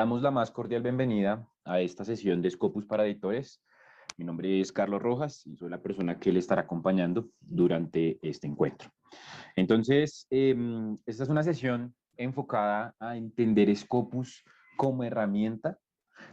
damos la más cordial bienvenida a esta sesión de Scopus para editores. Mi nombre es Carlos Rojas y soy la persona que le estará acompañando durante este encuentro. Entonces, esta es una sesión enfocada a entender Scopus como herramienta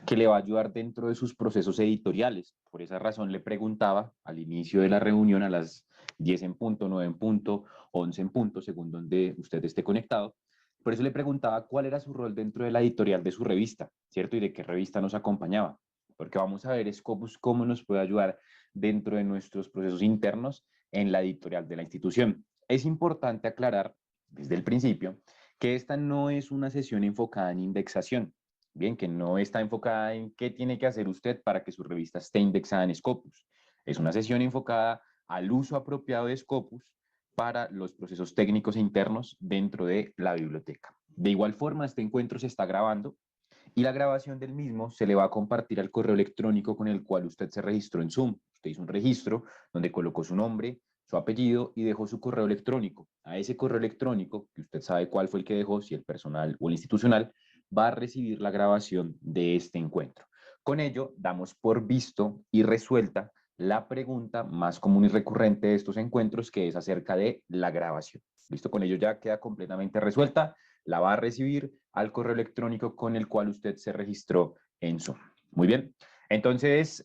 que le va a ayudar dentro de sus procesos editoriales. Por esa razón le preguntaba al inicio de la reunión a las 10 en punto, 9 en punto, 11 en punto, según donde usted esté conectado. Por eso le preguntaba cuál era su rol dentro de la editorial de su revista, ¿cierto? Y de qué revista nos acompañaba. Porque vamos a ver Scopus cómo nos puede ayudar dentro de nuestros procesos internos en la editorial de la institución. Es importante aclarar desde el principio que esta no es una sesión enfocada en indexación. Bien, que no está enfocada en qué tiene que hacer usted para que su revista esté indexada en Scopus. Es una sesión enfocada al uso apropiado de Scopus para los procesos técnicos e internos dentro de la biblioteca. De igual forma, este encuentro se está grabando y la grabación del mismo se le va a compartir al correo electrónico con el cual usted se registró en Zoom. Usted hizo un registro donde colocó su nombre, su apellido y dejó su correo electrónico. A ese correo electrónico, que usted sabe cuál fue el que dejó, si el personal o el institucional, va a recibir la grabación de este encuentro. Con ello, damos por visto y resuelta la pregunta más común y recurrente de estos encuentros, que es acerca de la grabación. Listo, con ello ya queda completamente resuelta. La va a recibir al correo electrónico con el cual usted se registró en Zoom. Muy bien. Entonces,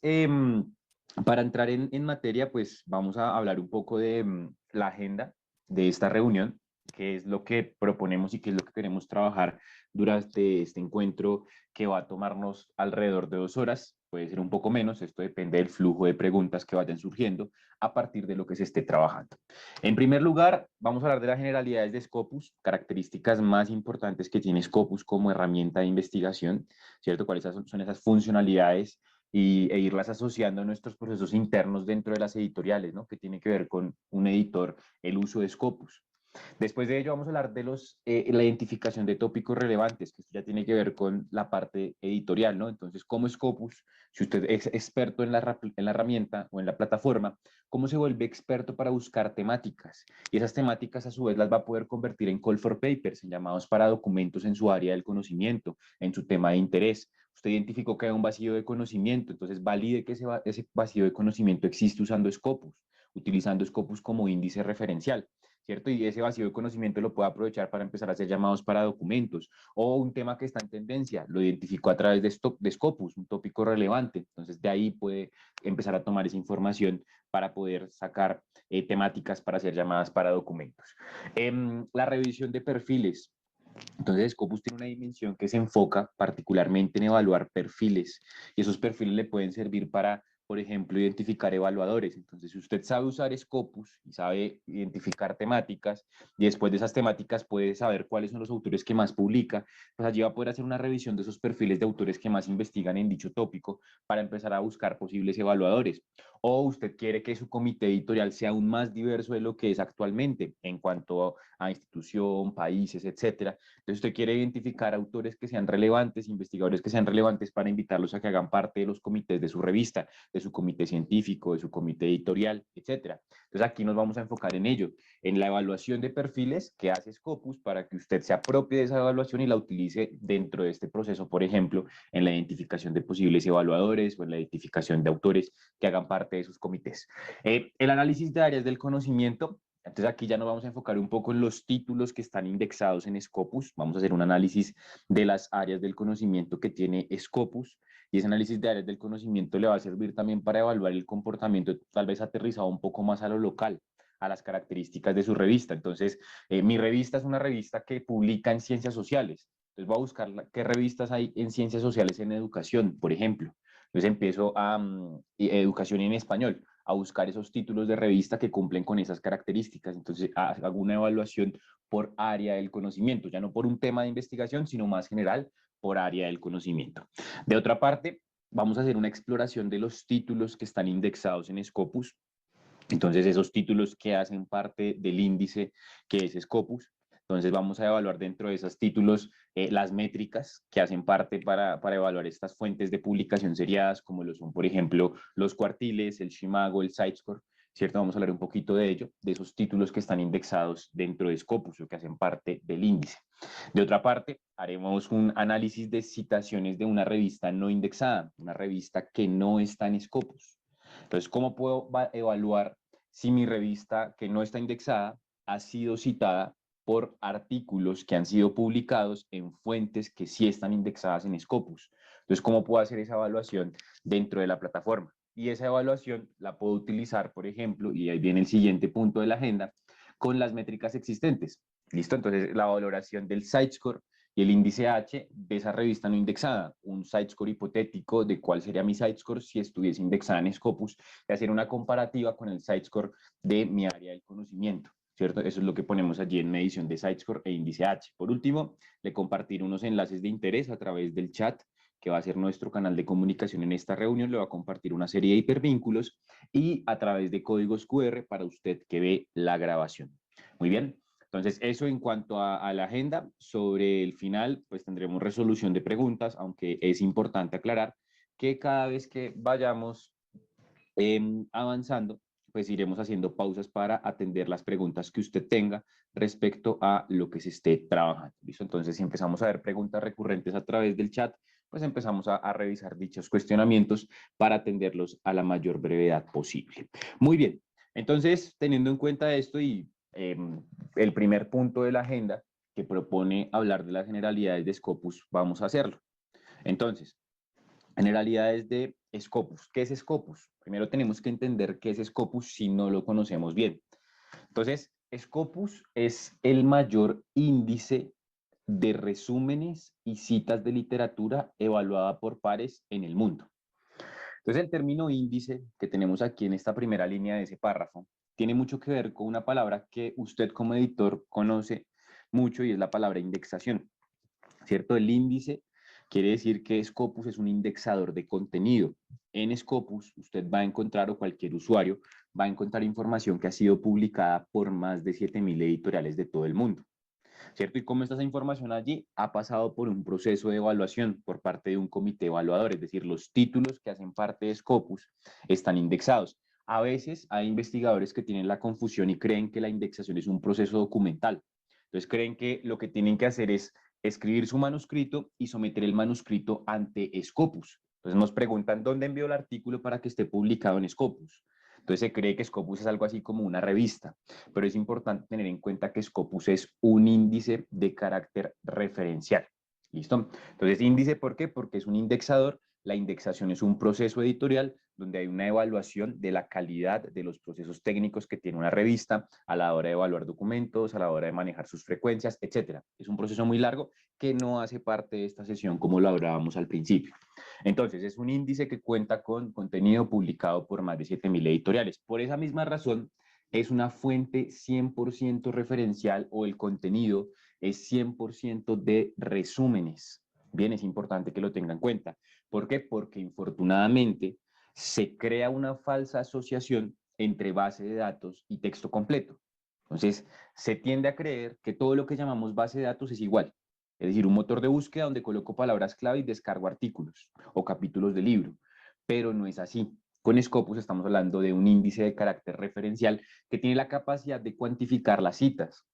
para entrar en materia, pues vamos a hablar un poco de la agenda de esta reunión, qué es lo que proponemos y qué es lo que queremos trabajar durante este encuentro, que va a tomarnos alrededor de 2 horas, puede ser un poco menos, esto depende del flujo de preguntas que vayan surgiendo a partir de lo que se esté trabajando. En primer lugar, vamos a hablar de las generalidades de Scopus, características más importantes que tiene Scopus como herramienta de investigación, ¿cierto? ¿Cuáles son esas funcionalidades? E irlas asociando a nuestros procesos internos dentro de las editoriales, ¿no? Que tiene que ver con un editor, el uso de Scopus. Después de ello vamos a hablar de la identificación de tópicos relevantes, que esto ya tiene que ver con la parte editorial, ¿no? Entonces, ¿cómo Scopus, si usted es experto en la herramienta o en la plataforma, cómo se vuelve experto para buscar temáticas? Y esas temáticas a su vez las va a poder convertir en call for papers, en llamados para documentos en su área del conocimiento, en su tema de interés. Usted identificó que hay un vacío de conocimiento, entonces valide que ese vacío de conocimiento existe usando Scopus, utilizando Scopus como índice referencial, ¿cierto? Y ese vacío de conocimiento lo puede aprovechar para empezar a hacer llamados para documentos, o un tema que está en tendencia, lo identificó a través de Scopus, un tópico relevante, entonces de ahí puede empezar a tomar esa información para poder sacar temáticas para hacer llamadas para documentos. La revisión de perfiles. Entonces, Scopus tiene una dimensión que se enfoca particularmente en evaluar perfiles, y esos perfiles le pueden servir para, por ejemplo, identificar evaluadores. Entonces, si usted sabe usar Scopus y sabe identificar temáticas, y después de esas temáticas puede saber cuáles son los autores que más publica, pues allí va a poder hacer una revisión de esos perfiles de autores que más investigan en dicho tópico para empezar a buscar posibles evaluadores. O usted quiere que su comité editorial sea aún más diverso de lo que es actualmente en cuanto a institución, países, etcétera. Entonces usted quiere identificar autores que sean relevantes, investigadores que sean relevantes para invitarlos a que hagan parte de los comités de su revista, de su comité científico, de su comité editorial, etcétera. Entonces aquí nos vamos a enfocar en ello, en la evaluación de perfiles que hace Scopus para que usted se apropie de esa evaluación y la utilice dentro de este proceso, por ejemplo, en la identificación de posibles evaluadores o en la identificación de autores que hagan parte de sus comités. El análisis de áreas del conocimiento. Entonces aquí ya nos vamos a enfocar un poco en los títulos que están indexados en Scopus. Vamos a hacer un análisis de las áreas del conocimiento que tiene Scopus, y ese análisis de áreas del conocimiento le va a servir también para evaluar el comportamiento, tal vez aterrizado un poco más a lo local, a las características de su revista. Entonces, mi revista es una revista que publica en ciencias sociales. Entonces voy a buscar qué revistas hay en ciencias sociales en educación, por ejemplo. Entonces empiezo a educación en español, a buscar esos títulos de revista que cumplen con esas características. Entonces hago una evaluación por área del conocimiento, ya no por un tema de investigación, sino más general por área del conocimiento. De otra parte, vamos a hacer una exploración de los títulos que están indexados en Scopus. Entonces, esos títulos que hacen parte del índice que es Scopus. Entonces, vamos a evaluar dentro de esos títulos las métricas que hacen parte para evaluar estas fuentes de publicación seriadas, como lo son, por ejemplo, los cuartiles, el Shimago, el Sitescore. ¿cierto? Vamos a hablar un poquito de ello, de esos títulos que están indexados dentro de Scopus o que hacen parte del índice. De otra parte, haremos un análisis de citaciones de una revista no indexada, una revista que no está en Scopus. Entonces, ¿cómo puedo evaluar si mi revista que no está indexada ha sido citada por artículos que han sido publicados en fuentes que sí están indexadas en Scopus? Entonces, ¿cómo puedo hacer esa evaluación dentro de la plataforma? Y esa evaluación la puedo utilizar, por ejemplo, y ahí viene el siguiente punto de la agenda, con las métricas existentes. ¿Listo? Entonces, la valoración del sitescore y el índice H de esa revista no indexada, un sitescore hipotético de cuál sería mi sitescore si estuviese indexada en Scopus, y hacer una comparativa con el sitescore de mi área del conocimiento, ¿cierto? Eso es lo que ponemos allí en medición de sitescore e índice H. Por último, le compartir unos enlaces de interés a través del chat que va a ser nuestro canal de comunicación en esta reunión, le va a compartir una serie de hipervínculos y a través de códigos QR para usted que ve la grabación. Muy bien, entonces eso en cuanto a la agenda. Sobre el final, pues tendremos resolución de preguntas, aunque es importante aclarar que cada vez que vayamos avanzando, pues iremos haciendo pausas para atender las preguntas que usted tenga respecto a lo que se esté trabajando. ¿Listo? Entonces, si empezamos a ver preguntas recurrentes a través del chat, pues empezamos a revisar dichos cuestionamientos para atenderlos a la mayor brevedad posible. Muy bien, entonces, teniendo en cuenta esto y el primer punto de la agenda que propone hablar de las generalidades de Scopus, vamos a hacerlo. Entonces, generalidades de Scopus. ¿Qué es Scopus? Primero tenemos que entender qué es Scopus si no lo conocemos bien. Entonces, Scopus es el mayor índice de resúmenes y citas de literatura evaluada por pares en el mundo. Entonces, el término índice que tenemos aquí en esta primera línea de ese párrafo tiene mucho que ver con una palabra que usted como editor conoce mucho y es la palabra indexación, ¿cierto? El índice quiere decir que Scopus es un indexador de contenido. En Scopus usted va a encontrar, o cualquier usuario, va a encontrar información que ha sido publicada por más de 7.000 editoriales de todo el mundo, ¿cierto? ¿Y cómo está esa información allí? Ha pasado por un proceso de evaluación por parte de un comité evaluador, es decir, los títulos que hacen parte de Scopus están indexados. A veces hay investigadores que tienen la confusión y creen que la indexación es un proceso documental. Entonces creen que lo que tienen que hacer es escribir su manuscrito y someter el manuscrito ante Scopus. Entonces nos preguntan dónde envió el artículo para que esté publicado en Scopus. Entonces se cree que Scopus es algo así como una revista, pero es importante tener en cuenta que Scopus es un índice de carácter referencial. ¿Listo? Entonces, índice, ¿por qué? Porque es un indexador. La indexación es un proceso editorial donde hay una evaluación de la calidad de los procesos técnicos que tiene una revista a la hora de evaluar documentos, a la hora de manejar sus frecuencias, etcétera. Es un proceso muy largo que no hace parte de esta sesión como lo hablábamos al principio. Entonces, es un índice que cuenta con contenido publicado por más de 7.000 editoriales. Por esa misma razón, es una fuente 100% referencial o el contenido es 100% de resúmenes. Bien, es importante que lo tengan en cuenta. ¿Por qué? Porque infortunadamente se crea una falsa asociación entre base de datos y texto completo. Entonces, se tiende a creer que todo lo que llamamos base de datos es igual. Es decir, un motor de búsqueda donde coloco palabras clave y descargo artículos o capítulos de libro. Pero no es así. Con Scopus estamos hablando de un índice de carácter referencial que tiene la capacidad de cuantificar las citas.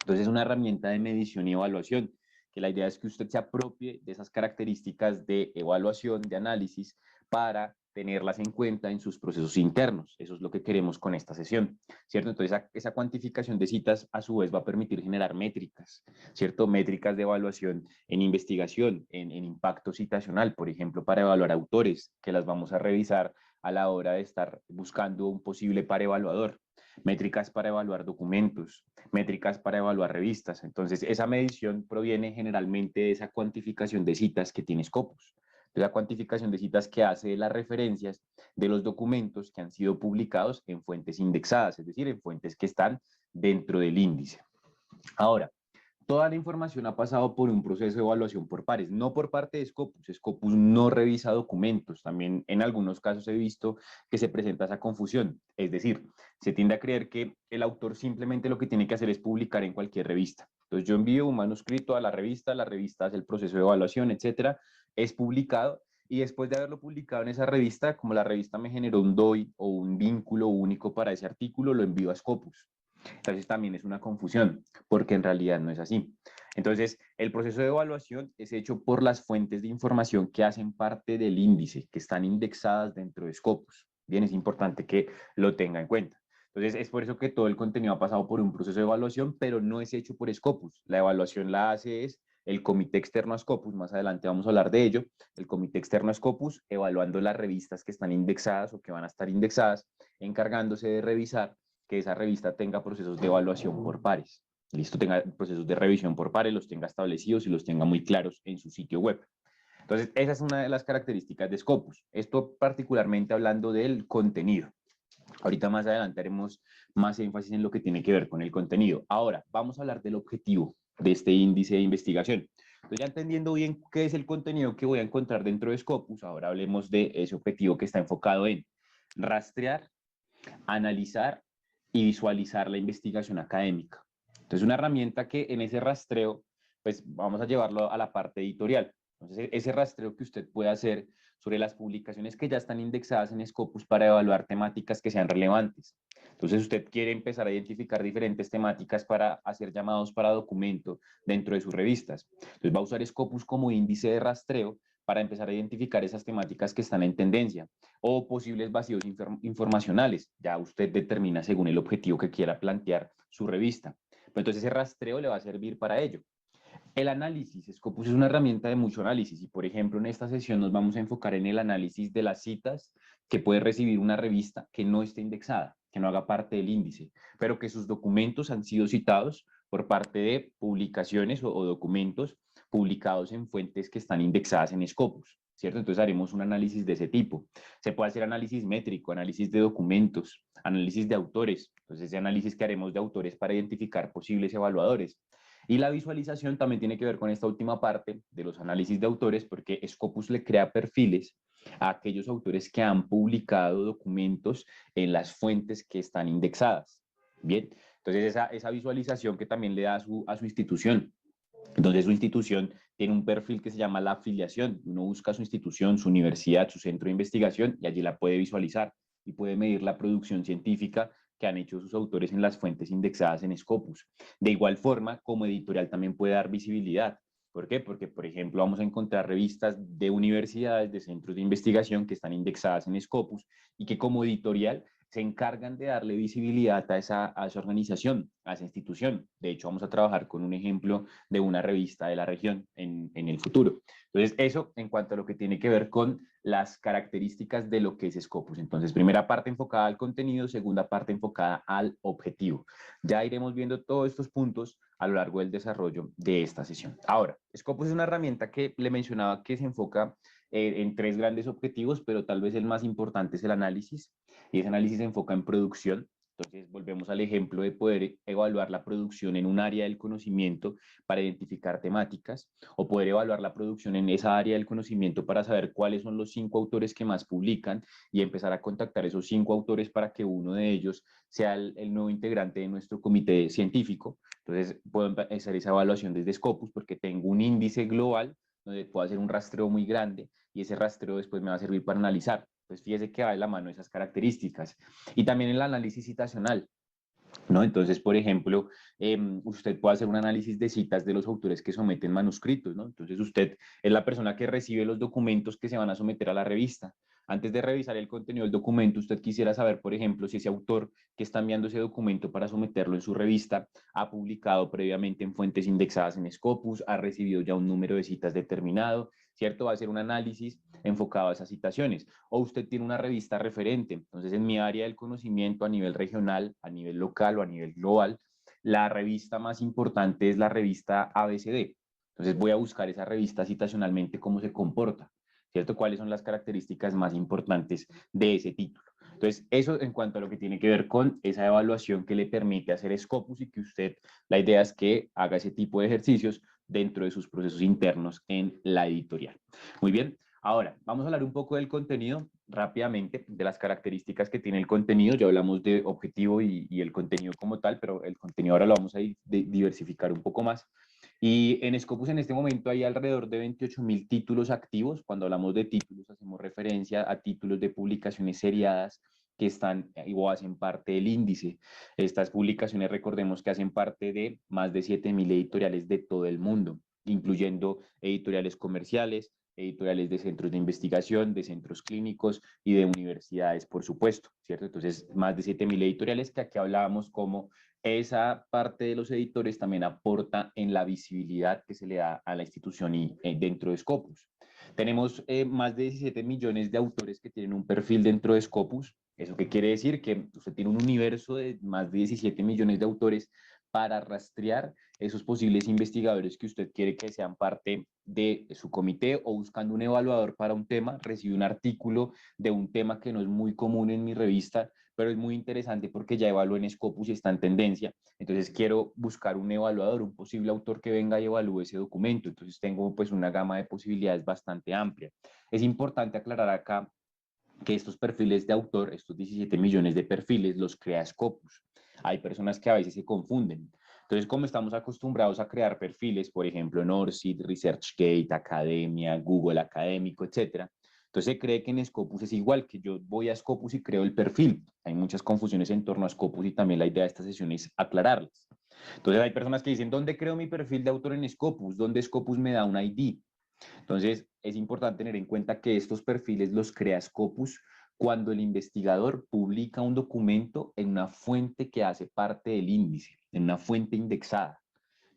Entonces es una herramienta de medición y evaluación, que la idea es que usted se apropie de esas características de evaluación, de análisis, para tenerlas en cuenta en sus procesos internos. Eso es lo que queremos con esta sesión, ¿cierto? Entonces esa cuantificación de citas a su vez va a permitir generar métricas, ¿cierto? Métricas de evaluación en investigación, en impacto citacional, por ejemplo, para evaluar autores, que las vamos a revisar a la hora de estar buscando un posible par evaluador, métricas para evaluar documentos, métricas para evaluar revistas. Entonces, esa medición proviene generalmente de esa cuantificación de citas que tiene Scopus, de la cuantificación de citas que hace de las referencias de los documentos que han sido publicados en fuentes indexadas, es decir, en fuentes que están dentro del índice. Ahora, toda la información ha pasado por un proceso de evaluación por pares, no por parte de Scopus. Scopus no revisa documentos. También en algunos casos he visto que se presenta esa confusión. Es decir, se tiende a creer que el autor simplemente lo que tiene que hacer es publicar en cualquier revista. Entonces yo envío un manuscrito a la revista hace el proceso de evaluación, etcétera, es publicado y después de haberlo publicado en esa revista, como la revista me generó un DOI o un vínculo único para ese artículo, lo envío a Scopus. Entonces también es una confusión, porque en realidad no es así. Entonces, el proceso de evaluación es hecho por las fuentes de información que hacen parte del índice, que están indexadas dentro de Scopus. Bien, es importante que lo tenga en cuenta. Entonces, es por eso que todo el contenido ha pasado por un proceso de evaluación, pero no es hecho por Scopus. La evaluación la hace es el comité externo a Scopus, más adelante vamos a hablar de ello, el comité externo a Scopus, evaluando las revistas que están indexadas o que van a estar indexadas, encargándose de revisar que esa revista tenga procesos de evaluación por pares. Listo, tenga procesos de revisión por pares, los tenga establecidos y los tenga muy claros en su sitio web. Entonces, esa es una de las características de Scopus. Esto particularmente hablando del contenido. Ahorita más adelante haremos más énfasis en lo que tiene que ver con el contenido. Ahora, vamos a hablar del objetivo de este índice de investigación. Entonces, ya entendiendo bien qué es el contenido que voy a encontrar dentro de Scopus, ahora hablemos de ese objetivo que está enfocado en rastrear, analizar y visualizar la investigación académica. Entonces, una herramienta que en ese rastreo, pues vamos a llevarlo a la parte editorial. Entonces, ese rastreo que usted puede hacer sobre las publicaciones que ya están indexadas en Scopus para evaluar temáticas que sean relevantes. Entonces, usted quiere empezar a identificar diferentes temáticas para hacer llamados para documento dentro de sus revistas. Entonces, va a usar Scopus como índice de rastreo para empezar a identificar esas temáticas que están en tendencia o posibles vacíos informacionales. Ya usted determina según el objetivo que quiera plantear su revista. Pero entonces ese rastreo le va a servir para ello. El análisis, Scopus es una herramienta de mucho análisis y, por ejemplo, en esta sesión nos vamos a enfocar en el análisis de las citas que puede recibir una revista que no esté indexada, que no haga parte del índice, pero que sus documentos han sido citados por parte de publicaciones o documentos publicados en fuentes que están indexadas en Scopus, ¿cierto? Entonces haremos un análisis de ese tipo. Se puede hacer análisis métrico, análisis de documentos, análisis de autores. Entonces, ese análisis que haremos de autores para identificar posibles evaluadores. Y la visualización también tiene que ver con esta última parte de los análisis de autores, porque Scopus le crea perfiles a aquellos autores que han publicado documentos en las fuentes que están indexadas. Bien, entonces esa visualización que también le da a su institución. Entonces su institución tiene un perfil que se llama la afiliación. Uno busca su institución, su universidad, su centro de investigación y allí la puede visualizar y puede medir la producción científica que han hecho sus autores en las fuentes indexadas en Scopus. De igual forma, como editorial también puede dar visibilidad. ¿Por qué? Porque, por ejemplo, vamos a encontrar revistas de universidades, de centros de investigación que están indexadas en Scopus y que como editorial se encargan de darle visibilidad a esa organización, a esa institución. De hecho, vamos a trabajar con un ejemplo de una revista de la región en el futuro. Entonces, eso en cuanto a lo que tiene que ver con las características de lo que es Scopus. Entonces, primera parte enfocada al contenido, segunda parte enfocada al objetivo. Ya iremos viendo todos estos puntos a lo largo del desarrollo de esta sesión. Ahora, Scopus es una herramienta que le mencionaba que se enfoca en tres grandes objetivos, pero tal vez el más importante es el análisis, y ese análisis se enfoca en producción. Entonces, volvemos al ejemplo de poder evaluar la producción en un área del conocimiento para identificar temáticas, o poder evaluar la producción en esa área del conocimiento para saber cuáles son los 5 autores que más publican y empezar a contactar esos 5 autores para que uno de ellos sea el nuevo integrante de nuestro comité científico. Entonces, puedo hacer esa evaluación desde Scopus porque tengo un índice global donde puedo hacer un rastreo muy grande y ese rastreo después me va a servir para analizar. Pues fíjese que va de la mano esas características. Y también el análisis citacional, ¿no? Entonces, por ejemplo, usted puede hacer un análisis de citas de los autores que someten manuscritos, ¿no? Entonces, usted es la persona que recibe los documentos que se van a someter a la revista. Antes de revisar el contenido del documento, usted quisiera saber, por ejemplo, si ese autor que está enviando ese documento para someterlo en su revista ha publicado previamente en fuentes indexadas en Scopus, ha recibido ya un número de citas determinado, ¿cierto? Va a ser un análisis enfocado a esas citaciones. O usted tiene una revista referente. Entonces, en mi área del conocimiento a nivel regional, a nivel local o a nivel global, la revista más importante es la revista ABCD. Entonces, voy a buscar esa revista citacionalmente, cómo se comporta, ¿cierto? ¿Cuáles son las características más importantes de ese título? Entonces, eso en cuanto a lo que tiene que ver con esa evaluación que le permite hacer Scopus y que usted, la idea es que haga ese tipo de ejercicios dentro de sus procesos internos en la editorial. Muy bien, Ahora, vamos a hablar un poco del contenido rápidamente, de las características que tiene el contenido. Ya hablamos de objetivo y el contenido como tal, pero el contenido ahora lo vamos a diversificar un poco más. Y en Scopus en este momento hay alrededor de 28.000 títulos activos. Cuando hablamos de títulos, hacemos referencia a títulos de publicaciones seriadas que están o hacen parte del índice. Estas publicaciones, recordemos que hacen parte de más de 7.000 editoriales de todo el mundo, incluyendo editoriales comerciales, editoriales de centros de investigación, de centros clínicos y de universidades, por supuesto, ¿cierto? Entonces, más de 7.000 editoriales que aquí hablábamos como esa parte de los editores también aporta en la visibilidad que se le da a la institución y dentro de Scopus. Tenemos más de 17 millones de autores que tienen un perfil dentro de Scopus. ¿Eso qué quiere decir? Que usted tiene un universo de más de 17 millones de autores para rastrear esos posibles investigadores que usted quiere que sean parte de su comité, o buscando un evaluador para un tema, recibe un artículo de un tema que no es muy común en mi revista, pero es muy interesante porque ya evalué en Scopus y está en tendencia. Entonces quiero buscar un evaluador, un posible autor que venga y evalúe ese documento. Entonces tengo pues una gama de posibilidades bastante amplia. Es importante aclarar acá que estos perfiles de autor, estos 17 millones de perfiles, los crea Scopus. Hay personas que a veces se confunden. Entonces, como estamos acostumbrados a crear perfiles, por ejemplo, en ORCID, ResearchGate, Academia, Google Académico, etcétera, entonces se cree que en Scopus es igual, que yo voy a Scopus y creo el perfil. Hay muchas confusiones en torno a Scopus y también la idea de esta sesión es aclararlas. Entonces hay personas que dicen, ¿dónde creo mi perfil de autor en Scopus? ¿Dónde Scopus me da un ID? Entonces, es importante tener en cuenta que estos perfiles los crea Scopus cuando el investigador publica un documento en una fuente que hace parte del índice, en una fuente indexada.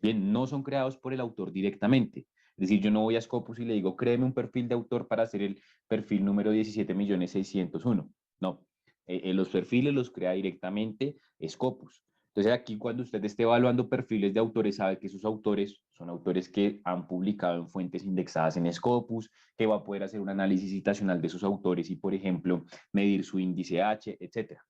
Bien, no son creados por el autor directamente. Es decir, yo no voy a Scopus y le digo, créeme un perfil de autor para hacer el perfil número 17.601.000. No, los perfiles los crea directamente Scopus. Entonces aquí cuando usted esté evaluando perfiles de autores, sabe que esos autores son autores que han publicado en fuentes indexadas en Scopus, que va a poder hacer un análisis citacional de esos autores y, por ejemplo, medir su índice H, etcétera,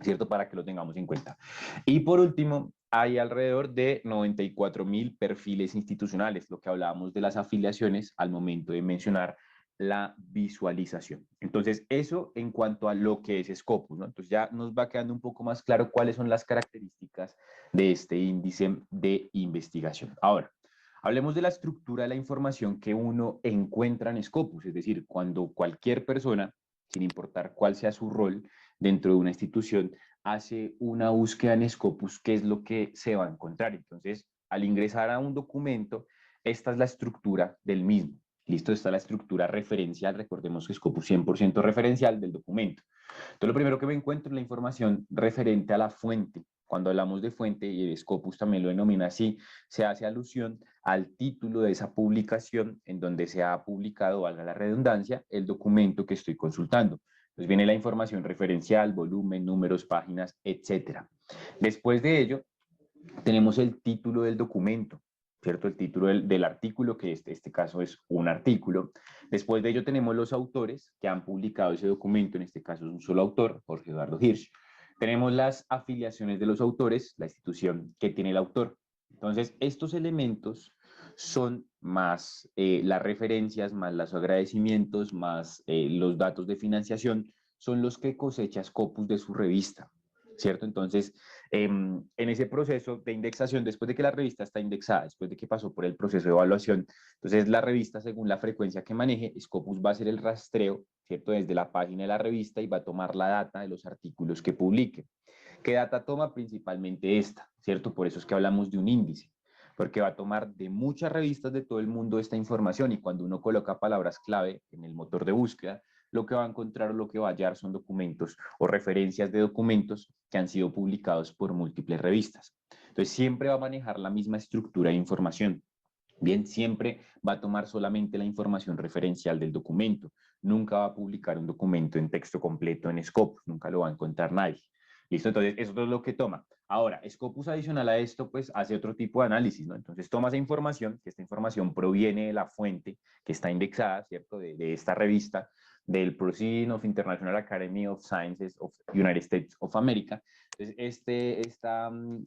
¿cierto? Para que lo tengamos en cuenta. Y por último, hay alrededor de 94.000 perfiles institucionales, lo que hablábamos de las afiliaciones al momento de mencionar la visualización. Entonces, eso en cuanto a lo que es Scopus, ¿no? Entonces ya nos va quedando un poco más claro cuáles son las características de este índice de investigación. Ahora, hablemos de la estructura de la información que uno encuentra en Scopus, es decir, cuando cualquier persona, sin importar cuál sea su rol dentro de una institución, hace una búsqueda en Scopus, ¿qué es lo que se va a encontrar? Entonces, al ingresar a un documento, esta es la estructura del mismo. Listo, está la estructura referencial. Recordemos que Scopus 100% referencial del documento. Entonces, lo primero que me encuentro es la información referente a la fuente. Cuando hablamos de fuente, y Scopus también lo denomina así, se hace alusión al título de esa publicación en donde se ha publicado, valga la redundancia, el documento que estoy consultando. Entonces viene la información referencial, volumen, números, páginas, etcétera. Después de ello, tenemos el título del documento, ¿cierto? El título del artículo, que este caso es un artículo. Después de ello tenemos los autores que han publicado ese documento, en este caso es un solo autor, Jorge Eduardo Hirsch. Tenemos las afiliaciones de los autores, la institución que tiene el autor. Entonces, estos elementos son más las referencias, más los agradecimientos, más los datos de financiación, son los que cosecha Scopus de su revista, ¿cierto? Entonces, en ese proceso de indexación, después de que la revista está indexada, después de que pasó por el proceso de evaluación, entonces la revista, según la frecuencia que maneje, Scopus va a hacer el rastreo, ¿cierto? Desde la página de la revista y va a tomar la data de los artículos que publique. ¿Qué data toma? Principalmente esta, ¿cierto? Por eso es que hablamos de un índice, porque va a tomar de muchas revistas de todo el mundo esta información, y cuando uno coloca palabras clave en el motor de búsqueda, lo que va a encontrar o lo que va a hallar son documentos o referencias de documentos que han sido publicados por múltiples revistas. Entonces siempre va a manejar la misma estructura de información. Bien, siempre va a tomar solamente la información referencial del documento. Nunca va a publicar un documento en texto completo en Scopus, nunca lo va a encontrar nadie. ¿Listo? Entonces, eso es lo que toma. Ahora, Scopus adicional a esto, pues hace otro tipo de análisis, ¿no? Entonces, toma esa información, que esta información proviene de la fuente que está indexada, ¿cierto? De esta revista, del Proceeding of International Academy of Sciences of United States of America. Entonces,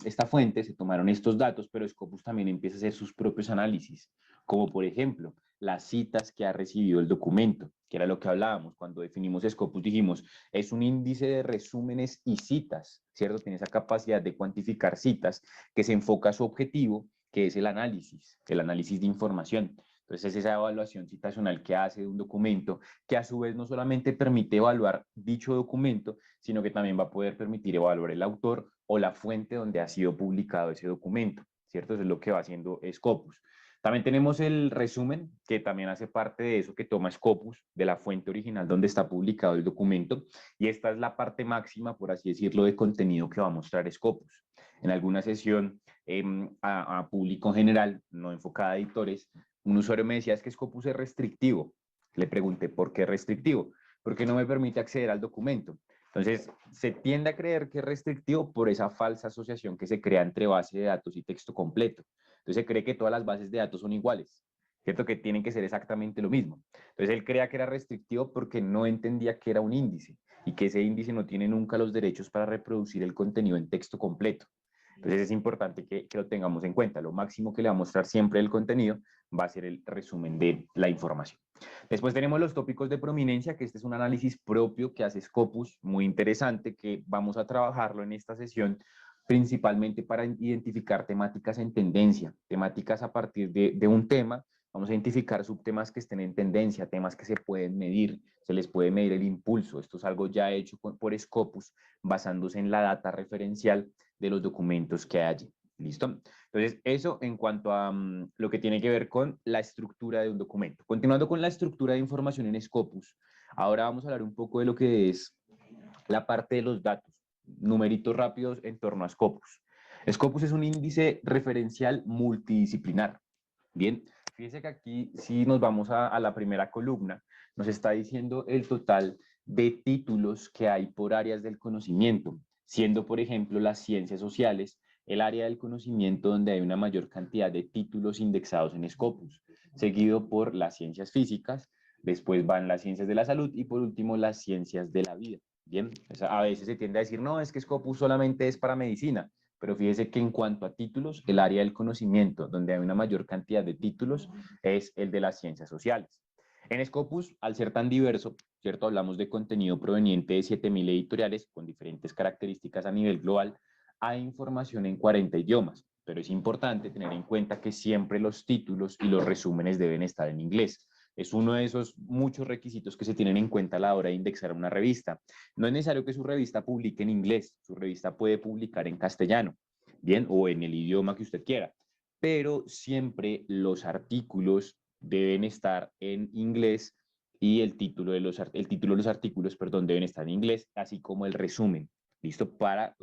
esta fuente se tomaron estos datos, pero Scopus también empieza a hacer sus propios análisis, como por ejemplo, las citas que ha recibido el documento, que era lo que hablábamos cuando definimos Scopus, dijimos, es un índice de resúmenes y citas, ¿cierto? Tiene esa capacidad de cuantificar citas que se enfoca a su objetivo, que es el análisis de información. Entonces, es esa evaluación citacional que hace de un documento, que a su vez no solamente permite evaluar dicho documento, sino que también va a poder permitir evaluar el autor o la fuente donde ha sido publicado ese documento, ¿cierto? Eso es lo que va haciendo Scopus. También tenemos el resumen, que también hace parte de eso que toma Scopus, de la fuente original donde está publicado el documento, y esta es la parte máxima, por así decirlo, de contenido que va a mostrar Scopus. En alguna sesión a público en general, no enfocada a editores, un usuario me decía, es que Scopus es restrictivo. Le pregunté, ¿por qué restrictivo? Porque no me permite acceder al documento. Entonces, se tiende a creer que es restrictivo por esa falsa asociación que se crea entre base de datos y texto completo. Entonces, se cree que todas las bases de datos son iguales, ¿cierto? Que tienen que ser exactamente lo mismo. Entonces, él creía que era restrictivo porque no entendía que era un índice y que ese índice no tiene nunca los derechos para reproducir el contenido en texto completo. Entonces, es importante que lo tengamos en cuenta. Lo máximo que le va a mostrar siempre el contenido va a ser el resumen de la información. Después tenemos los tópicos de prominencia, que este es un análisis propio que hace Scopus, muy interesante, que vamos a trabajarlo en esta sesión, principalmente para identificar temáticas en tendencia, temáticas a partir de un tema. Vamos a identificar subtemas que estén en tendencia, temas que se pueden medir, se les puede medir el impulso. Esto es algo ya hecho por Scopus, basándose en la data referencial de los documentos que hay allí. ¿Listo? Entonces, eso en cuanto a lo que tiene que ver con la estructura de un documento. Continuando con la estructura de información en Scopus, ahora vamos a hablar un poco de lo que es la parte de los datos, numeritos rápidos en torno a Scopus. Scopus es un índice referencial multidisciplinar. Bien, fíjense que aquí, si nos vamos a la primera columna, nos está diciendo el total de títulos que hay por áreas del conocimiento, siendo, por ejemplo, las ciencias sociales el área del conocimiento donde hay una mayor cantidad de títulos indexados en Scopus, seguido por las ciencias físicas, después van las ciencias de la salud y por último las ciencias de la vida. Bien, o sea, a veces se tiende a decir, no, es que Scopus solamente es para medicina, pero fíjese que en cuanto a títulos, el área del conocimiento, donde hay una mayor cantidad de títulos, es el de las ciencias sociales. En Scopus, al ser tan diverso, ¿cierto? Hablamos de contenido proveniente de 7.000 editoriales con diferentes características a nivel global, hay información en 40 idiomas, pero es importante tener en cuenta que siempre los títulos y los resúmenes deben estar en inglés. Es uno de esos muchos requisitos que se tienen en cuenta a la hora de indexar una revista. No es necesario que su revista publique en inglés, su revista puede publicar en castellano, bien, o en el idioma que usted quiera, pero siempre los artículos deben estar en inglés y el título de los artículos, perdón, deben estar en inglés, así como el resumen. ¿Listo?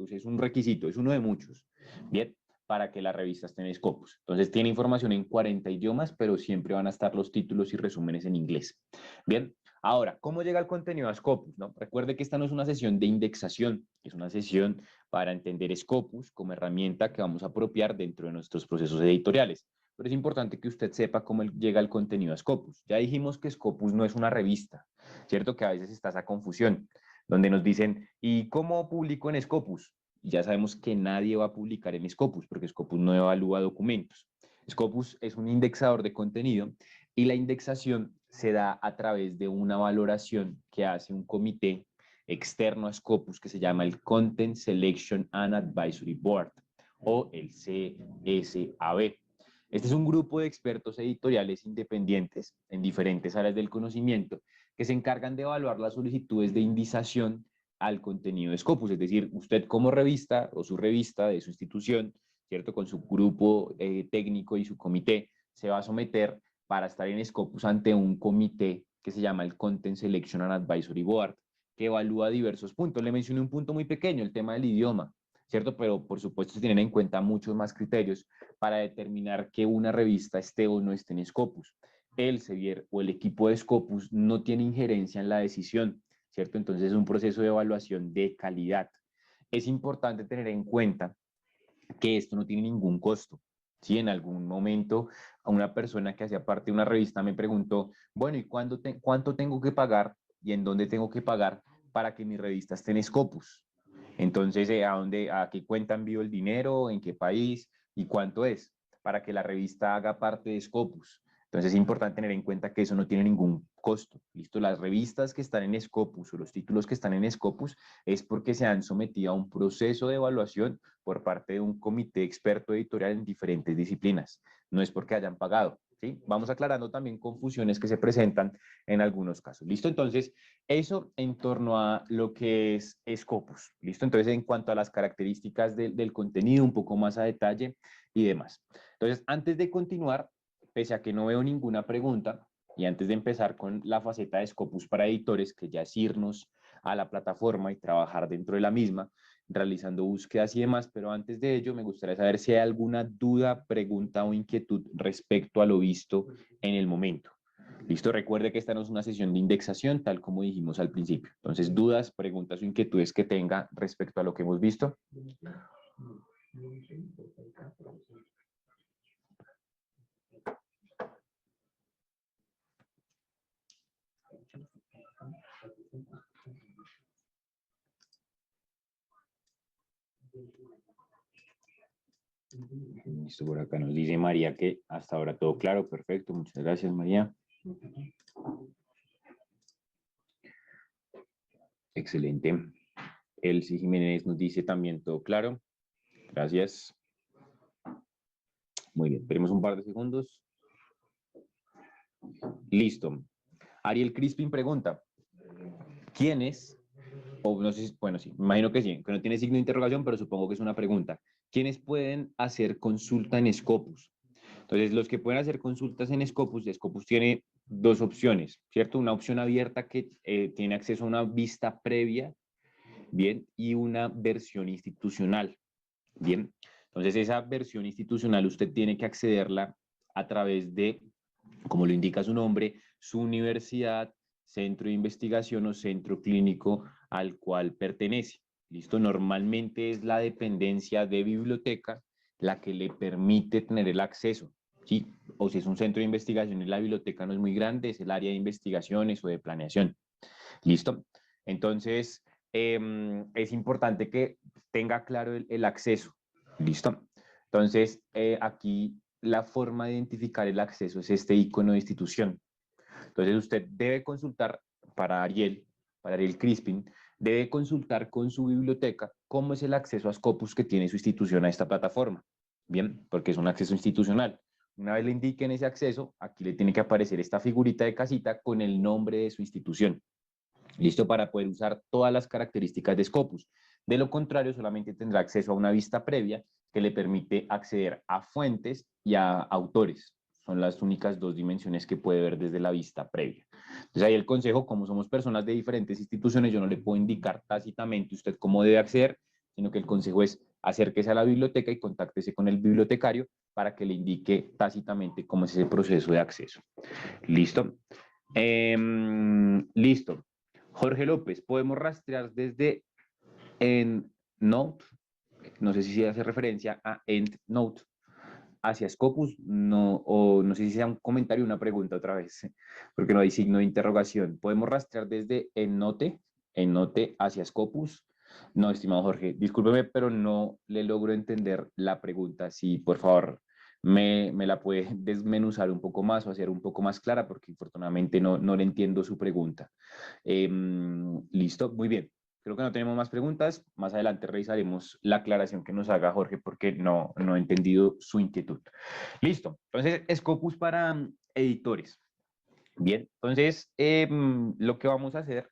Es un requisito, es uno de muchos. Bien, para que la revista esté en Scopus. Entonces tiene información en 40 idiomas, pero siempre van a estar los títulos y resúmenes en inglés. Bien, ahora, ¿cómo llega el contenido a Scopus? ¿No? Recuerde que esta no es una sesión de indexación, es una sesión para entender Scopus como herramienta que vamos a apropiar dentro de nuestros procesos editoriales. Pero es importante que usted sepa cómo llega el contenido a Scopus. Ya dijimos que Scopus no es una revista, ¿cierto? Que a veces está esa confusión, donde nos dicen, ¿y cómo publico en Scopus? Y ya sabemos que nadie va a publicar en Scopus, porque Scopus no evalúa documentos. Scopus es un indexador de contenido y la indexación se da a través de una valoración que hace un comité externo a Scopus que se llama el Content Selection and Advisory Board o el CSAB. Este es un grupo de expertos editoriales independientes en diferentes áreas del conocimiento que se encargan de evaluar las solicitudes de indización al contenido de Scopus, es decir, usted como revista o su revista de su institución, ¿cierto? Con su grupo técnico y su comité, se va a someter para estar en Scopus ante un comité que se llama el Content Selection and Advisory Board, que evalúa diversos puntos. Le mencioné un punto muy pequeño, el tema del idioma, ¿cierto? Pero por supuesto se tienen en cuenta muchos más criterios para determinar que una revista esté o no esté en Scopus. El Sevier o el equipo de Scopus no tiene injerencia en la decisión, ¿cierto? Entonces es un proceso de evaluación de calidad. Es importante tener en cuenta que esto no tiene ningún costo. Si en algún momento a una persona que hacía parte de una revista me preguntó, bueno, ¿y cuánto tengo que pagar y en dónde tengo que pagar para que mi revista esté en Scopus? Entonces, a qué cuenta envío el dinero, en qué país y cuánto es, para que la revista haga parte de Scopus. Entonces es importante tener en cuenta que eso no tiene ningún costo. ¿Listo? Las revistas que están en Scopus o los títulos que están en Scopus es porque se han sometido a un proceso de evaluación por parte de un comité experto editorial en diferentes disciplinas. No es porque hayan pagado. ¿Sí? Vamos aclarando también confusiones que se presentan en algunos casos. ¿Listo? Entonces, eso en torno a lo que es Scopus. ¿Listo? Entonces, en cuanto a las características del contenido, un poco más a detalle y demás. Entonces, antes de continuar, pese a que no veo ninguna pregunta, y antes de empezar con la faceta de Scopus para editores, que ya es irnos a la plataforma y trabajar dentro de la misma, realizando búsquedas y demás, pero antes de ello me gustaría saber si hay alguna duda, pregunta o inquietud respecto a lo visto en el momento. Listo, recuerde que esta no es una sesión de indexación, tal como dijimos al principio. Entonces, dudas, preguntas o inquietudes que tenga respecto a lo que hemos visto. Listo, por acá nos dice María que hasta ahora todo claro, perfecto, muchas gracias María. Excelente. Elsie Jiménez nos dice también todo claro, gracias. Muy bien, esperemos un par de segundos. Listo. Ariel Crispin pregunta, ¿quién es? O no sé, bueno, sí, me imagino que sí, que no tiene signo de interrogación, pero supongo que es una pregunta. ¿Quiénes pueden hacer consulta en Scopus? Entonces, los que pueden hacer consultas en Scopus, Scopus tiene dos opciones, ¿cierto? Una opción abierta que tiene acceso a una vista previa, bien, y una versión institucional, bien. Entonces, esa versión institucional usted tiene que accederla a través de, como lo indica su nombre, su universidad, centro de investigación o centro clínico al cual pertenece. ¿Listo? Normalmente es la dependencia de biblioteca la que le permite tener el acceso. ¿Sí? O si es un centro de investigación y la biblioteca no es muy grande, es el área de investigaciones o de planeación. ¿Listo? Entonces, es importante que tenga claro el acceso. ¿Listo? Entonces, aquí la forma de identificar el acceso es este icono de institución. Entonces, usted debe consultar para Ariel Crispin, debe consultar con su biblioteca cómo es el acceso a Scopus que tiene su institución a esta plataforma. Bien, porque es un acceso institucional. Una vez le indiquen ese acceso, aquí le tiene que aparecer esta figurita de casita con el nombre de su institución. ¿Listo? Para poder usar todas las características de Scopus. De lo contrario, solamente tendrá acceso a una vista previa que le permite acceder a fuentes y a autores. Son las únicas dos dimensiones que puede ver desde la vista previa. Entonces ahí el consejo, como somos personas de diferentes instituciones, yo no le puedo indicar tácitamente usted cómo debe acceder, sino que el consejo es acérquese a la biblioteca y contáctese con el bibliotecario para que le indique tácitamente cómo es ese proceso de acceso. ¿Listo? Listo. Jorge López, podemos rastrear desde EndNote, no sé si se hace referencia a EndNote, hacia Scopus, no, o no sé si sea un comentario o una pregunta otra vez, porque no hay signo de interrogación. ¿Podemos rastrear desde EndNote hacia Scopus? No, estimado Jorge, discúlpeme, pero no le logro entender la pregunta. Si, por favor, me la puede desmenuzar un poco más o hacer un poco más clara, porque infortunadamente no le entiendo su pregunta. Listo, muy bien. Creo que no tenemos más preguntas. Más adelante revisaremos la aclaración que nos haga Jorge porque no he entendido su inquietud. Listo. Entonces, Scopus para editores. Bien, entonces lo que vamos a hacer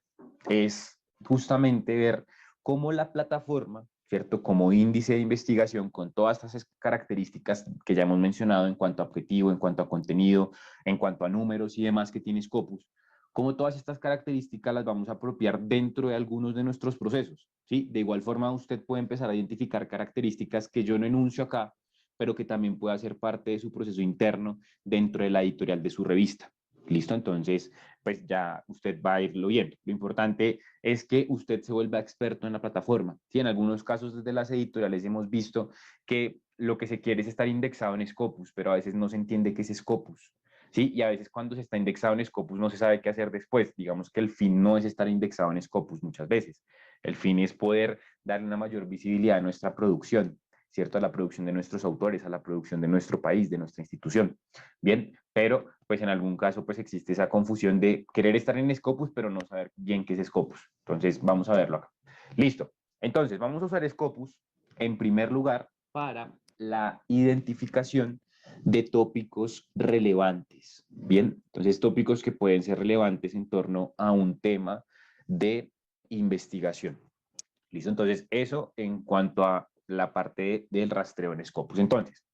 es justamente ver cómo la plataforma, ¿cierto? Como índice de investigación con todas estas características que ya hemos mencionado en cuanto a objetivo, en cuanto a contenido, en cuanto a números y demás que tiene Scopus, cómo todas estas características las vamos a apropiar dentro de algunos de nuestros procesos, ¿sí? De igual forma, usted puede empezar a identificar características que yo no enuncio acá, pero que también pueda ser parte de su proceso interno dentro de la editorial de su revista. ¿Listo? Entonces, pues ya usted va a irlo viendo. Lo importante es que usted se vuelva experto en la plataforma. Sí, en algunos casos desde las editoriales hemos visto que lo que se quiere es estar indexado en Scopus, pero a veces no se entiende qué es Scopus. ¿sí? Y a veces cuando se está indexado en Scopus no se sabe qué hacer después. Digamos que el fin no es estar indexado en Scopus muchas veces. El fin es poder darle una mayor visibilidad a nuestra producción, ¿cierto? A la producción de nuestros autores, a la producción de nuestro país, de nuestra institución. Bien, pero pues en algún caso pues existe esa confusión de querer estar en Scopus, pero no saber bien qué es Scopus. Entonces vamos a verlo acá. Listo. Entonces vamos a usar Scopus en primer lugar para la identificación de tópicos relevantes. Bien, entonces tópicos que pueden ser relevantes en torno a un tema de investigación. ¿Listo? Entonces, eso en cuanto a la parte del rastreo en Scopus. Entonces,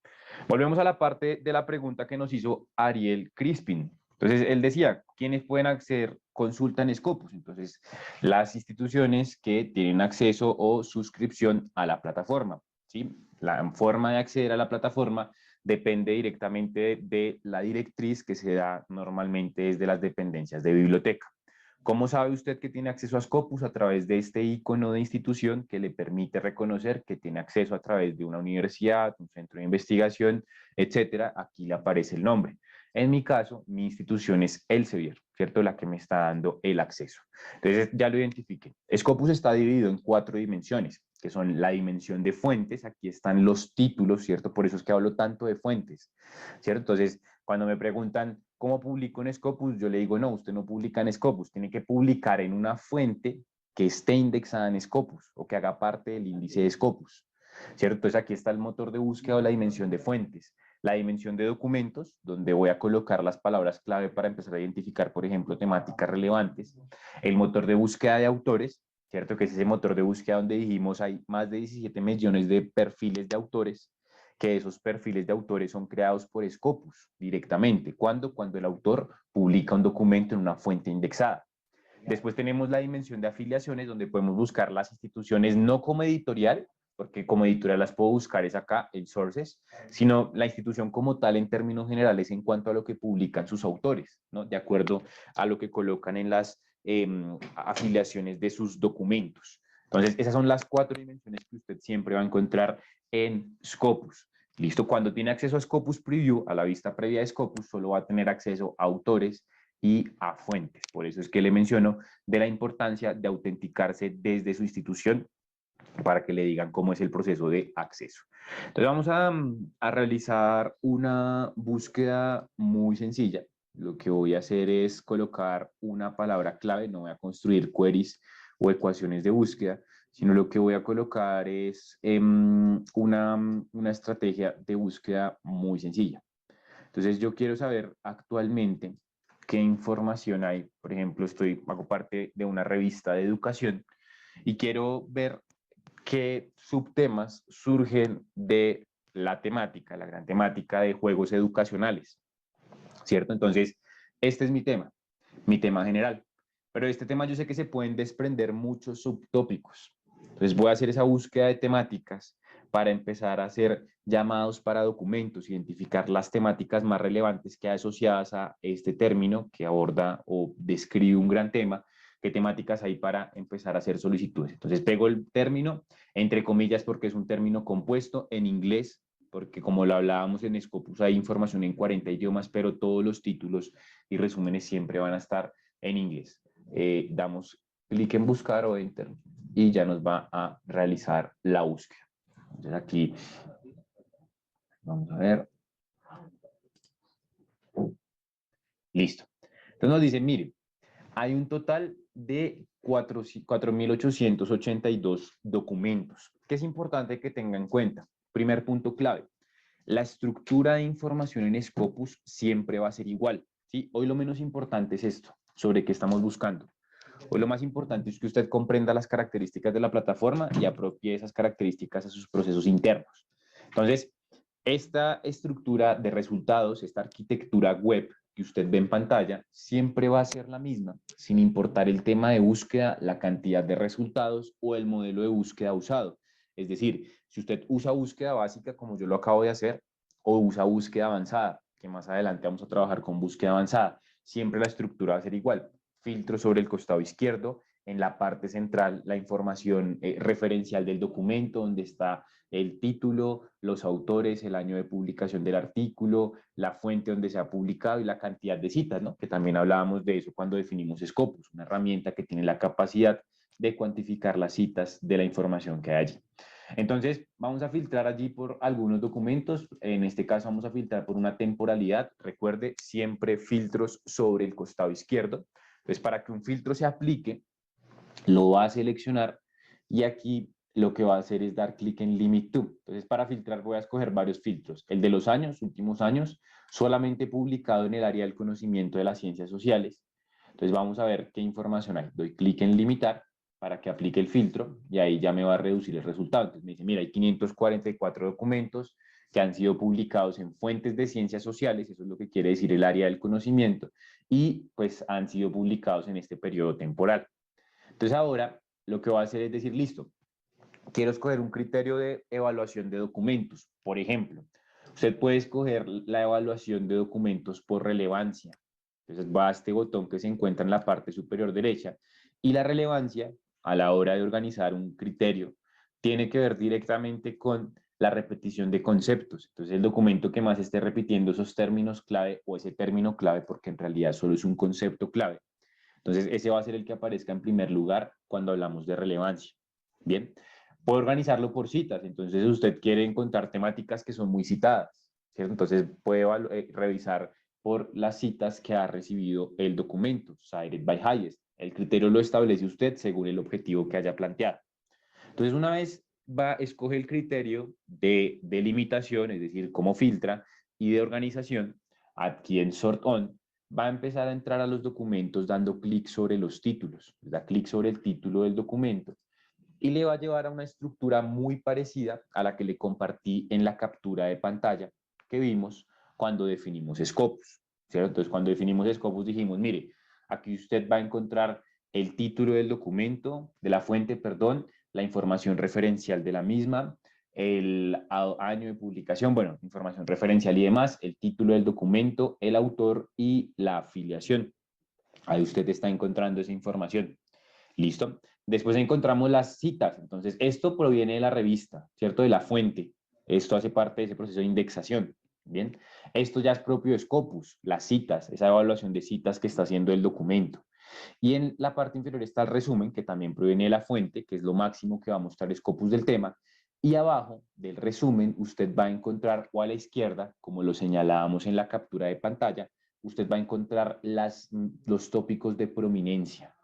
volvemos a la parte de la pregunta que nos hizo Ariel Crispin. Entonces, él decía, ¿quiénes pueden acceder? Consulta en Scopus. Entonces, las instituciones que tienen acceso o suscripción a la plataforma. ¿Sí? La forma de acceder a la plataforma depende directamente de la directriz que se da normalmente desde las dependencias de biblioteca. ¿Cómo sabe usted que tiene acceso a Scopus? A través de este icono de institución que le permite reconocer que tiene acceso a través de una universidad, un centro de investigación, etcétera. Aquí le aparece el nombre. En mi caso, mi institución es Elsevier, ¿cierto? La que me está dando el acceso. Entonces, ya lo identifiqué. Scopus está dividido en 4 dimensiones, que son la dimensión de fuentes. Aquí están los títulos, ¿cierto? Por eso es que hablo tanto de fuentes, ¿cierto? Entonces, cuando me preguntan, ¿cómo publico en Scopus? Yo le digo, no, usted no publica en Scopus, tiene que publicar en una fuente que esté indexada en Scopus o que haga parte del índice de Scopus, ¿cierto? Entonces aquí está el motor de búsqueda o la dimensión de fuentes, la dimensión de documentos, donde voy a colocar las palabras clave para empezar a identificar, por ejemplo, temáticas relevantes, el motor de búsqueda de autores, ¿cierto? Que es ese motor de búsqueda donde dijimos hay más de 17 millones de perfiles de autores, que esos perfiles de autores son creados por Scopus directamente. ¿Cuándo? Cuando el autor publica un documento en una fuente indexada. Después tenemos la dimensión de afiliaciones, donde podemos buscar las instituciones no como editorial, porque como editorial las puedo buscar es acá en Sources, sino la institución como tal en términos generales en cuanto a lo que publican sus autores, ¿no? De acuerdo a lo que colocan en las afiliaciones de sus documentos. Entonces, esas son las 4 dimensiones que usted siempre va a encontrar en Scopus. Listo, cuando tiene acceso a Scopus Preview, a la vista previa de Scopus, solo va a tener acceso a autores y a fuentes. Por eso es que le menciono de la importancia de autenticarse desde su institución para que le digan cómo es el proceso de acceso. Entonces vamos a realizar una búsqueda muy sencilla. Lo que voy a hacer es colocar una palabra clave, no voy a construir queries o ecuaciones de búsqueda, sino lo que voy a colocar es una estrategia de búsqueda muy sencilla. Entonces yo quiero saber actualmente qué información hay. Por ejemplo, hago parte de una revista de educación y quiero ver qué subtemas surgen de la temática, la gran temática de juegos educacionales, ¿cierto? Entonces, este es mi tema general. Pero de este tema yo sé que se pueden desprender muchos subtópicos. Entonces voy a hacer esa búsqueda de temáticas para empezar a hacer llamados para documentos, identificar las temáticas más relevantes que hay asociadas a este término que aborda o describe un gran tema, qué temáticas hay para empezar a hacer solicitudes. Entonces pego el término, entre comillas, porque es un término compuesto en inglés, porque como lo hablábamos en Scopus hay información en 40 idiomas, pero todos los títulos y resúmenes siempre van a estar en inglés. Damos clic en buscar o enter y ya nos va a realizar la búsqueda. Entonces aquí vamos a ver. Listo. Entonces nos dice, mire, hay un total de 4.882 documentos, que es importante que tenga en cuenta. Primer punto clave, la estructura de información en Scopus siempre va a ser igual, ¿sí? Hoy lo menos importante es esto, sobre qué estamos buscando. Hoy lo más importante es que usted comprenda las características de la plataforma y apropie esas características a sus procesos internos. Entonces, esta estructura de resultados, esta arquitectura web que usted ve en pantalla, siempre va a ser la misma, sin importar el tema de búsqueda, la cantidad de resultados o el modelo de búsqueda usado. Es decir, si usted usa búsqueda básica, como yo lo acabo de hacer, o usa búsqueda avanzada, que más adelante vamos a trabajar con búsqueda avanzada, siempre la estructura va a ser igual. Filtro sobre el costado izquierdo, en la parte central la información referencial del documento, donde está el título, los autores, el año de publicación del artículo, la fuente donde se ha publicado y la cantidad de citas, ¿no? Que también hablábamos de eso cuando definimos Scopus, una herramienta que tiene la capacidad de cuantificar las citas de la información que hay allí. Entonces, vamos a filtrar allí por algunos documentos. En este caso, vamos a filtrar por una temporalidad. Recuerde, siempre filtros sobre el costado izquierdo. Entonces, para que un filtro se aplique, lo va a seleccionar y aquí lo que va a hacer es dar clic en Limit To. Entonces, para filtrar voy a escoger varios filtros. El de los años, últimos años, solamente publicado en el área del conocimiento de las ciencias sociales. Entonces, vamos a ver qué información hay. Doy clic en Limitar para que aplique el filtro y ahí ya me va a reducir el resultado. Entonces, me dice, mira, hay 544 documentos que han sido publicados en fuentes de ciencias sociales, eso es lo que quiere decir el área del conocimiento, y pues han sido publicados en este periodo temporal. Entonces ahora lo que voy a hacer es decir, listo, quiero escoger un criterio de evaluación de documentos. Por ejemplo, usted puede escoger la evaluación de documentos por relevancia. Entonces va a este botón que se encuentra en la parte superior derecha y la relevancia a la hora de organizar un criterio tiene que ver directamente con la repetición de conceptos. Entonces el documento que más esté repitiendo esos términos clave o ese término clave porque en realidad solo es un concepto clave. Entonces, ese va a ser el que aparezca en primer lugar cuando hablamos de relevancia. Bien, puedo organizarlo por citas. Entonces, usted quiere encontrar temáticas que son muy citadas, ¿cierto? Entonces, puede revisar por las citas que ha recibido el documento, cited by highest. El criterio lo establece usted según el objetivo que haya planteado. Entonces, una vez escoge el criterio de delimitación, es decir, cómo filtra, y de organización, aquí en Sort On, va a empezar a entrar a los documentos dando clic sobre los títulos. Da clic sobre el título del documento y le va a llevar a una estructura muy parecida a la que le compartí en la captura de pantalla que vimos cuando definimos Scopus, ¿cierto? Entonces, cuando definimos Scopus dijimos, mire, aquí usted va a encontrar el título del documento, de la fuente, perdón, la información referencial de la misma, el año de publicación, bueno, información referencial y demás, el título del documento, el autor y la afiliación. Ahí usted está encontrando esa información. ¿Listo? Después encontramos las citas. Entonces, esto proviene de la revista, ¿cierto? De la fuente. Esto hace parte de ese proceso de indexación. Bien. Esto ya es propio de Scopus, las citas, esa evaluación de citas que está haciendo el documento. Y en la parte inferior está el resumen, que también proviene de la fuente, que es lo máximo que va a mostrar Scopus del tema. Y abajo del resumen, usted va a encontrar, o a la izquierda, como lo señalábamos en la captura de pantalla, usted va a encontrar los tópicos de prominencia,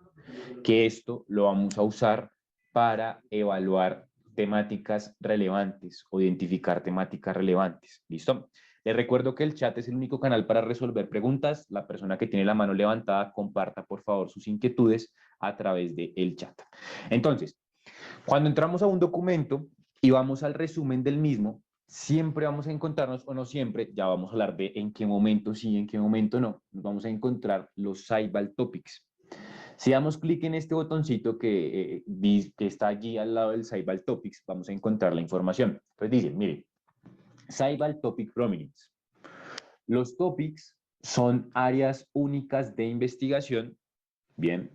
que esto lo vamos a usar para evaluar temáticas relevantes o identificar temáticas relevantes. ¿Listo? Les recuerdo que el chat es el único canal para resolver preguntas. La persona que tiene la mano levantada, comparta por favor sus inquietudes a través del chat. Entonces, cuando entramos a un documento y vamos al resumen del mismo, siempre vamos a encontrarnos, o no siempre, ya vamos a hablar de en qué momento sí, en qué momento no, nos vamos a encontrar los Sidebar Topics. Si damos clic en este botoncito que está allí al lado del Sidebar Topics, vamos a encontrar la información. Entonces dice, mire, Sidebar Topic Prominence. Los topics son áreas únicas de investigación, bien,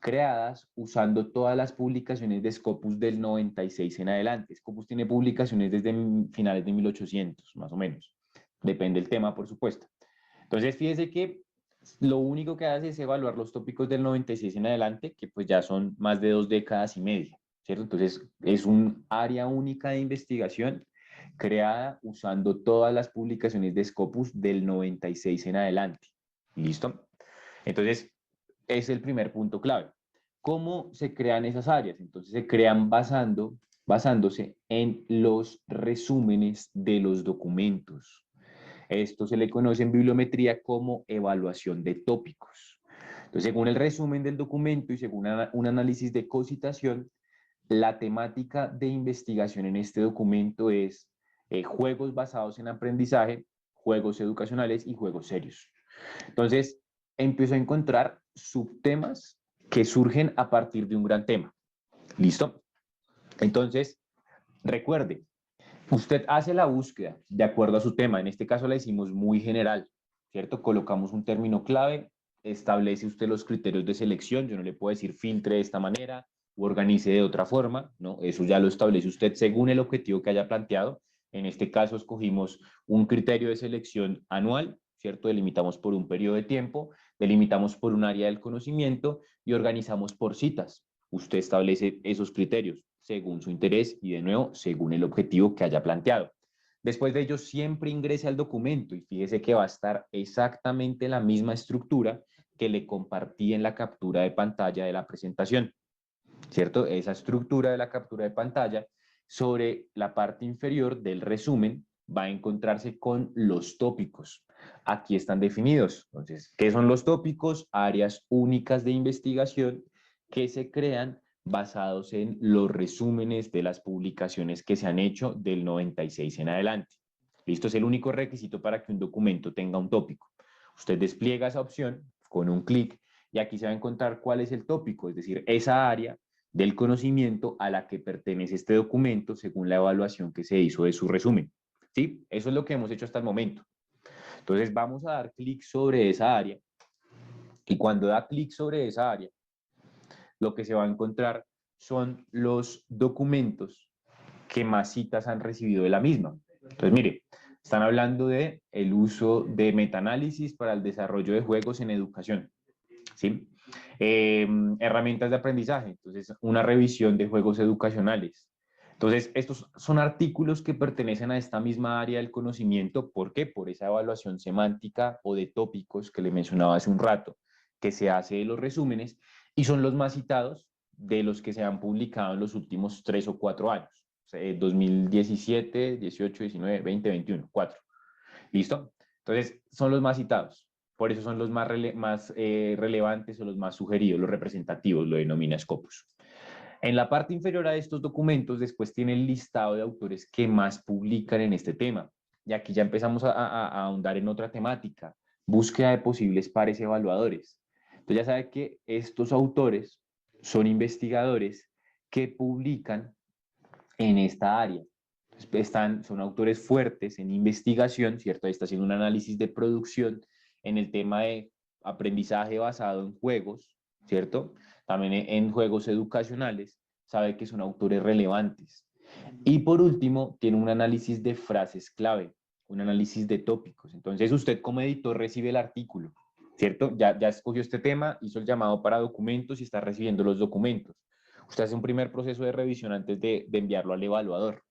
creadas usando todas las publicaciones de Scopus del 96 en adelante. Scopus tiene publicaciones desde finales de 1800, más o menos. Depende del tema, por supuesto. Entonces, fíjese que lo único que hace es evaluar los tópicos del 96 en adelante, que pues ya son más de 2 décadas y media, ¿cierto? Entonces, es un área única de investigación creada usando todas las publicaciones de Scopus del 96 en adelante. ¿Listo? Entonces, es el primer punto clave. ¿Cómo se crean esas áreas? Entonces, se crean basándose en los resúmenes de los documentos. Esto se le conoce en bibliometría como evaluación de tópicos. Entonces, según el resumen del documento y según un análisis de cocitación, la temática de investigación en este documento es juegos basados en aprendizaje, juegos educacionales y juegos serios. Entonces, empiezo a encontrar subtemas que surgen a partir de un gran tema. ¿Listo? Entonces, recuerde, usted hace la búsqueda de acuerdo a su tema. En este caso la hicimos muy general, ¿cierto? Colocamos un término clave, establece usted los criterios de selección. Yo no le puedo decir filtre de esta manera o organice de otra forma, ¿no? Eso ya lo establece usted según el objetivo que haya planteado. En este caso escogimos un criterio de selección anual, ¿cierto? Delimitamos por un periodo de tiempo, delimitamos por un área del conocimiento y organizamos por citas. Usted establece esos criterios según su interés y, de nuevo, según el objetivo que haya planteado. Después de ello, siempre ingrese al documento y fíjese que va a estar exactamente la misma estructura que le compartí en la captura de pantalla de la presentación, ¿cierto? Esa estructura de la captura de pantalla sobre la parte inferior del resumen va a encontrarse con los tópicos. Aquí están definidos. Entonces, ¿qué son los tópicos? Áreas únicas de investigación que se crean basados en los resúmenes de las publicaciones que se han hecho del 96 en adelante. Listo, es el único requisito para que un documento tenga un tópico. Usted despliega esa opción con un clic y aquí se va a encontrar cuál es el tópico, es decir, esa área del conocimiento a la que pertenece este documento según la evaluación que se hizo de su resumen. ¿Sí? Eso es lo que hemos hecho hasta el momento. Entonces vamos a dar clic sobre esa área y cuando da clic sobre esa área, lo que se va a encontrar son los documentos que más citas han recibido de la misma. Entonces, mire, están hablando de el uso de metaanálisis para el desarrollo de juegos en educación, ¿sí? Herramientas de aprendizaje, entonces una revisión de juegos educacionales. Entonces, estos son artículos que pertenecen a esta misma área del conocimiento. ¿Por qué? Por esa evaluación semántica o de tópicos que le mencionaba hace un rato, que se hace de los resúmenes y son los más citados de los que se han publicado en los últimos 3 o 4 años. 2017, 18, 19, 20, 21, 4. ¿Listo? Entonces, son los más citados. Por eso son los más relevantes o los más sugeridos, los representativos, lo denomina Scopus. En la parte inferior a estos documentos, después tiene el listado de autores que más publican en este tema. Y aquí ya empezamos a ahondar en otra temática, búsqueda de posibles pares evaluadores. Entonces ya sabe que estos autores son investigadores que publican en esta área. Son autores fuertes en investigación, ¿cierto? Ahí está haciendo un análisis de producción en el tema de aprendizaje basado en juegos, ¿cierto? También en juegos educacionales, sabe que son autores relevantes. Y por último, tiene un análisis de frases clave, un análisis de tópicos. Entonces, usted como editor recibe el artículo, ¿cierto? Ya escogió este tema, hizo el llamado para documentos y está recibiendo los documentos. Usted hace un primer proceso de revisión antes de enviarlo al evaluador.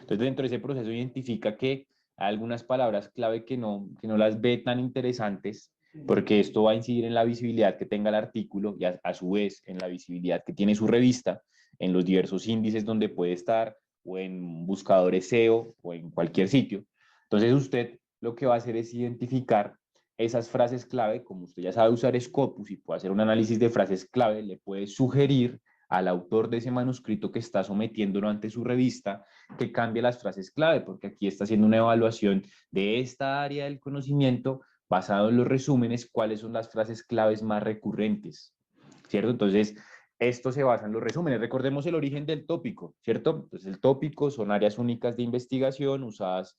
Entonces, dentro de ese proceso identifica que hay algunas palabras clave que no las ve tan interesantes, porque esto va a incidir en la visibilidad que tenga el artículo y a su vez en la visibilidad que tiene su revista, en los diversos índices donde puede estar, o en buscadores SEO, o en cualquier sitio. Entonces, usted lo que va a hacer es identificar esas frases clave. Como usted ya sabe usar Scopus y puede hacer un análisis de frases clave, le puede sugerir al autor de ese manuscrito que está sometiéndolo ante su revista que cambie las frases clave, porque aquí está haciendo una evaluación de esta área del conocimiento basado en los resúmenes, cuáles son las frases claves más recurrentes, ¿cierto? Entonces, esto se basa en los resúmenes. Recordemos el origen del tópico, ¿cierto? Entonces, el tópico son áreas únicas de investigación usadas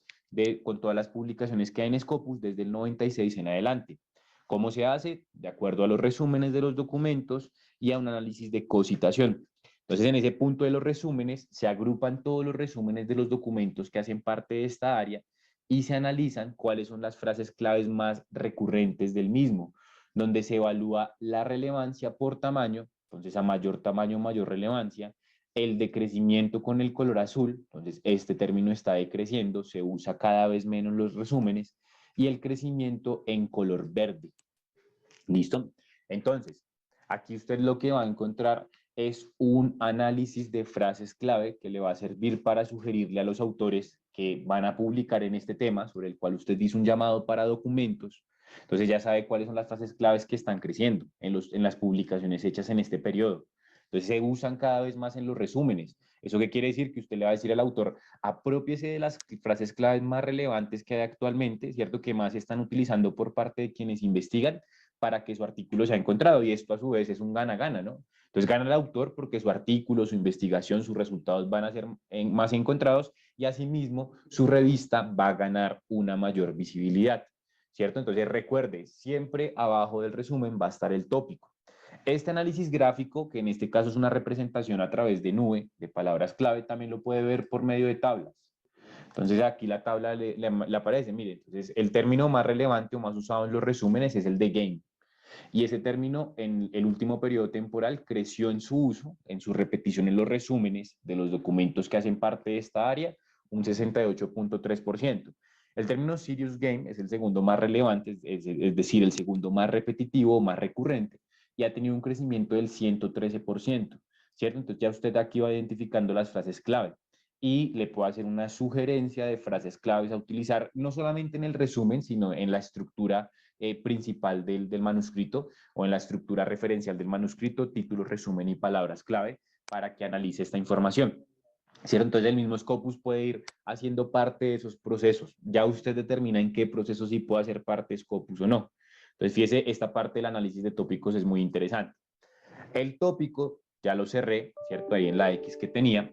con todas las publicaciones que hay en Scopus desde el 96 en adelante. ¿Cómo se hace? De acuerdo a los resúmenes de los documentos y a un análisis de cocitación. Entonces, en ese punto de los resúmenes, se agrupan todos los resúmenes de los documentos que hacen parte de esta área y se analizan cuáles son las frases claves más recurrentes del mismo, donde se evalúa la relevancia por tamaño, entonces a mayor tamaño, mayor relevancia, el decrecimiento con el color azul, entonces este término está decreciendo, se usa cada vez menos en los resúmenes, y el crecimiento en color verde. ¿Listo? Entonces, aquí usted lo que va a encontrar es un análisis de frases clave que le va a servir para sugerirle a los autores que van a publicar en este tema, sobre el cual usted hizo un llamado para documentos. Entonces ya sabe cuáles son las frases claves que están creciendo en las publicaciones hechas en este periodo. Entonces se usan cada vez más en los resúmenes. ¿Eso qué quiere decir? Que usted le va a decir al autor, apropiese de las frases claves más relevantes que hay actualmente, ¿cierto? Que más se están utilizando por parte de quienes investigan para que su artículo sea encontrado. Y esto a su vez es un gana-gana, ¿no? Entonces gana el autor porque su artículo, su investigación, sus resultados van a ser más encontrados y asimismo su revista va a ganar una mayor visibilidad. ¿cierto? Entonces recuerde, siempre abajo del resumen va a estar el tópico. Este análisis gráfico, que en este caso es una representación a través de nube, de palabras clave, también lo puede ver por medio de tablas. Entonces aquí la tabla le aparece, mire, entonces el término más relevante o más usado en los resúmenes es el de game. Y ese término en el último periodo temporal creció en su uso, en su repetición en los resúmenes de los documentos que hacen parte de esta área, un 68.3%. El término serious game es el segundo más relevante, es decir, el segundo más repetitivo, más recurrente, y ha tenido un crecimiento del 113%, ¿cierto? Entonces ya usted aquí va identificando las frases clave y le puedo hacer una sugerencia de frases claves a utilizar, no solamente en el resumen, sino en la estructura principal del manuscrito o en la estructura referencial del manuscrito, título, resumen y palabras clave para que analice esta información. ¿Cierto? Entonces el mismo Scopus puede ir haciendo parte de esos procesos. Ya usted determina en qué proceso sí puede hacer parte Scopus o no. Entonces fíjese, esta parte del análisis de tópicos es muy interesante. El tópico, ya lo cerré, ¿cierto? Ahí en la X que tenía.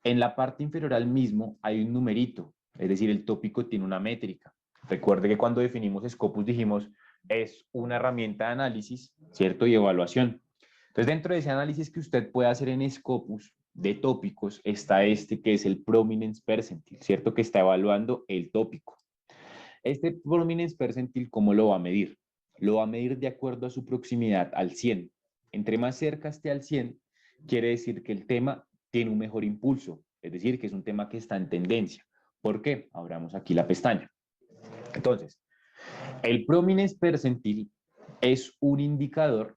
En la parte inferior al mismo hay un numerito, es decir, el tópico tiene una métrica. Recuerde que cuando definimos Scopus dijimos es una herramienta de análisis, ¿cierto? Y evaluación. Entonces, dentro de ese análisis que usted puede hacer en Scopus de tópicos está este que es el Prominence Percentile, ¿cierto? Que está evaluando el tópico. Este Prominence Percentile, ¿cómo lo va a medir? Lo va a medir de acuerdo a su proximidad al 100. Entre más cerca esté al 100, quiere decir que el tema tiene un mejor impulso, es decir, que es un tema que está en tendencia. ¿Por qué? Abramos aquí la pestaña. Entonces, el Prominence Percentile es un indicador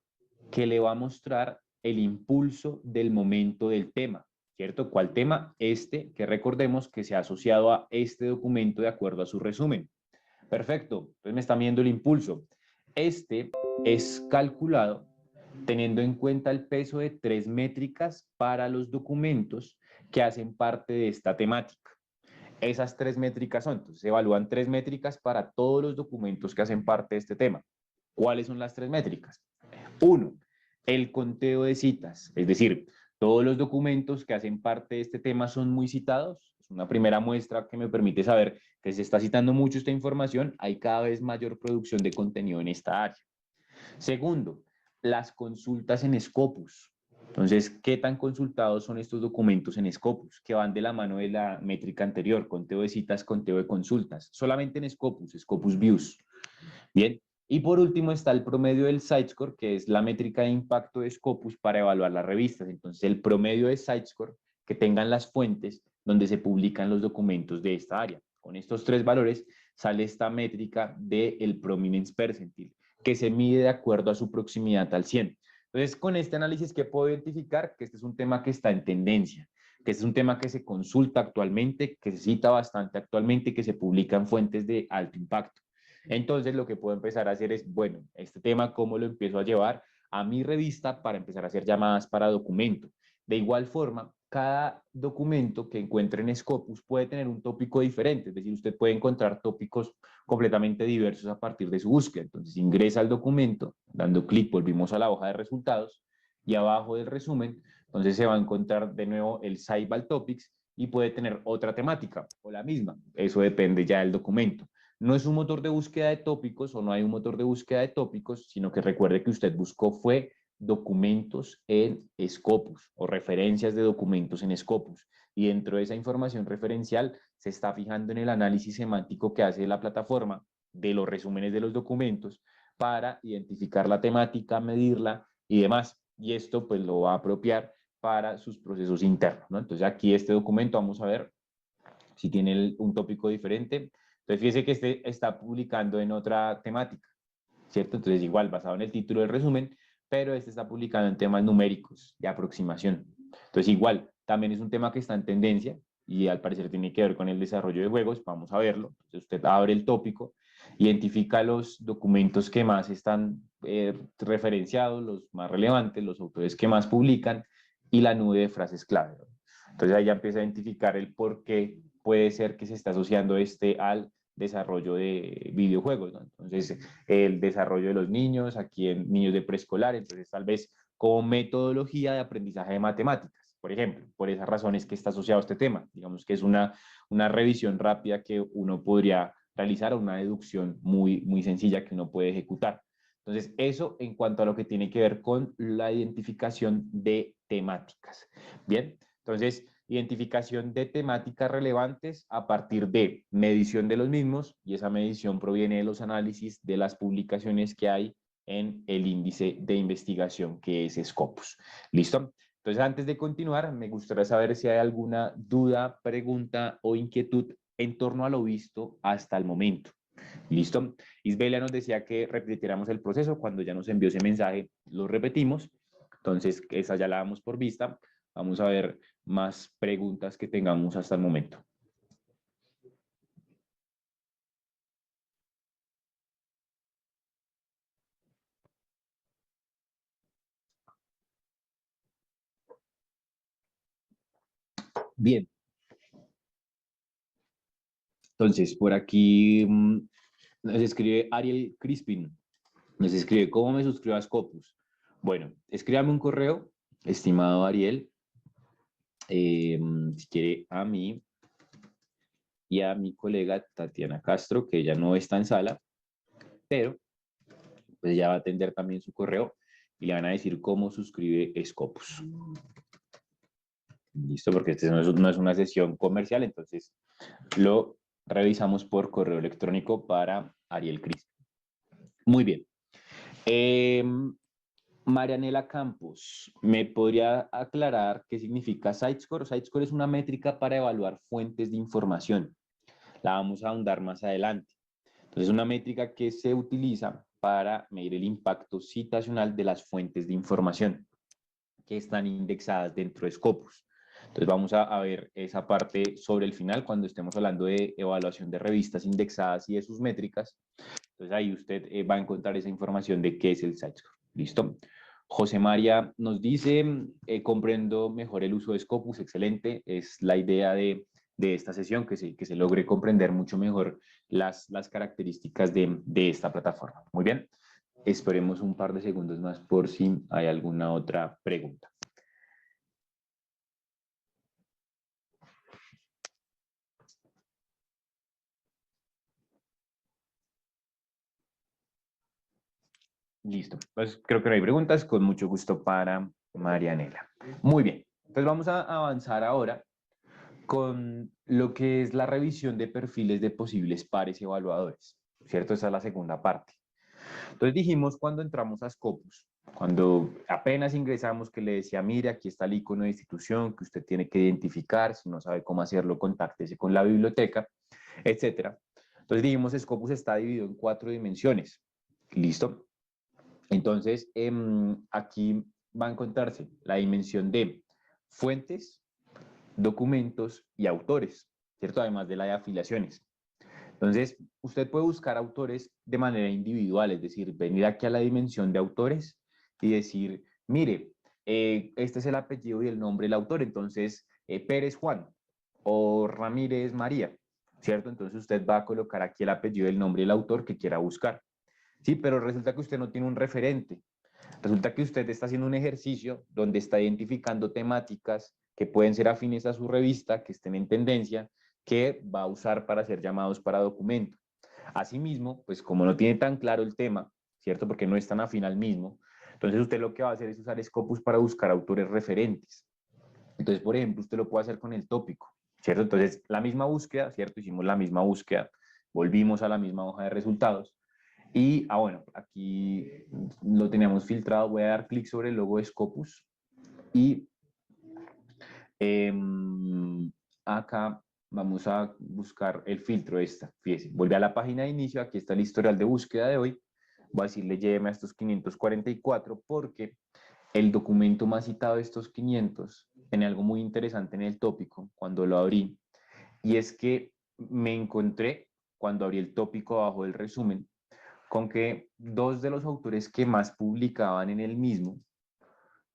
que le va a mostrar el impulso del momento del tema, ¿cierto? ¿Cuál tema? Este, que recordemos que se ha asociado a este documento de acuerdo a su resumen. Perfecto, entonces me está midiendo el impulso. Este es calculado teniendo en cuenta el peso de 3 métricas para los documentos que hacen parte de esta temática. Esas 3 métricas son, entonces se evalúan 3 métricas para todos los documentos que hacen parte de este tema. ¿Cuáles son las 3 métricas? 1, el conteo de citas, es decir, todos los documentos que hacen parte de este tema son muy citados. Es una primera muestra que me permite saber que se está citando mucho esta información, hay cada vez mayor producción de contenido en esta área. Segundo, las consultas en Scopus. Entonces, ¿qué tan consultados son estos documentos en Scopus? Que van de la mano de la métrica anterior, conteo de citas, conteo de consultas. Solamente en Scopus, Scopus Views. Bien. Y por último está el promedio del SiteScore, que es la métrica de impacto de Scopus para evaluar las revistas. Entonces, el promedio de SiteScore que tengan las fuentes donde se publican los documentos de esta área. Con estos 3 valores sale esta métrica del Prominence Percentile, que se mide de acuerdo a su proximidad al 100. Entonces, con este análisis, ¿qué puedo identificar? Que este es un tema que está en tendencia, que este es un tema que se consulta actualmente, que se cita bastante actualmente, que se publica en fuentes de alto impacto. Entonces, lo que puedo empezar a hacer es, bueno, este tema, ¿cómo lo empiezo a llevar a mi revista para empezar a hacer llamadas para documento? De igual forma, cada documento que encuentre en Scopus puede tener un tópico diferente, es decir, usted puede encontrar tópicos completamente diversos a partir de su búsqueda. Entonces, ingresa al documento, dando clic, volvimos a la hoja de resultados, y abajo del resumen, entonces se va a encontrar de nuevo el Sidebar Topics y puede tener otra temática o la misma. Eso depende ya del documento. No es un motor de búsqueda de tópicos o no hay un motor de búsqueda de tópicos, sino que recuerde que usted buscó fue documentos en Scopus o referencias de documentos en Scopus. Y dentro de esa información referencial se está fijando en el análisis semántico que hace la plataforma de los resúmenes de los documentos para identificar la temática, medirla y demás. Y esto pues lo va a apropiar para sus procesos internos, ¿no? Entonces aquí este documento vamos a ver si tiene un tópico diferente. Entonces, fíjese que este está publicando en otra temática, ¿cierto? Entonces, igual, basado en el título del resumen, pero este está publicando en temas numéricos de aproximación. Entonces, igual, también es un tema que está en tendencia y al parecer tiene que ver con el desarrollo de juegos. Vamos a verlo. Entonces, usted abre el tópico, identifica los documentos que más están referenciados, los más relevantes, los autores que más publican y la nube de frases clave. Entonces, ahí ya empieza a identificar el por qué puede ser que se está asociando este al desarrollo de videojuegos, ¿no? Entonces, el desarrollo de los niños, aquí en niños de preescolar, entonces tal vez como metodología de aprendizaje de matemáticas, por ejemplo, por esas razones que está asociado a este tema. Digamos que es una revisión rápida que uno podría realizar una deducción muy sencilla que uno puede ejecutar. Entonces, eso en cuanto a lo que tiene que ver con la identificación de temáticas. Bien, entonces, identificación de temáticas relevantes a partir de medición de los mismos, y esa medición proviene de los análisis de las publicaciones que hay en el índice de investigación que es Scopus. ¿Listo? Entonces, antes de continuar, me gustaría saber si hay alguna duda, pregunta o inquietud en torno a lo visto hasta el momento. ¿Listo? Isbelia nos decía que repitiéramos el proceso. Cuando ya nos envió ese mensaje, lo repetimos. Entonces, esa ya la damos por vista. Vamos a ver más preguntas que tengamos hasta el momento. Bien. Entonces, por aquí nos escribe Ariel Crispin. Nos escribe, ¿cómo me suscribo a Scopus? Bueno, escríbame un correo, estimado Ariel, si quiere a mí y a mi colega Tatiana Castro, que ya no está en sala, pero pues ya va a atender también su correo y le van a decir cómo suscribe Scopus. Listo, porque este no es una sesión comercial, entonces lo revisamos por correo electrónico para Ariel Crispin. Muy bien. Marianela Campos, ¿me podría aclarar qué significa SiteScore? SiteScore es una métrica para evaluar fuentes de información. La vamos a ahondar más adelante. Entonces, es una métrica que se utiliza para medir el impacto citacional de las fuentes de información que están indexadas dentro de Scopus. Entonces, vamos a ver esa parte sobre el final cuando estemos hablando de evaluación de revistas indexadas y de sus métricas. Entonces, ahí usted va a encontrar esa información de qué es el SiteScore. ¿Listo? José María nos dice, comprendo mejor el uso de Scopus, excelente, es la idea de esta sesión, que se logre comprender mucho mejor las características de esta plataforma. Muy bien, esperemos un par de segundos más por si hay alguna otra pregunta. Listo, pues creo que no hay preguntas, con mucho gusto para Marianela. Muy bien, pues vamos a avanzar ahora con lo que es la revisión de perfiles de posibles pares y evaluadores, ¿cierto? Esa es la segunda parte. Entonces dijimos cuando entramos a Scopus, cuando apenas ingresamos que le decía, mire, aquí está el icono de institución que usted tiene que identificar, si no sabe cómo hacerlo, contáctese con la biblioteca, etcétera. Entonces dijimos, Scopus está dividido en 4 dimensiones, ¿listo? Entonces, aquí va a encontrarse la dimensión de fuentes, documentos y autores, ¿cierto? Además de la de afiliaciones. Entonces, usted puede buscar autores de manera individual, es decir, venir aquí a la dimensión de autores y decir, mire, este es el apellido y el nombre del autor, entonces Pérez Juan o Ramírez María, ¿cierto? Entonces usted va a colocar aquí el apellido, el nombre del autor que quiera buscar. Sí, pero resulta que usted no tiene un referente. Resulta que usted está haciendo un ejercicio donde está identificando temáticas que pueden ser afines a su revista, que estén en tendencia, que va a usar para hacer llamados para documento. Asimismo, pues como no tiene tan claro el tema, ¿cierto? Porque no es tan afín al mismo, entonces usted lo que va a hacer es usar Scopus para buscar autores referentes. Entonces, por ejemplo, usted lo puede hacer con el tópico, ¿cierto? Entonces, la misma búsqueda, ¿cierto? Hicimos la misma búsqueda, volvimos a la misma hoja de resultados, y, bueno, aquí lo teníamos filtrado. Voy a dar clic sobre el logo de Scopus y eh, acá vamos a buscar el filtro esta. Fíjese, vuelve a la página de inicio, aquí está el historial de búsqueda de hoy. Voy a decirle lléveme a estos 544 porque el documento más citado de estos 500 tiene algo muy interesante en el tópico cuando lo abrí, y es que me encontré cuando abrí el tópico abajo del resumen con que 2 de los autores que más publicaban en el mismo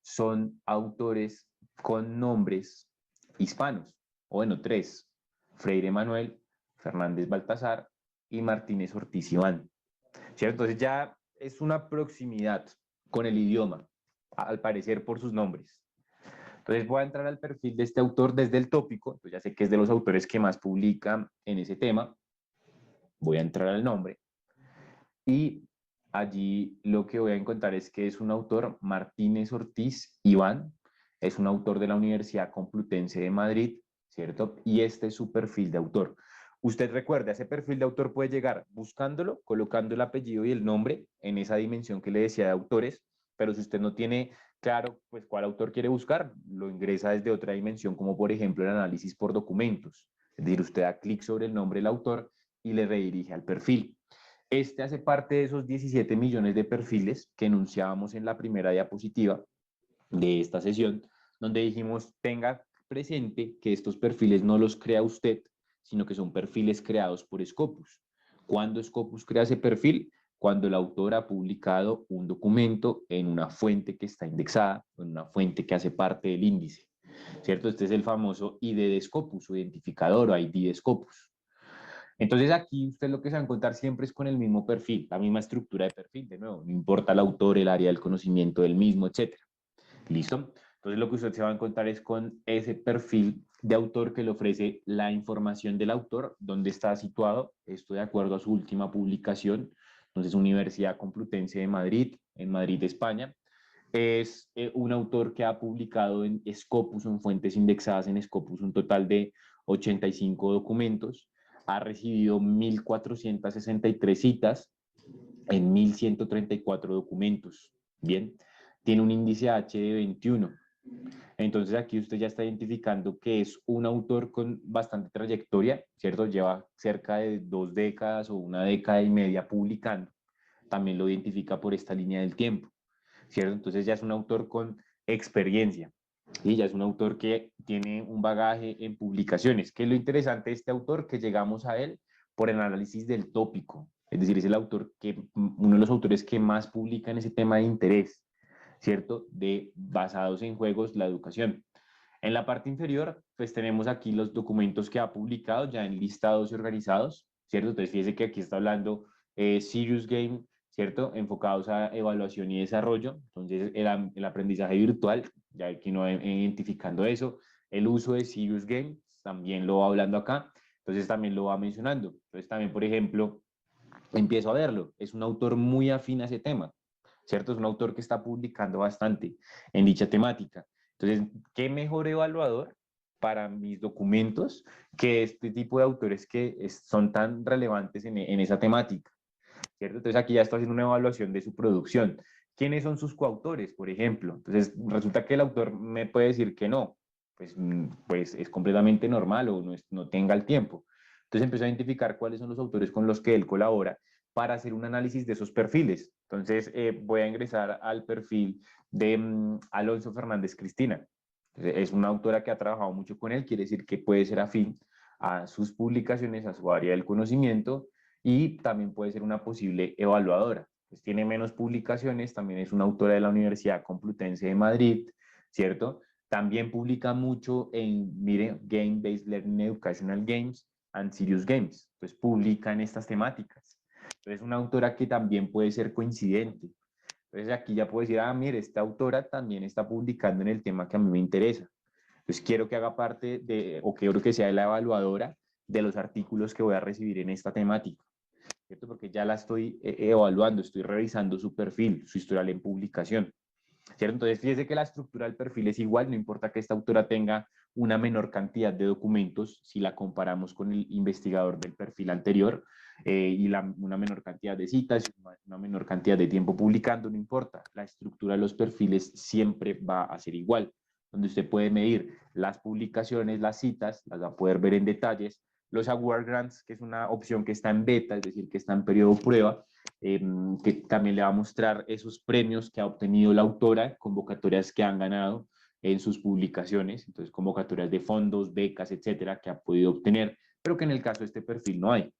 son autores con nombres hispanos, o bueno, 3, Freire Manuel, Fernández Baltasar y Martínez Ortiz Iván, ¿cierto? Entonces ya es una proximidad con el idioma, al parecer por sus nombres. Entonces voy a entrar al perfil de este autor desde el tópico, entonces ya sé que es de los autores que más publican en ese tema, voy a entrar al nombre y allí lo que voy a encontrar es que es un autor, Martínez Ortiz Iván, es un autor de la Universidad Complutense de Madrid, ¿cierto? Y este es su perfil de autor. Usted recuerda, ese perfil de autor puede llegar buscándolo, colocando el apellido y el nombre en esa dimensión que le decía de autores, pero si usted no tiene claro pues cuál autor quiere buscar, lo ingresa desde otra dimensión, como por ejemplo el análisis por documentos. Es decir, usted da clic sobre el nombre del autor y le redirige al perfil. Este hace parte de esos 17 millones de perfiles que enunciábamos en la primera diapositiva de esta sesión, donde dijimos tenga presente que estos perfiles no los crea usted, sino que son perfiles creados por Scopus. ¿Cuándo Scopus crea ese perfil? Cuando el autor ha publicado un documento en una fuente que está indexada, en una fuente que hace parte del índice, ¿cierto? Este es el famoso ID de Scopus, o identificador o ID de Scopus. Entonces aquí usted lo que se va a encontrar siempre es con el mismo perfil, la misma estructura de perfil, de nuevo, no importa el autor, el área del conocimiento del mismo, etcétera. ¿Listo? Entonces lo que usted se va a encontrar es con ese perfil de autor que le ofrece la información del autor, dónde está situado, esto de acuerdo a su última publicación. Entonces, Universidad Complutense de Madrid, en Madrid, España. Es un autor que ha publicado en Scopus, en fuentes indexadas en Scopus, un total de 85 documentos. Ha recibido 1.463 citas en 1.134 documentos. Bien, tiene un índice H de 21. Entonces aquí usted ya está identificando que es un autor con bastante trayectoria, ¿cierto? Lleva cerca de 2 décadas o una década y media publicando. También lo identifica por esta línea del tiempo, ¿cierto? Entonces ya es un autor con experiencia. Y ya es un autor que tiene un bagaje en publicaciones. ¿Qué es lo interesante de este autor? Que llegamos a él por el análisis del tópico. Es decir, es el autor que, uno de los autores que más publica en ese tema de interés, ¿cierto? De basados en juegos, la educación. En la parte inferior, pues tenemos aquí los documentos que ha publicado ya en listados y organizados, ¿cierto? Entonces, fíjese que aquí está hablando Serious Game, ¿cierto? Enfocados a evaluación y desarrollo. Entonces, el aprendizaje virtual, ya aquí no identificando eso. El uso de Serious Game, también lo va hablando acá. Entonces, también lo va mencionando. Entonces, también, por ejemplo, empiezo a verlo. Es un autor muy afín a ese tema, ¿cierto? Es un autor que está publicando bastante en dicha temática. Entonces, ¿qué mejor evaluador para mis documentos que este tipo de autores que son tan relevantes en esa temática, ¿cierto? Entonces, aquí ya estoy haciendo una evaluación de su producción. ¿Quiénes son sus coautores, por ejemplo? Entonces, resulta que el autor me puede decir que no, pues es completamente normal o no tenga el tiempo. Entonces, empiezo a identificar cuáles son los autores con los que él colabora para hacer un análisis de esos perfiles. Entonces, voy a ingresar al perfil de Alonso Fernández Cristina. Es una autora que ha trabajado mucho con él, quiere decir que puede ser afín a sus publicaciones, a su área del conocimiento, y también puede ser una posible evaluadora. Pues tiene menos publicaciones, también es una autora de la Universidad Complutense de Madrid, ¿cierto? También publica mucho en, mire, Game Based Learning Educational Games and Serious Games. Pues publica en estas temáticas. Entonces, una autora que también puede ser coincidente. Entonces, aquí ya puedo decir, ah, mire, esta autora también está publicando en el tema que a mí me interesa. Entonces, quiero que haga parte de, o quiero que sea la evaluadora de los artículos que voy a recibir en esta temática, ¿cierto? Porque ya la estoy evaluando, estoy revisando su perfil, su historial en publicación, ¿cierto? Entonces, fíjese que la estructura del perfil es igual, no importa que esta autora tenga una menor cantidad de documentos, si la comparamos con el investigador del perfil anterior, una menor cantidad de citas, una menor cantidad de tiempo publicando, no importa, la estructura de los perfiles siempre va a ser igual, donde usted puede medir las publicaciones, las citas, las va a poder ver en detalles, los award grants, que es una opción que está en beta, es decir, que está en periodo prueba, que también le va a mostrar esos premios que ha obtenido la autora, convocatorias que han ganado en sus publicaciones, entonces convocatorias de fondos, becas, etcétera, que ha podido obtener, pero que en el caso de este perfil no hay.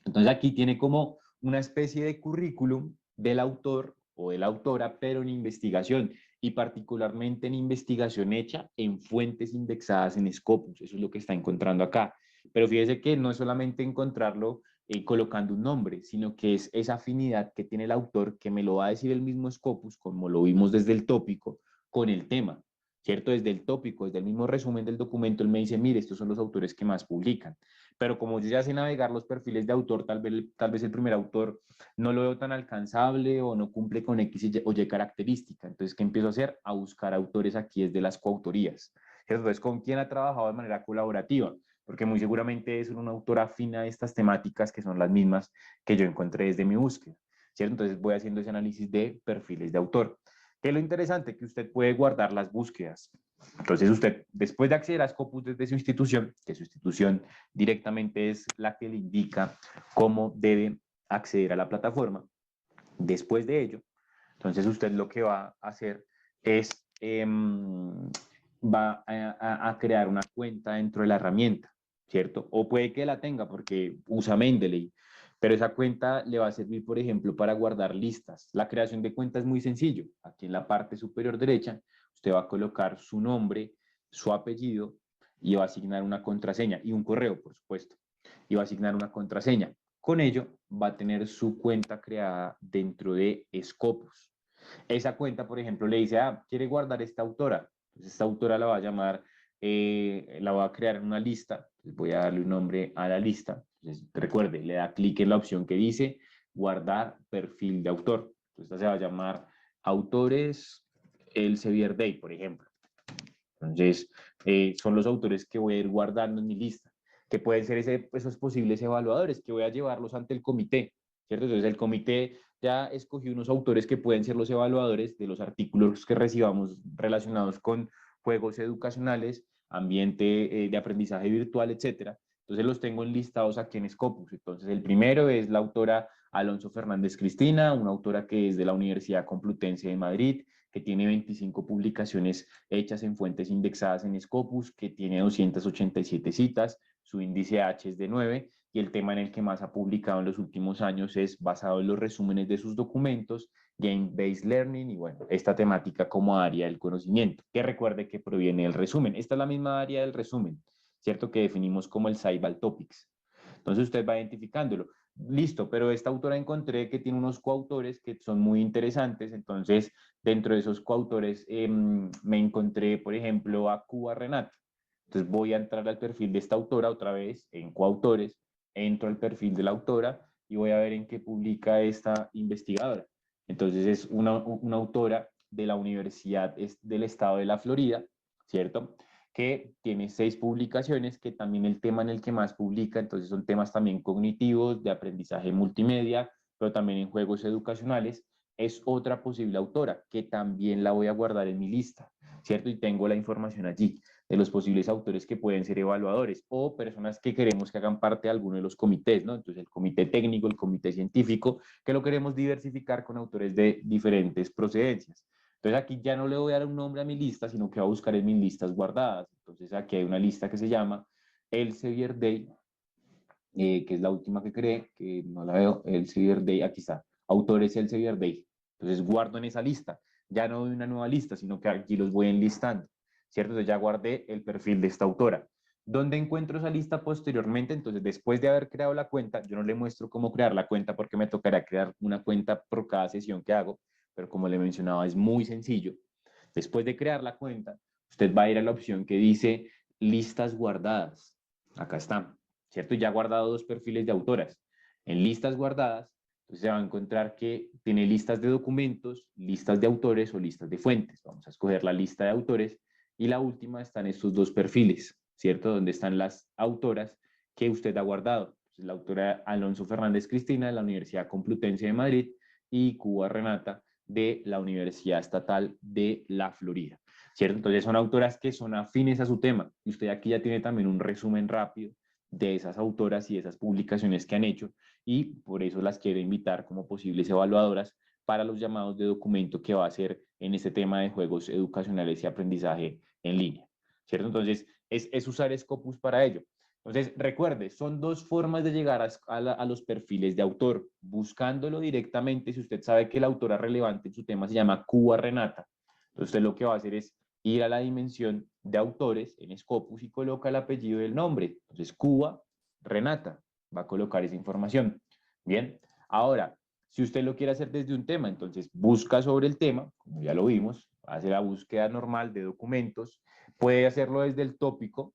Entonces aquí tiene como una especie de currículum del autor o de la autora, pero en investigación y particularmente en investigación hecha en fuentes indexadas en Scopus. Eso es lo que está encontrando acá. Pero fíjese que no es solamente encontrarlo colocando un nombre, sino que es esa afinidad que tiene el autor que me lo va a decir el mismo Scopus, como lo vimos desde el tópico, con el tema. ¿Cierto? Desde el tópico, desde el mismo resumen del documento, él me dice, mire, estos son los autores que más publican. pero como yo ya sé navegar los perfiles de autor, tal vez el primer autor no lo veo tan alcanzable o no cumple con X o Y característica. Entonces, ¿qué empiezo a hacer? A buscar autores aquí desde las coautorías. Entonces, ¿con quién ha trabajado de manera colaborativa? Porque muy seguramente es una autora afina a estas temáticas que son las mismas que yo encontré desde mi búsqueda, ¿cierto? Entonces voy haciendo ese análisis de perfiles de autor. ¿Qué es lo interesante? Que usted puede guardar las búsquedas. Entonces usted, después de acceder a Scopus desde su institución, que su institución directamente es la que le indica cómo debe acceder a la plataforma, después de ello, entonces usted lo que va a hacer es, va a crear una cuenta dentro de la herramienta, ¿cierto? O puede que la tenga porque usa Mendeley, pero esa cuenta le va a servir, por ejemplo, para guardar listas. La creación de cuenta es muy sencillo. Aquí en la parte superior derecha, usted va a colocar su nombre, su apellido y va a asignar una contraseña y un correo, por supuesto. Y va a asignar una contraseña. Con ello, va a tener su cuenta creada dentro de Scopus. Esa cuenta, por ejemplo, le dice, quiere guardar esta autora. Entonces, esta autora la va a llamar, la va a crear en una lista. Entonces, voy a darle un nombre a la lista. Entonces, recuerde, le da clic en la opción que dice guardar perfil de autor. Entonces, esta se va a llamar autores Elsevier Day, por ejemplo. Entonces, son los autores que voy a ir guardando en mi lista, que pueden ser esos posibles evaluadores, que voy a llevarlos ante el comité, ¿cierto? Entonces, el comité ya escogió unos autores que pueden ser los evaluadores de los artículos que recibamos relacionados con juegos educacionales, ambiente de aprendizaje virtual, etcétera. Entonces, los tengo enlistados aquí en Scopus. Entonces, el primero es la autora Alonso Fernández Cristina, una autora que es de la Universidad Complutense de Madrid, que tiene 25 publicaciones hechas en fuentes indexadas en Scopus, que tiene 287 citas, su índice H es de 9 y el tema en el que más ha publicado en los últimos años es basado en los resúmenes de sus documentos, Game-Based Learning y bueno, esta temática como área del conocimiento, que recuerde que proviene del resumen. Esta es la misma área del resumen, ¿cierto? Que definimos como el Saibal Topics. Entonces usted va identificándolo. Listo, pero esta autora encontré que tiene unos coautores que son muy interesantes, entonces dentro de esos coautores me encontré, por ejemplo, a Cuba Renata. Entonces voy a entrar al perfil de esta autora otra vez en coautores, entro al perfil de la autora y voy a ver en qué publica esta investigadora. Entonces es una autora de la Universidad del Estado de la Florida, ¿cierto? Que tiene 6 publicaciones, que también el tema en el que más publica, entonces son temas también cognitivos, de aprendizaje multimedia, pero también en juegos educacionales. Es otra posible autora que también la voy a guardar en mi lista, ¿cierto? Y tengo la información allí de los posibles autores que pueden ser evaluadores o personas que queremos que hagan parte de alguno de los comités, ¿no? Entonces el comité técnico, el comité científico, que lo queremos diversificar con autores de diferentes procedencias. Entonces aquí ya no le voy a dar un nombre a mi lista, sino que voy a buscar en mis listas guardadas. Entonces aquí hay una lista que se llama Elsevier Day, que es la última que creé, que no la veo, Elsevier Day, aquí está, autores Elsevier Day. Entonces guardo en esa lista. Ya no doy una nueva lista, sino que aquí los voy enlistando, ¿cierto? Entonces ya guardé el perfil de esta autora. ¿Dónde encuentro esa lista posteriormente? Entonces, después de haber creado la cuenta, yo no le muestro cómo crear la cuenta porque me tocará crear una cuenta por cada sesión que hago, pero como le mencionaba, es muy sencillo. Después de crear la cuenta, usted va a ir a la opción que dice listas guardadas. Acá está, ¿cierto? Ya ha guardado 2 perfiles de autoras. En listas guardadas, entonces se va a encontrar que tiene listas de documentos, listas de autores o listas de fuentes. Vamos a escoger la lista de autores y la última están estos 2 perfiles, ¿cierto? Donde están las autoras que usted ha guardado. Entonces, la autora Alonso Fernández Cristina de la Universidad Complutense de Madrid y Cuba Renata de la Universidad Estatal de la Florida, ¿cierto? Entonces son autoras que son afines a su tema. Y usted aquí ya tiene también un resumen rápido de esas autoras y esas publicaciones que han hecho y por eso las quiero invitar como posibles evaluadoras para los llamados de documento que va a hacer en este tema de juegos educacionales y aprendizaje en línea, ¿cierto? Entonces es usar Scopus para ello. Entonces, recuerde, son 2 formas de llegar a los perfiles de autor, buscándolo directamente, si usted sabe que la autora relevante en su tema se llama Cuba Renata. Entonces, usted lo que va a hacer es ir a la dimensión de autores en Scopus y coloca el apellido del nombre. Entonces, Cuba Renata va a colocar esa información. Bien, ahora, si usted lo quiere hacer desde un tema, entonces busca sobre el tema, como ya lo vimos, hace la búsqueda normal de documentos, puede hacerlo desde el tópico,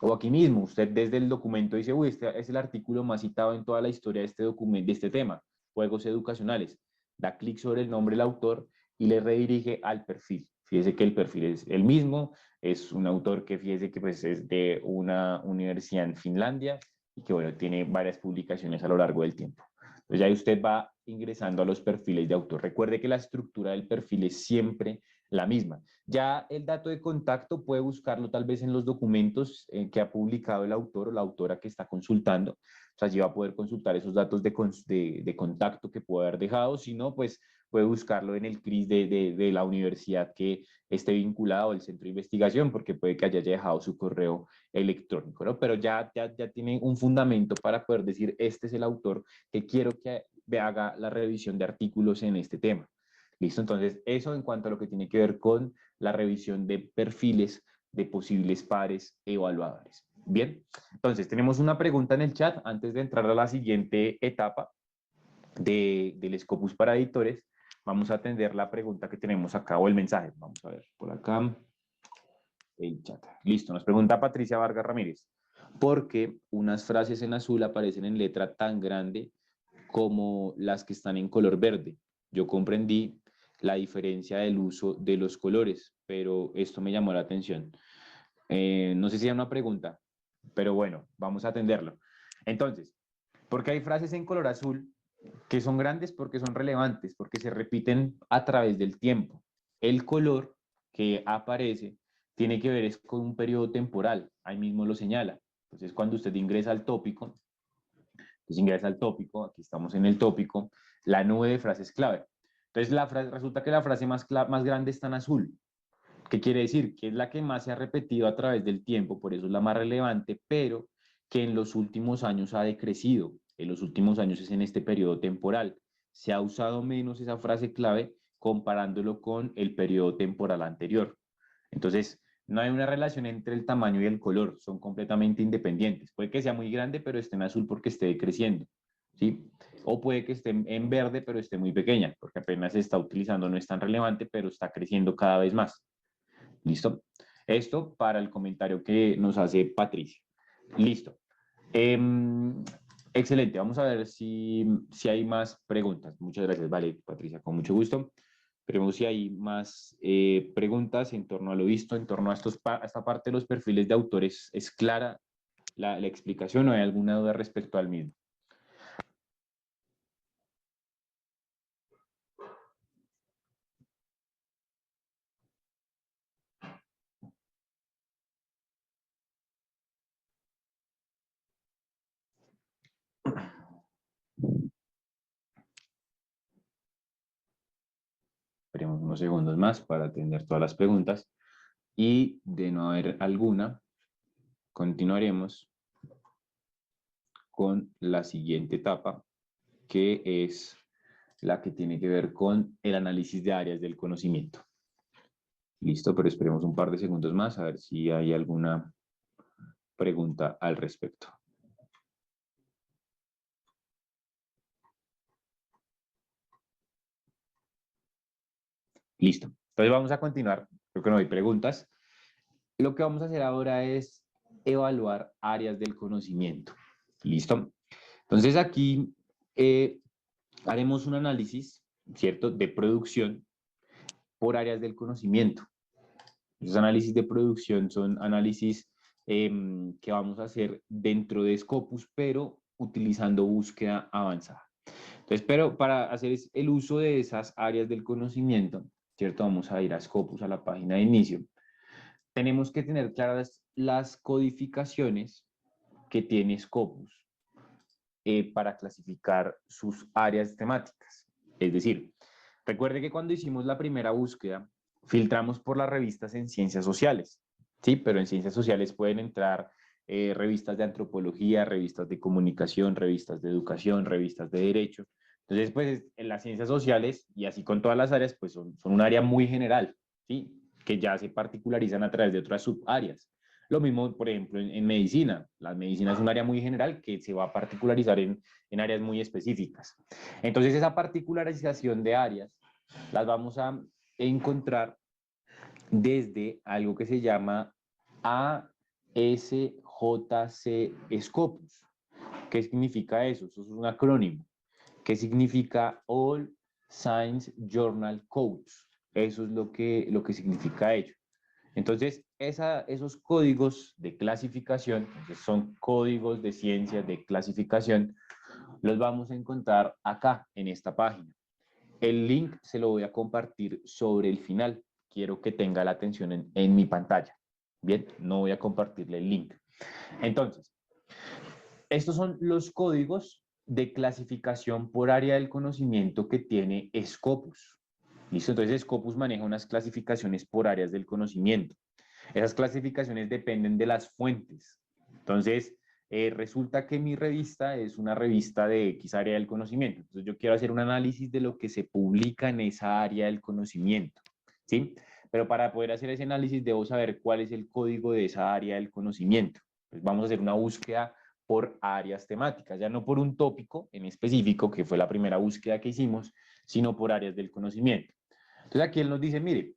O aquí mismo, usted desde el documento dice, uy, este es el artículo más citado en toda la historia de este documento, de este tema, juegos educacionales. Da clic sobre el nombre del autor y le redirige al perfil. Fíjese que el perfil es el mismo, es un autor que fíjese que pues, es de una universidad en Finlandia y que bueno, tiene varias publicaciones a lo largo del tiempo. Entonces ahí usted va ingresando a los perfiles de autor. Recuerde que la estructura del perfil es siempre la misma. Ya el dato de contacto puede buscarlo tal vez en los documentos que ha publicado el autor o la autora que está consultando. O sea, allí va a poder consultar esos datos de contacto que puede haber dejado. Si no, pues puede buscarlo en el CRIS de la universidad que esté vinculado al centro de investigación, porque puede que haya dejado su correo electrónico, ¿no? Pero ya tiene un fundamento para poder decir, este es el autor que quiero que haga la revisión de artículos en este tema. ¿Listo? Entonces, eso en cuanto a lo que tiene que ver con la revisión de perfiles de posibles pares evaluadores. Bien, entonces tenemos una pregunta en el chat antes de entrar a la siguiente etapa del Scopus para editores. Vamos a atender la pregunta que tenemos acá o el mensaje. Vamos a ver por acá el chat. Listo, nos pregunta Patricia Vargas Ramírez. ¿Por qué unas frases en azul aparecen en letra tan grande como las que están en color verde? Yo comprendí la diferencia del uso de los colores, pero esto me llamó la atención. No sé si es una pregunta, pero bueno, vamos a atenderlo. Entonces, ¿por qué hay frases en color azul que son grandes? Porque son relevantes, porque se repiten a través del tiempo. El color que aparece tiene que ver es con un periodo temporal, ahí mismo lo señala. Entonces, cuando usted ingresa al tópico, entonces ingresa al tópico, aquí estamos en el tópico, la nube de frases clave. Entonces resulta que la frase más grande está en azul. ¿Qué quiere decir? Que es la que más se ha repetido a través del tiempo, por eso es la más relevante, pero que en los últimos años ha decrecido. En los últimos años es en este periodo temporal. Se ha usado menos esa frase clave comparándolo con el periodo temporal anterior. Entonces, no hay una relación entre el tamaño y el color, son completamente independientes. Puede que sea muy grande, pero esté en azul porque esté creciendo, ¿sí? O puede que esté en verde, pero esté muy pequeña, porque apenas se está utilizando, no es tan relevante, pero está creciendo cada vez más. ¿Listo? Esto para el comentario que nos hace Patricia. Listo. Eh, excelente. Vamos a ver si hay más preguntas. Muchas gracias. Vale, Patricia, con mucho gusto. Veremos si hay más preguntas en torno a lo visto, en torno a esta parte de los perfiles de autores. ¿Es clara la explicación o hay alguna duda respecto al mismo? Esperemos unos segundos más para atender todas las preguntas. Y de no haber alguna, continuaremos con la siguiente etapa, que es la que tiene que ver con el análisis de áreas del conocimiento. Listo, pero esperemos un par de segundos más a ver si hay alguna pregunta al respecto. Listo. Entonces vamos a continuar. Creo que no hay preguntas. Lo que vamos a hacer ahora es evaluar áreas del conocimiento. ¿Listo? Entonces aquí haremos un análisis, ¿cierto?, de producción por áreas del conocimiento. Esos análisis de producción son análisis que vamos a hacer dentro de Scopus, pero utilizando búsqueda avanzada. Entonces, pero para hacer el uso de esas áreas del conocimiento, ¿cierto? Vamos a ir a Scopus, a la página de inicio. Tenemos que tener claras las codificaciones que tiene Scopus para clasificar sus áreas temáticas. Es decir, recuerde que cuando hicimos la primera búsqueda, filtramos por las revistas en ciencias sociales, ¿sí? Pero en ciencias sociales pueden entrar revistas de antropología, revistas de comunicación, revistas de educación, revistas de derecho. Entonces, pues en las ciencias sociales, y así con todas las áreas, pues son un área muy general, ¿sí? Que ya se particularizan a través de otras subáreas. Lo mismo, por ejemplo, en medicina. La medicina es un área muy general que se va a particularizar en áreas muy específicas. Entonces, esa particularización de áreas las vamos a encontrar desde algo que se llama ASJ, JC Scopus. ¿Qué significa eso? Eso es un acrónimo. ¿Qué significa All Science Journal Codes? Eso es lo que significa ello. Entonces, esos códigos de clasificación, entonces son códigos de ciencias de clasificación, los vamos a encontrar acá en esta página. El link se lo voy a compartir sobre el final. Quiero que tenga la atención en mi pantalla. Bien, no voy a compartirle el link. Entonces, estos son los códigos de clasificación por área del conocimiento que tiene Scopus. ¿Listo? Entonces Scopus maneja unas clasificaciones por áreas del conocimiento. Esas clasificaciones dependen de las fuentes. Entonces, resulta que mi revista es una revista de X área del conocimiento. Entonces yo quiero hacer un análisis de lo que se publica en esa área del conocimiento. ¿Sí? Pero para poder hacer ese análisis debo saber cuál es el código de esa área del conocimiento. Pues vamos a hacer una búsqueda por áreas temáticas, ya no por un tópico en específico, que fue la primera búsqueda que hicimos, sino por áreas del conocimiento. Entonces aquí él nos dice, mire,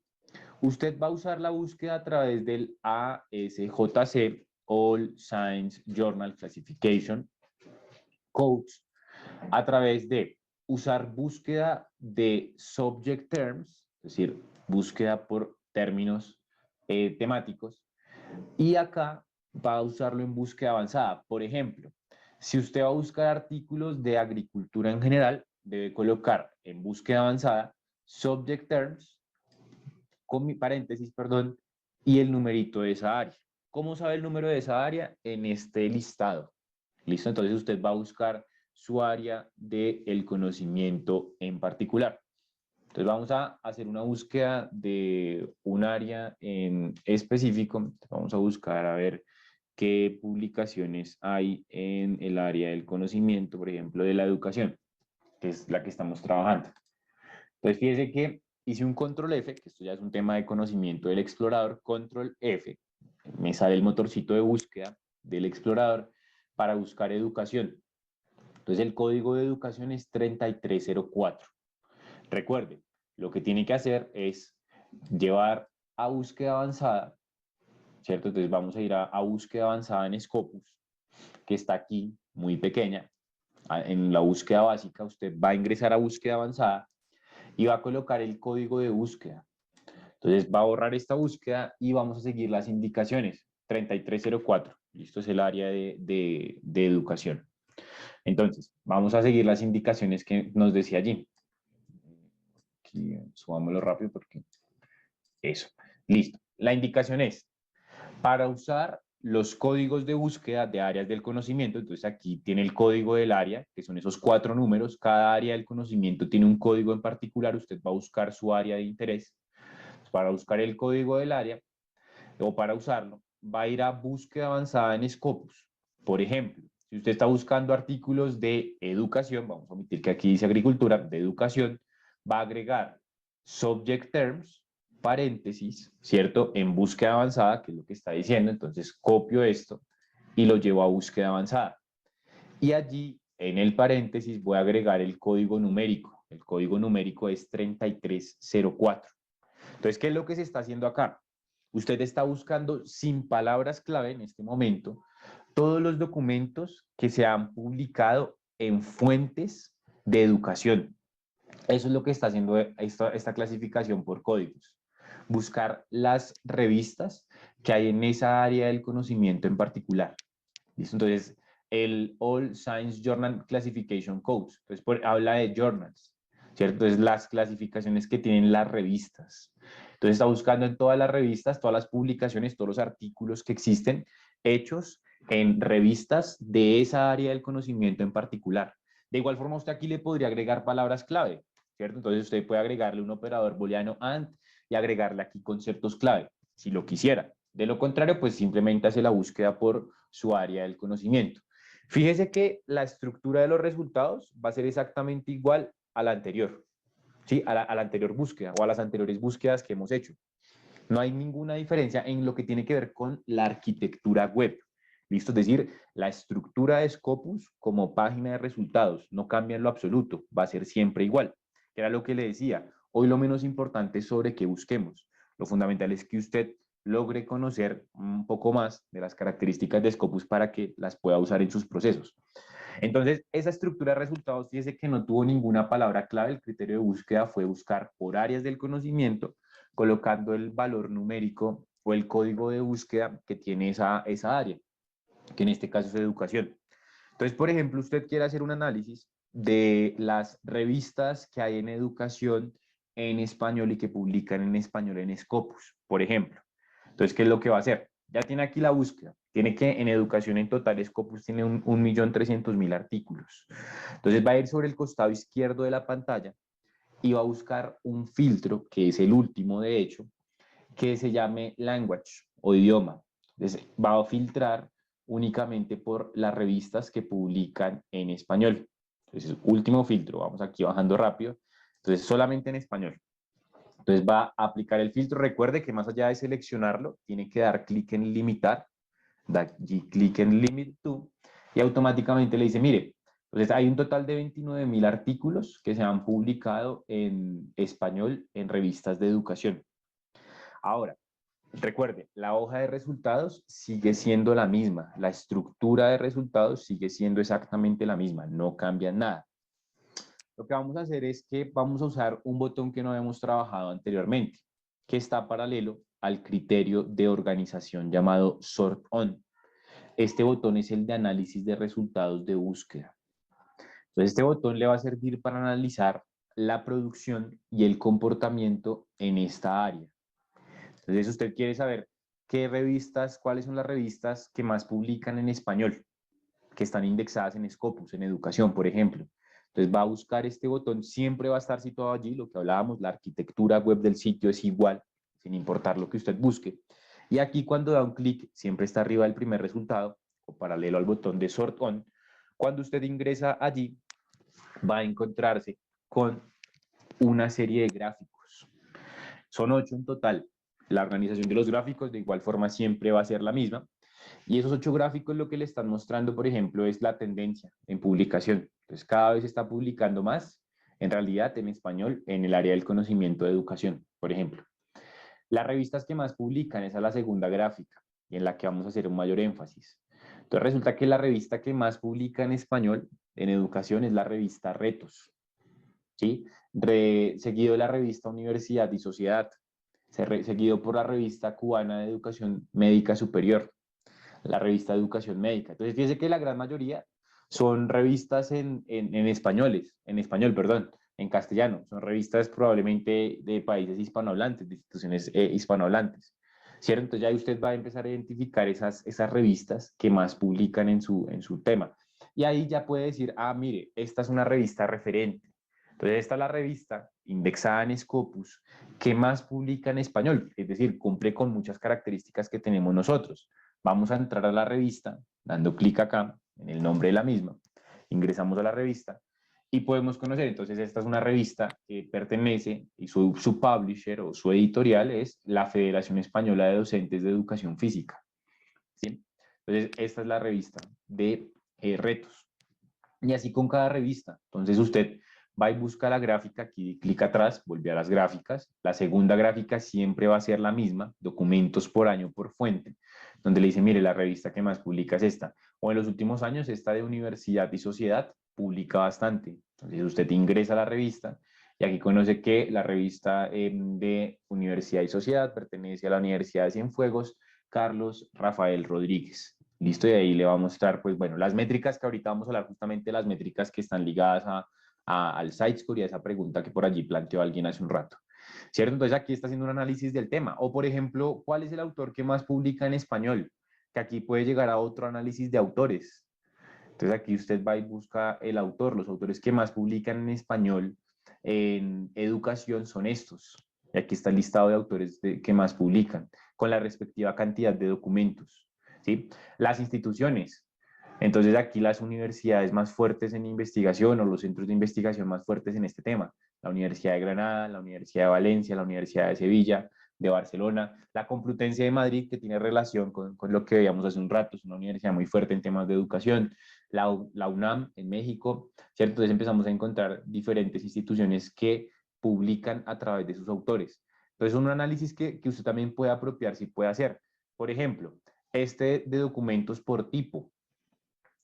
usted va a usar la búsqueda a través del ASJC, All Science Journal Classification Codes, a través de usar búsqueda de subject terms, es decir, búsqueda por términos temáticos, y acá va a usarlo en búsqueda avanzada. Por ejemplo, si usted va a buscar artículos de agricultura en general, debe colocar en búsqueda avanzada subject terms, con mi paréntesis, perdón, y el numerito de esa área. ¿Cómo sabe el número de esa área? En este listado. ¿Listo? Entonces usted va a buscar su área del conocimiento en particular. Entonces vamos a hacer una búsqueda de un área en específico. Vamos a buscar a ver qué publicaciones hay en el área del conocimiento, por ejemplo, de la educación, que es la que estamos trabajando. Entonces fíjese que hice un control F, que esto ya es un tema de conocimiento del explorador, control F, me sale el motorcito de búsqueda del explorador para buscar educación. Entonces el código de educación es 3304. Recuerde, lo que tiene que hacer es llevar a búsqueda avanzada, ¿cierto? Entonces vamos a ir a búsqueda avanzada en Scopus, que está aquí, muy pequeña. En la búsqueda básica usted va a ingresar a búsqueda avanzada y va a colocar el código de búsqueda. Entonces va a borrar esta búsqueda y vamos a seguir las indicaciones. 3304, listo, es el área de educación. Entonces, vamos a seguir las indicaciones que nos decía allí. Aquí, subámoslo rápido porque eso. Listo. La indicación es, para usar los códigos de búsqueda de áreas del conocimiento, entonces aquí tiene el código del área, que son esos 4 números, cada área del conocimiento tiene un código en particular, usted va a buscar su área de interés. Para buscar el código del área, o para usarlo, va a ir a búsqueda avanzada en Scopus. Por ejemplo, si usted está buscando artículos de educación, vamos a omitir que aquí dice agricultura, de educación, va a agregar subject terms, paréntesis, ¿cierto? En búsqueda avanzada, que es lo que está diciendo, entonces copio esto y lo llevo a búsqueda avanzada. Y allí, en el paréntesis, voy a agregar el código numérico. El código numérico es 3304. Entonces, ¿qué es lo que se está haciendo acá? Usted está buscando sin palabras clave en este momento todos los documentos que se han publicado en fuentes de educación. Eso es lo que está haciendo esta clasificación por códigos. Buscar las revistas que hay en esa área del conocimiento en particular. ¿Listo? Entonces, el All Science Journal Classification Codes. Entonces, habla de journals, ¿cierto? Entonces, las clasificaciones que tienen las revistas. Entonces, está buscando en todas las revistas, todas las publicaciones, todos los artículos que existen hechos en revistas de esa área del conocimiento en particular. De igual forma, usted aquí le podría agregar palabras clave, ¿cierto? Entonces, usted puede agregarle un operador booleano AND y agregarle aquí conceptos clave, si lo quisiera. De lo contrario, pues simplemente hace la búsqueda por su área del conocimiento. Fíjese que la estructura de los resultados va a ser exactamente igual a la anterior, ¿sí? A la anterior búsqueda o a las anteriores búsquedas que hemos hecho. No hay ninguna diferencia en lo que tiene que ver con la arquitectura web. ¿Listo? Es decir, la estructura de Scopus como página de resultados no cambia en lo absoluto, va a ser siempre igual. Era lo que le decía, hoy lo menos importante es sobre qué busquemos. Lo fundamental es que usted logre conocer un poco más de las características de Scopus para que las pueda usar en sus procesos. Entonces, esa estructura de resultados, fíjese que no tuvo ninguna palabra clave. El criterio de búsqueda fue buscar por áreas del conocimiento, colocando el valor numérico o el código de búsqueda que tiene esa área, que en este caso es educación. Entonces, por ejemplo, usted quiere hacer un análisis de las revistas que hay en educación en español y que publican en español en Scopus, por ejemplo. Entonces, ¿qué es lo que va a hacer? Ya tiene aquí la búsqueda. Tiene que en educación en total Scopus tiene 1.300.000 artículos. Entonces va a ir sobre el costado izquierdo de la pantalla y va a buscar un filtro, que es el último de hecho, que se llame language o idioma. Entonces va a filtrar únicamente por las revistas que publican en español. Entonces, último filtro, vamos aquí bajando rápido. Entonces, solamente en español. Entonces va a aplicar el filtro. Recuerde que más allá de seleccionarlo, tiene que dar clic en limitar, da clic en limit to y automáticamente le dice, mire, entonces hay un total de 29.000 artículos que se han publicado en español en revistas de educación. Ahora, recuerde, la hoja de resultados sigue siendo la misma, la estructura de resultados sigue siendo exactamente la misma, no cambia nada. Lo que vamos a hacer es que vamos a usar un botón que no habíamos trabajado anteriormente, que está paralelo al criterio de organización llamado Sort On. Este botón es el de análisis de resultados de búsqueda. Entonces, este botón le va a servir para analizar la producción y el comportamiento en esta área. Entonces, usted quiere saber qué revistas, cuáles son las revistas que más publican en español, que están indexadas en Scopus, en educación, por ejemplo. Entonces, va a buscar este botón, siempre va a estar situado allí, lo que hablábamos, la arquitectura web del sitio es igual, sin importar lo que usted busque. Y aquí cuando da un clic, siempre está arriba el primer resultado, o paralelo al botón de Sort On. Cuando usted ingresa allí, va a encontrarse con una serie de gráficos. Son 8 en total. La organización de los gráficos de igual forma siempre va a ser la misma. Y esos 8 gráficos lo que le están mostrando, por ejemplo, es la tendencia en publicación. Entonces, cada vez se está publicando más, en realidad, en español, en el área del conocimiento de educación, por ejemplo. Las revistas que más publican, esa es la segunda gráfica, y en la que vamos a hacer un mayor énfasis. Entonces, resulta que la revista que más publica en español, en educación, es la revista Retos, ¿sí? Seguido de la revista Universidad y Sociedad, seguido por la revista Cubana de Educación Médica Superior, la revista Educación Médica. Entonces, fíjese que la gran mayoría son revistas en español, perdón, en castellano. Son revistas probablemente de países hispanohablantes, de instituciones hispanohablantes. ¿Cierto? Entonces ya usted va a empezar a identificar esas revistas que más publican en su tema. Y ahí ya puede decir, ah, mire, esta es una revista referente. Entonces, esta es la revista indexada en Scopus que más publica en español, es decir, cumple con muchas características que tenemos nosotros. Vamos a entrar a la revista, dando clic acá en el nombre de la misma, ingresamos a la revista y podemos conocer, entonces esta es una revista que pertenece y su publisher o su editorial es la Federación Española de Docentes de Educación Física. ¿Sí? Entonces esta es la revista de retos. Y así con cada revista. Entonces usted va y busca la gráfica, aquí clic atrás, vuelve a las gráficas. La segunda gráfica siempre va a ser la misma, documentos por año por fuente, donde le dice, mire, la revista que más publica es esta. O en los últimos años, esta de Universidad y Sociedad publica bastante. Entonces usted ingresa a la revista y aquí conoce que la revista de Universidad y Sociedad pertenece a la Universidad de Cienfuegos, Carlos Rafael Rodríguez. Listo, y ahí le va a mostrar, pues bueno, las métricas que ahorita vamos a hablar justamente las métricas que están ligadas al site y a esa pregunta que por allí planteó alguien hace un rato. ¿Cierto? Entonces aquí está haciendo un análisis del tema. O por ejemplo, ¿cuál es el autor que más publica en español? Que aquí puede llegar a otro análisis de autores. Entonces aquí usted va y busca el autor. Los autores que más publican en español en educación son estos. Y aquí está el listado de autores que más publican, con la respectiva cantidad de documentos. ¿Sí? Las instituciones. Entonces aquí las universidades más fuertes en investigación o los centros de investigación más fuertes en este tema. La Universidad de Granada, la Universidad de Valencia, la Universidad de Sevilla, de Barcelona, la Complutense de Madrid, que tiene relación con lo que veíamos hace un rato, es una universidad muy fuerte en temas de educación, la UNAM en México, ¿cierto? Entonces empezamos a encontrar diferentes instituciones que publican a través de sus autores. Entonces, un análisis que usted también puede apropiarse y puede hacer. Por ejemplo, este de documentos por tipo.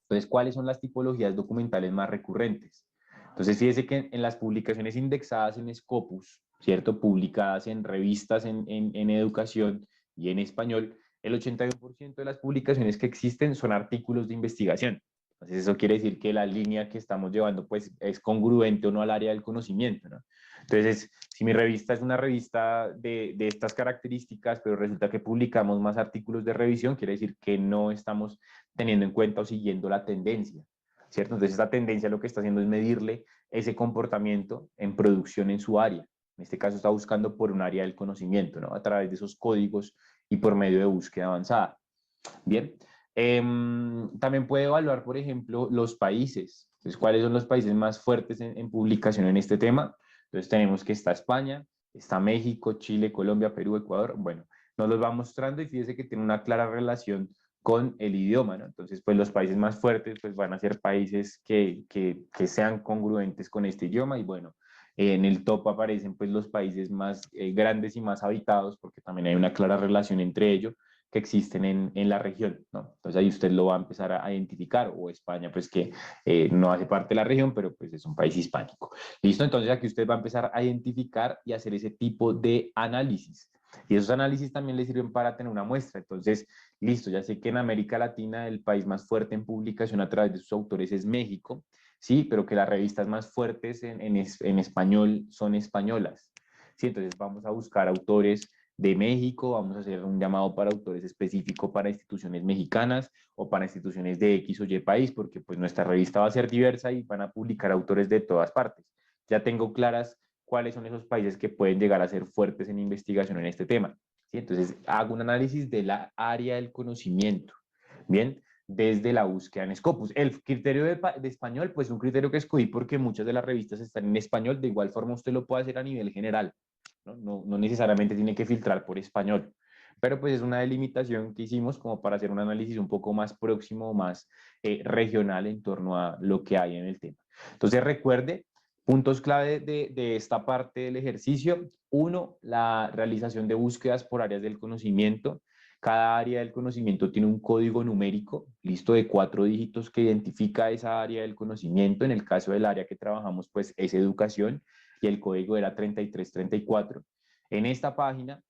Entonces, ¿cuáles son las tipologías documentales más recurrentes? Entonces, fíjese que en las publicaciones indexadas en Scopus, ¿cierto? Publicadas en revistas en educación y en español, el 81% de las publicaciones que existen son artículos de investigación. Entonces, eso quiere decir que la línea que estamos llevando, pues, es congruente o no al área del conocimiento, ¿no? Entonces, si mi revista es una revista de estas características, pero resulta que publicamos más artículos de revisión, quiere decir que no estamos teniendo en cuenta o siguiendo la tendencia, ¿cierto? Entonces, esta tendencia lo que está haciendo es medirle ese comportamiento en producción en su área. En este caso, está buscando por un área del conocimiento, ¿no? A través de esos códigos y por medio de búsqueda avanzada. Bien. También puede evaluar, por ejemplo, los países. Entonces, ¿cuáles son los países más fuertes en publicación en este tema? Entonces, tenemos que está España, está México, Chile, Colombia, Perú, Ecuador. Bueno, nos los va mostrando y fíjese que tiene una clara relación con el idioma, ¿no? Entonces, pues los países más fuertes pues van a ser países que sean congruentes con este idioma y bueno, en el top aparecen pues los países más grandes y más habitados porque también hay una clara relación entre ellos que existen en la región, ¿no? Entonces ahí usted lo va a empezar a identificar, o España, pues que no hace parte de la región, pero pues es un país hispánico. ¿Listo? Entonces aquí usted va a empezar a identificar y hacer ese tipo de análisis. Y esos análisis también le sirven para tener una muestra. Entonces, listo, ya sé que en América Latina el país más fuerte en publicación a través de sus autores es México, sí, pero que las revistas más fuertes en español son españolas. Sí, entonces vamos a buscar autores de México, vamos a hacer un llamado para autores específico para instituciones mexicanas o para instituciones de X o Y país, porque pues nuestra revista va a ser diversa y van a publicar autores de todas partes. Ya tengo claras cuáles son esos países que pueden llegar a ser fuertes en investigación en este tema. ¿Sí? Entonces, hago un análisis de la área del conocimiento. Bien, desde la búsqueda en Scopus. El criterio de español, pues un criterio que escogí porque muchas de las revistas están en español, de igual forma usted lo puede hacer a nivel general. No necesariamente tiene que filtrar por español, pero pues es una delimitación que hicimos como para hacer un análisis un poco más próximo, más regional en torno a lo que hay en el tema. Entonces recuerde, puntos clave de esta parte del ejercicio. Uno, la realización de búsquedas por áreas del conocimiento. Cada área del conocimiento tiene un código numérico, listo, de 4 dígitos que identifica esa área del conocimiento. En el caso del área que trabajamos, pues es educación y el código era 3334. En esta página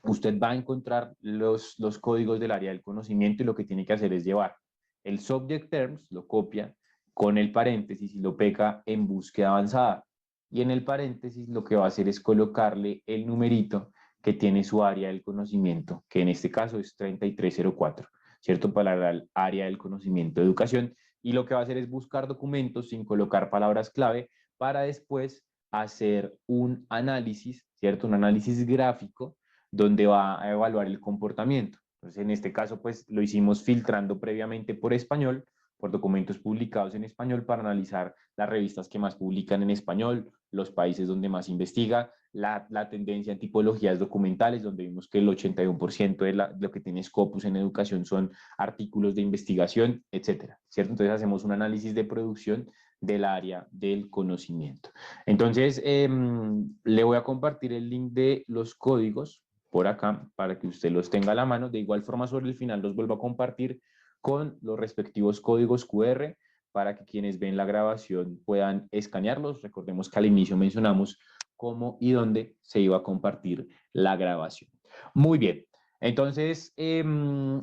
usted va a encontrar los códigos del área del conocimiento y lo que tiene que hacer es llevar el subject terms, lo copia con el paréntesis y lo pega en búsqueda avanzada. Y en el paréntesis lo que va a hacer es colocarle el numerito que tiene su área del conocimiento, que en este caso es 3304, ¿cierto? Para el área del conocimiento de educación. Y lo que va a hacer es buscar documentos sin colocar palabras clave para después hacer un análisis, ¿cierto? Un análisis gráfico donde va a evaluar el comportamiento. Entonces, en este caso, pues lo hicimos filtrando previamente por español, por documentos publicados en español para analizar las revistas que más publican en español, los países donde más investiga, la tendencia en tipologías documentales, donde vimos que el 81% de lo que tiene Scopus en educación son artículos de investigación, etcétera, ¿cierto? Entonces hacemos un análisis de producción del área del conocimiento. Entonces, le voy a compartir el link de los códigos por acá para que usted los tenga a la mano. De igual forma, sobre el final los vuelvo a compartir con los respectivos códigos QR para que quienes ven la grabación puedan escanearlos. Recordemos que al inicio mencionamos cómo y dónde se iba a compartir la grabación. Muy bien. Entonces,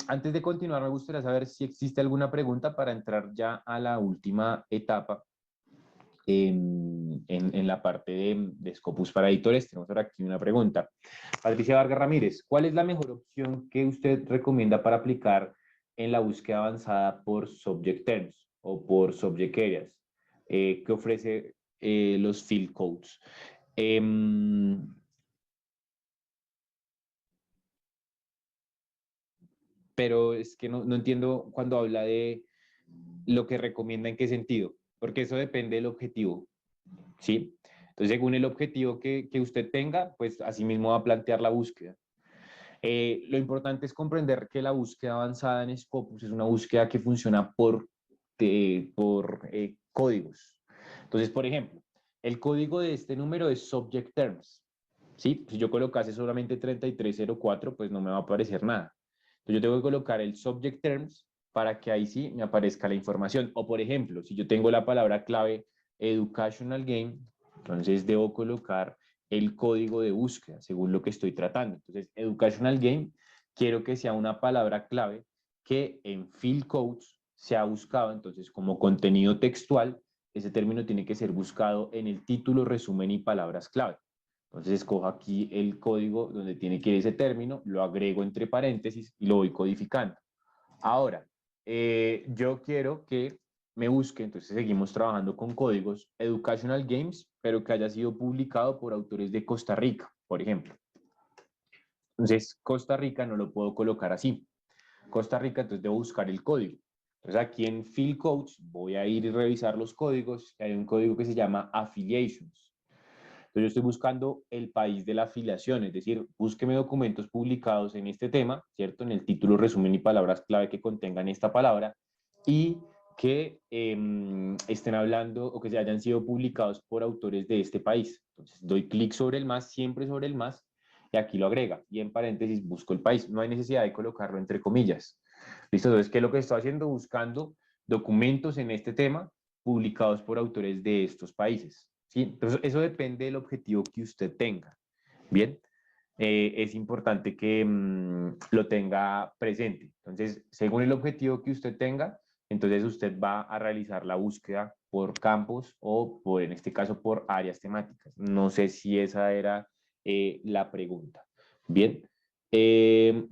antes de continuar, me gustaría saber si existe alguna pregunta para entrar ya a la última etapa en la parte de Scopus para editores. Tenemos ahora aquí una pregunta. Patricia Vargas Ramírez, ¿cuál es la mejor opción que usted recomienda para aplicar en la búsqueda avanzada por subject terms o por subject areas que ofrece los field codes? Em, pero es que no entiendo cuando habla de lo que recomienda en qué sentido, porque eso depende del objetivo. ¿Sí? Entonces, según el objetivo que usted tenga, pues así mismo va a plantear la búsqueda. Lo importante es comprender que la búsqueda avanzada en Scopus es una búsqueda que funciona por códigos. Entonces, por ejemplo, el código de este número es subject terms. ¿sí? Si yo colocase solamente 3304, pues no me va a aparecer nada. Entonces yo tengo que colocar el subject terms para que ahí sí me aparezca la información. O por ejemplo, si yo tengo la palabra clave educational game, entonces debo colocar el código de búsqueda según lo que estoy tratando. Entonces, educational game, quiero que sea una palabra clave que en field codes se ha buscado. Entonces, como contenido textual, ese término tiene que ser buscado en el título, resumen y palabras clave. Entonces escojo aquí el código donde tiene que ir ese término, lo agrego entre paréntesis y lo voy codificando. Ahora, yo quiero que me busque, entonces seguimos trabajando con códigos Educational Games, pero que haya sido publicado por autores de Costa Rica, por ejemplo. Entonces, Costa Rica no lo puedo colocar así. Costa Rica, entonces debo buscar el código. Entonces aquí en Field Codes voy a ir y revisar los códigos. Hay un código que se llama Affiliations. Entonces yo estoy buscando el país de la afiliación, es decir, búsqueme documentos publicados en este tema, ¿cierto? En el título, resumen y palabras clave que contengan esta palabra y que estén hablando o que se hayan sido publicados por autores de este país. Entonces doy clic sobre el más, siempre sobre el más, y aquí lo agrega. Y en paréntesis busco el país. No hay necesidad de colocarlo entre comillas. ¿Listo? Entonces, ¿qué es lo que estoy haciendo? Buscando documentos en este tema publicados por autores de estos países. ¿Sí? Entonces, eso depende del objetivo que usted tenga. Bien, es importante que lo tenga presente. Entonces, según el objetivo que usted tenga, entonces usted va a realizar la búsqueda por campos o por, en este caso, por áreas temáticas. No sé si esa era la pregunta. Bien. Eh,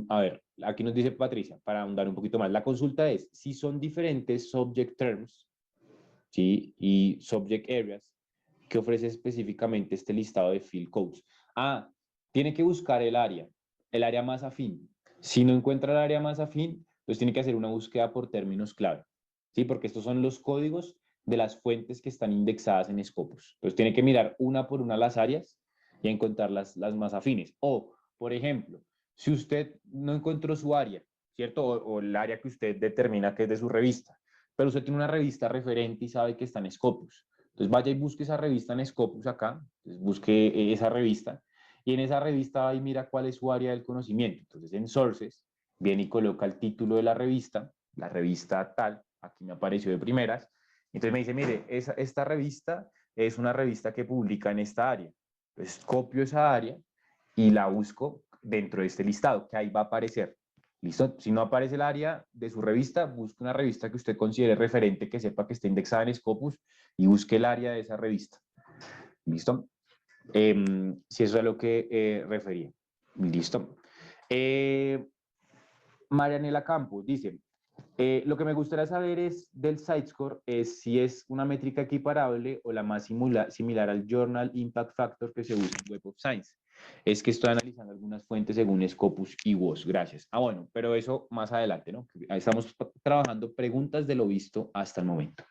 a ver, aquí nos dice Patricia, para ahondar un poquito más, la consulta es, si son diferentes subject terms, ¿sí? Y subject areas, ¿qué ofrece específicamente este listado de field codes? Ah, tiene que buscar el área más afín. Si no encuentra el área más afín, pues tiene que hacer una búsqueda por términos clave, ¿sí? Porque estos son los códigos de las fuentes que están indexadas en Scopus. Entonces tiene que mirar una por una las áreas y encontrar las más afines. O, por ejemplo, si usted no encontró su área, ¿cierto? O el área que usted determina que es de su revista, pero usted tiene una revista referente y sabe que está en Scopus. Entonces vaya y busque esa revista en Scopus acá, entonces busque esa revista y en esa revista va y mira cuál es su área del conocimiento. Entonces en Sources viene y coloca el título de la revista tal, aquí me apareció de primeras, entonces me dice, mire, esta revista es una revista que publica en esta área. Entonces copio esa área y la busco dentro de este listado, que ahí va a aparecer. ¿Listo? Si no aparece el área de su revista, busque una revista que usted considere referente, que sepa que esté indexada en Scopus y busque el área de esa revista. ¿Listo? Si eso es a lo que refería. ¿Listo? Marianela Campos dice, lo que me gustaría saber es del site-score es si es una métrica equiparable o la más similar al Journal Impact Factor que se usa en Web of Science. Es que estoy analizando algunas fuentes según Scopus y WOS. Gracias. Ah, bueno, pero eso más adelante, ¿no? Estamos trabajando preguntas de lo visto hasta el momento.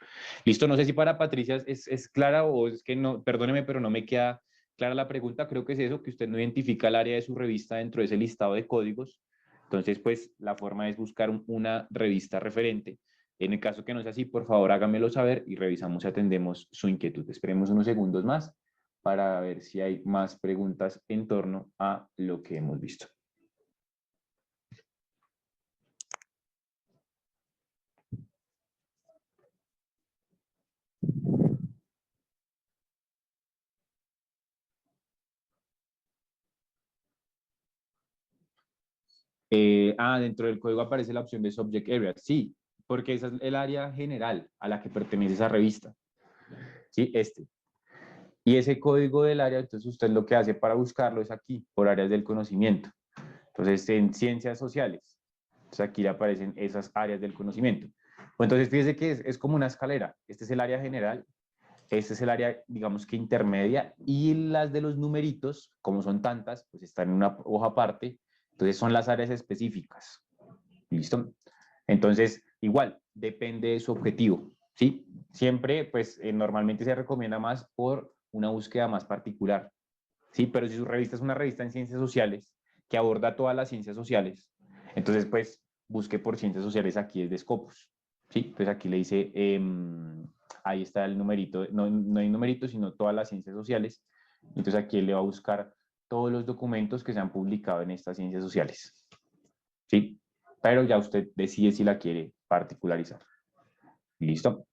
Listo, no sé si para Patricia es clara o es que no, perdóneme, pero no me queda clara la pregunta. Creo que es eso, que usted no identifica el área de su revista dentro de ese listado de códigos. Entonces, pues la forma es buscar una revista referente. En el caso que no sea así, por favor hágamelo saber y revisamos y atendemos su inquietud. Esperemos unos segundos más para ver si hay más preguntas en torno a lo que hemos visto. Dentro del código aparece la opción de Subject Area. Sí, porque esa es el área general a la que pertenece esa revista. Sí, este. Y ese código del área, entonces usted lo que hace para buscarlo es aquí, por áreas del conocimiento. Entonces, en ciencias sociales, entonces aquí le aparecen esas áreas del conocimiento. Pues entonces, fíjese que es como una escalera. Este es el área general, este es el área, digamos que intermedia, y las de los numeritos, como son tantas, pues están en una hoja aparte, entonces son las áreas específicas. ¿Listo? Entonces, igual, depende de su objetivo, ¿sí? Siempre, pues, normalmente se recomienda más por una búsqueda más particular, ¿sí? Pero si su revista es una revista en ciencias sociales que aborda todas las ciencias sociales, entonces, pues, busque por ciencias sociales aquí desde Scopus, ¿sí? Entonces aquí le dice ahí está el numerito, no hay numerito, sino todas las ciencias sociales. Entonces aquí él le va a buscar todos los documentos que se han publicado en estas ciencias sociales. ¿Sí? Pero ya usted decide si la quiere particularizar. ¿Listo?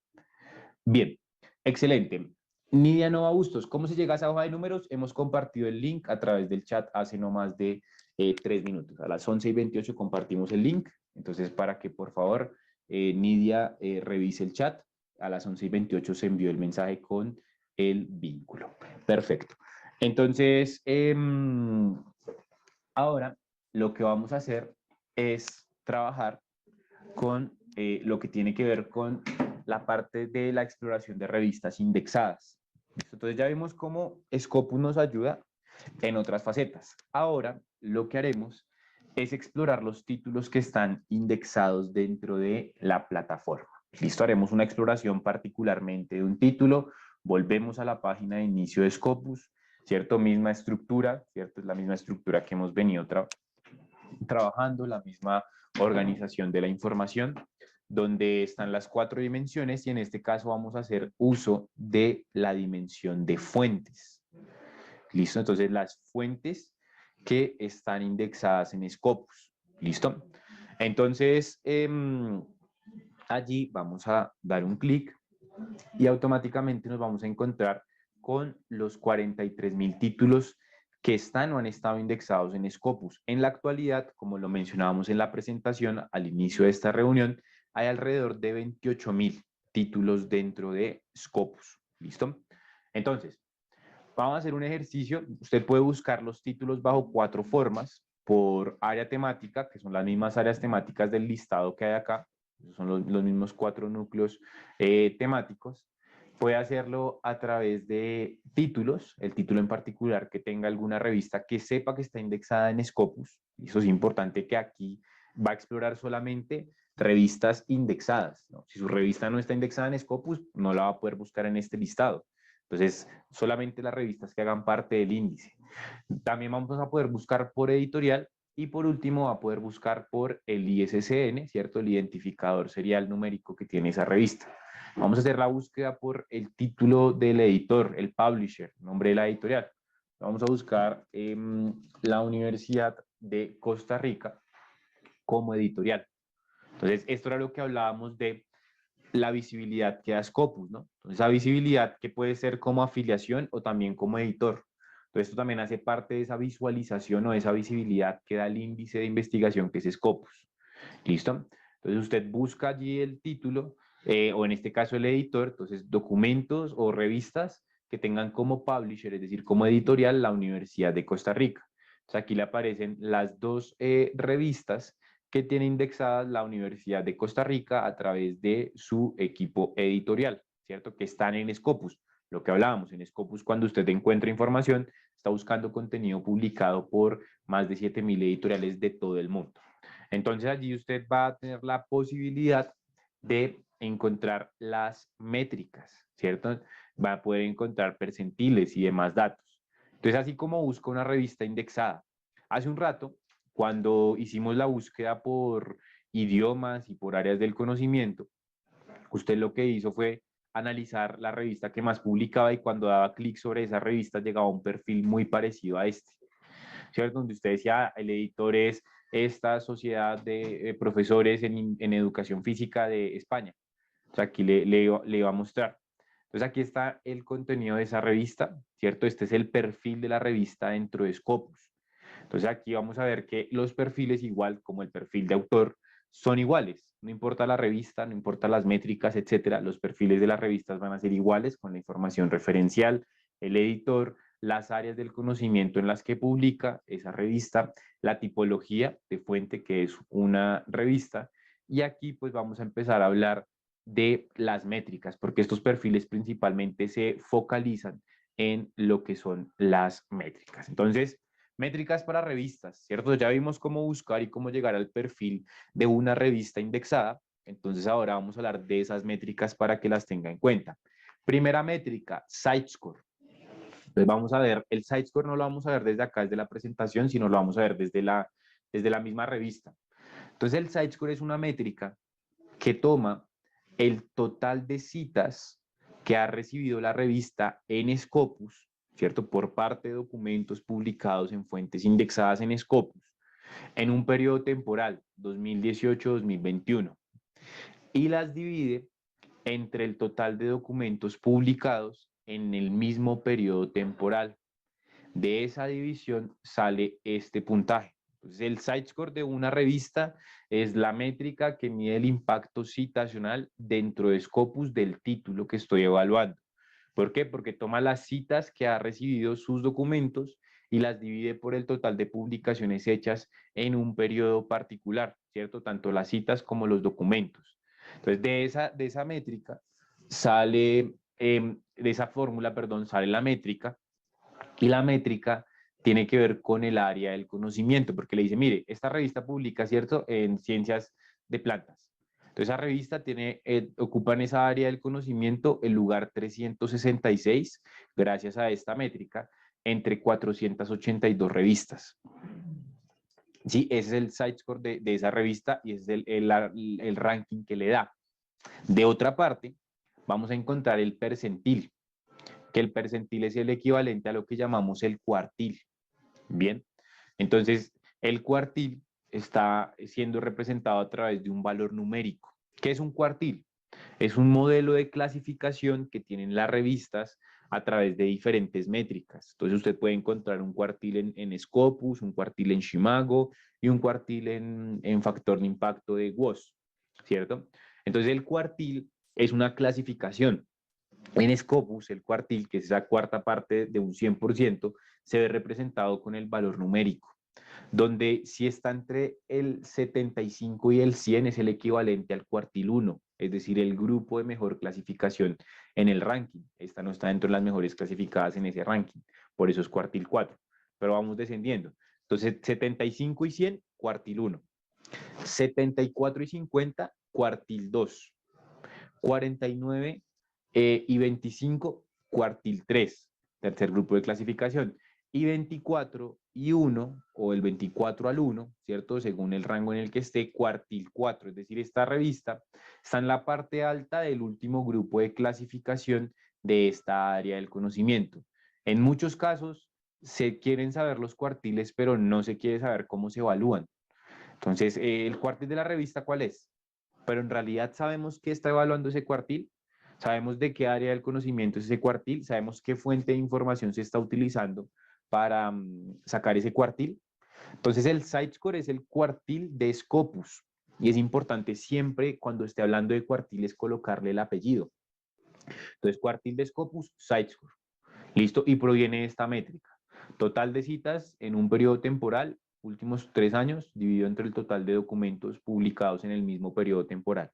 Bien, excelente. Nidia Nova Bustos, ¿cómo se llega a esa hoja de números? Hemos compartido el link a través del chat hace no más de 3 minutos. A las 11:28 compartimos el link. Entonces, para que por favor Nidia revise el chat. A las 11:28 se envió el mensaje con el vínculo. Perfecto. Entonces, ahora lo que vamos a hacer es trabajar con lo que tiene que ver con la parte de la exploración de revistas indexadas. Entonces ya vimos cómo Scopus nos ayuda en otras facetas. Ahora lo que haremos es explorar los títulos que están indexados dentro de la plataforma. Listo, haremos una exploración particularmente de un título, volvemos a la página de inicio de Scopus, ¿cierto? Misma estructura, ¿cierto? Es la misma estructura que hemos venido trabajando, la misma organización de la información, donde están las 4 dimensiones y en este caso vamos a hacer uso de la dimensión de fuentes. ¿Listo? Entonces las fuentes que están indexadas en Scopus. ¿Listo? Entonces, allí vamos a dar un clic y automáticamente nos vamos a encontrar con los 43.000 títulos que están o han estado indexados en Scopus. En la actualidad, como lo mencionábamos en la presentación al inicio de esta reunión, hay alrededor de 28.000 títulos dentro de Scopus. ¿Listo? Entonces, vamos a hacer un ejercicio. Usted puede buscar los títulos bajo 4 formas por área temática, que son las mismas áreas temáticas del listado que hay acá. Son los mismos 4 núcleos temáticos. Puede hacerlo a través de títulos, el título en particular que tenga alguna revista que sepa que está indexada en Scopus. Y eso es importante que aquí va a explorar solamente revistas indexadas, ¿no? Si su revista no está indexada en Scopus, no la va a poder buscar en este listado. Entonces, solamente las revistas que hagan parte del índice. También vamos a poder buscar por editorial y por último va a poder buscar por el ISSN, ¿cierto? El identificador serial numérico que tiene esa revista. Vamos a hacer la búsqueda por el título del editor, el publisher, nombre de la editorial. Vamos a buscar la Universidad de Costa Rica como editorial. Entonces, esto era lo que hablábamos de la visibilidad que da Scopus, ¿no? Entonces, esa visibilidad que puede ser como afiliación o también como editor. Entonces, esto también hace parte de esa visualización o de esa visibilidad que da el índice de investigación que es Scopus. ¿Listo? Entonces, usted busca allí el título o en este caso el editor, entonces documentos o revistas que tengan como publisher, es decir, como editorial, la Universidad de Costa Rica. Entonces, aquí le aparecen las 2 revistas que tiene indexadas la Universidad de Costa Rica a través de su equipo editorial, ¿cierto? Que están en Scopus. Lo que hablábamos en Scopus, cuando usted encuentra información, está buscando contenido publicado por más de 7.000 editoriales de todo el mundo. Entonces allí usted va a tener la posibilidad de encontrar las métricas, ¿cierto? Va a poder encontrar percentiles y demás datos. Entonces, así como busca una revista indexada. Hace un rato, cuando hicimos la búsqueda por idiomas y por áreas del conocimiento, usted lo que hizo fue analizar la revista que más publicaba y cuando daba clic sobre esa revista llegaba a un perfil muy parecido a este, ¿cierto? Donde usted decía, el editor es esta sociedad de profesores en educación física de España. O sea, aquí le iba a mostrar. Entonces aquí está el contenido de esa revista, ¿cierto? Este es el perfil de la revista dentro de Scopus. Entonces aquí vamos a ver que los perfiles, igual como el perfil de autor, son iguales. No importa la revista, no importa las métricas, etcétera, los perfiles de las revistas van a ser iguales con la información referencial, el editor, las áreas del conocimiento en las que publica esa revista, la tipología de fuente que es una revista. Y aquí pues vamos a empezar a hablar de las métricas, porque estos perfiles principalmente se focalizan en lo que son las métricas. Entonces, métricas para revistas, ¿cierto? Ya vimos cómo buscar y cómo llegar al perfil de una revista indexada. Entonces ahora vamos a hablar de esas métricas para que las tenga en cuenta. Primera métrica, SiteScore. Entonces vamos a ver, el SiteScore no lo vamos a ver desde acá, desde la presentación, sino lo vamos a ver desde la misma revista. Entonces el SiteScore es una métrica que toma el total de citas que ha recibido la revista en Scopus, ¿cierto? Por parte de documentos publicados en fuentes indexadas en Scopus, en un periodo temporal, 2018-2021, y las divide entre el total de documentos publicados en el mismo periodo temporal. De esa división sale este puntaje. Entonces, el site-score de una revista es la métrica que mide el impacto citacional dentro de Scopus del título que estoy evaluando. ¿Por qué? Porque toma las citas que ha recibido sus documentos y las divide por el total de publicaciones hechas en un periodo particular, ¿cierto? Tanto las citas como los documentos. Entonces, de esa métrica sale, de esa fórmula, perdón, sale la métrica, y la métrica tiene que ver con el área del conocimiento, porque le dice, mire, esta revista publica, ¿cierto?, en ciencias de plantas. Entonces, esa revista ocupa en esa área del conocimiento el lugar 366, gracias a esta métrica, entre 482 revistas. Sí, ese es el site score de esa revista y es el ranking que le da. De otra parte, vamos a encontrar el percentil, que el percentil es el equivalente a lo que llamamos el cuartil. Bien, entonces el cuartil está siendo representado a través de un valor numérico. ¿Qué es un cuartil? Es un modelo de clasificación que tienen las revistas a través de diferentes métricas. Entonces usted puede encontrar un cuartil en Scopus, un cuartil en Shimago y un cuartil en factor de impacto de WOS, ¿cierto? Entonces el cuartil es una clasificación. En Scopus, el cuartil, que es esa cuarta parte de un 100%, se ve representado con el valor numérico, donde si está entre el 75 y el 100 es el equivalente al cuartil 1, es decir, el grupo de mejor clasificación en el ranking. Esta no está dentro de las mejores clasificadas en ese ranking, por eso es cuartil 4, pero vamos descendiendo. Entonces, 75 y 100, cuartil 1. 74 y 50, cuartil 2. 49 y 25, cuartil 3, tercer grupo de clasificación. Y 24 y 1, o el 24 al 1, ¿cierto? Según el rango en el que esté, cuartil 4. Es decir, esta revista está en la parte alta del último grupo de clasificación de esta área del conocimiento. En muchos casos se quieren saber los cuartiles, pero no se quiere saber cómo se evalúan. Entonces, ¿el cuartil de la revista cuál es? Pero en realidad sabemos qué está evaluando ese cuartil, sabemos de qué área del conocimiento es ese cuartil, sabemos qué fuente de información se está utilizando para sacar ese cuartil. Entonces el site-score es el cuartil de Scopus y es importante siempre cuando esté hablando de cuartiles colocarle el apellido. Entonces cuartil de Scopus, site-score. Listo, y proviene de esta métrica. Total de citas en un periodo temporal, últimos 3 años, dividido entre el total de documentos publicados en el mismo periodo temporal.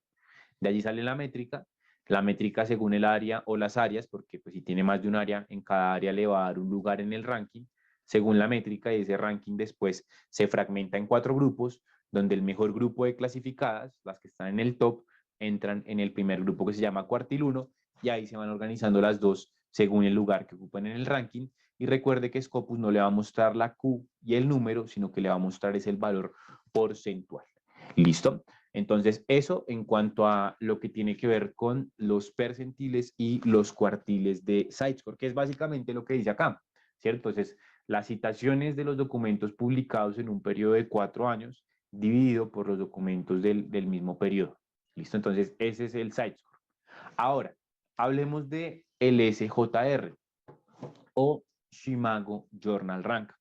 De allí sale la métrica según el área o las áreas, porque pues, si tiene más de un área, en cada área le va a dar un lugar en el ranking, según la métrica, y ese ranking después se fragmenta en 4 grupos, donde el mejor grupo de clasificadas, las que están en el top, entran en el primer grupo que se llama cuartil 1, y ahí se van organizando las dos según el lugar que ocupan en el ranking. Y recuerde que Scopus no le va a mostrar la Q y el número, sino que le va a mostrar es el valor porcentual. ¿Listo? Entonces, eso en cuanto a lo que tiene que ver con los percentiles y los cuartiles de site-score, que es básicamente lo que dice acá, ¿cierto? Entonces, las citaciones de los documentos publicados en un periodo de 4 años dividido por los documentos del mismo periodo. ¿Listo? Entonces, ese es el site-score. Ahora, hablemos de el SJR o Shimago Journal Rank.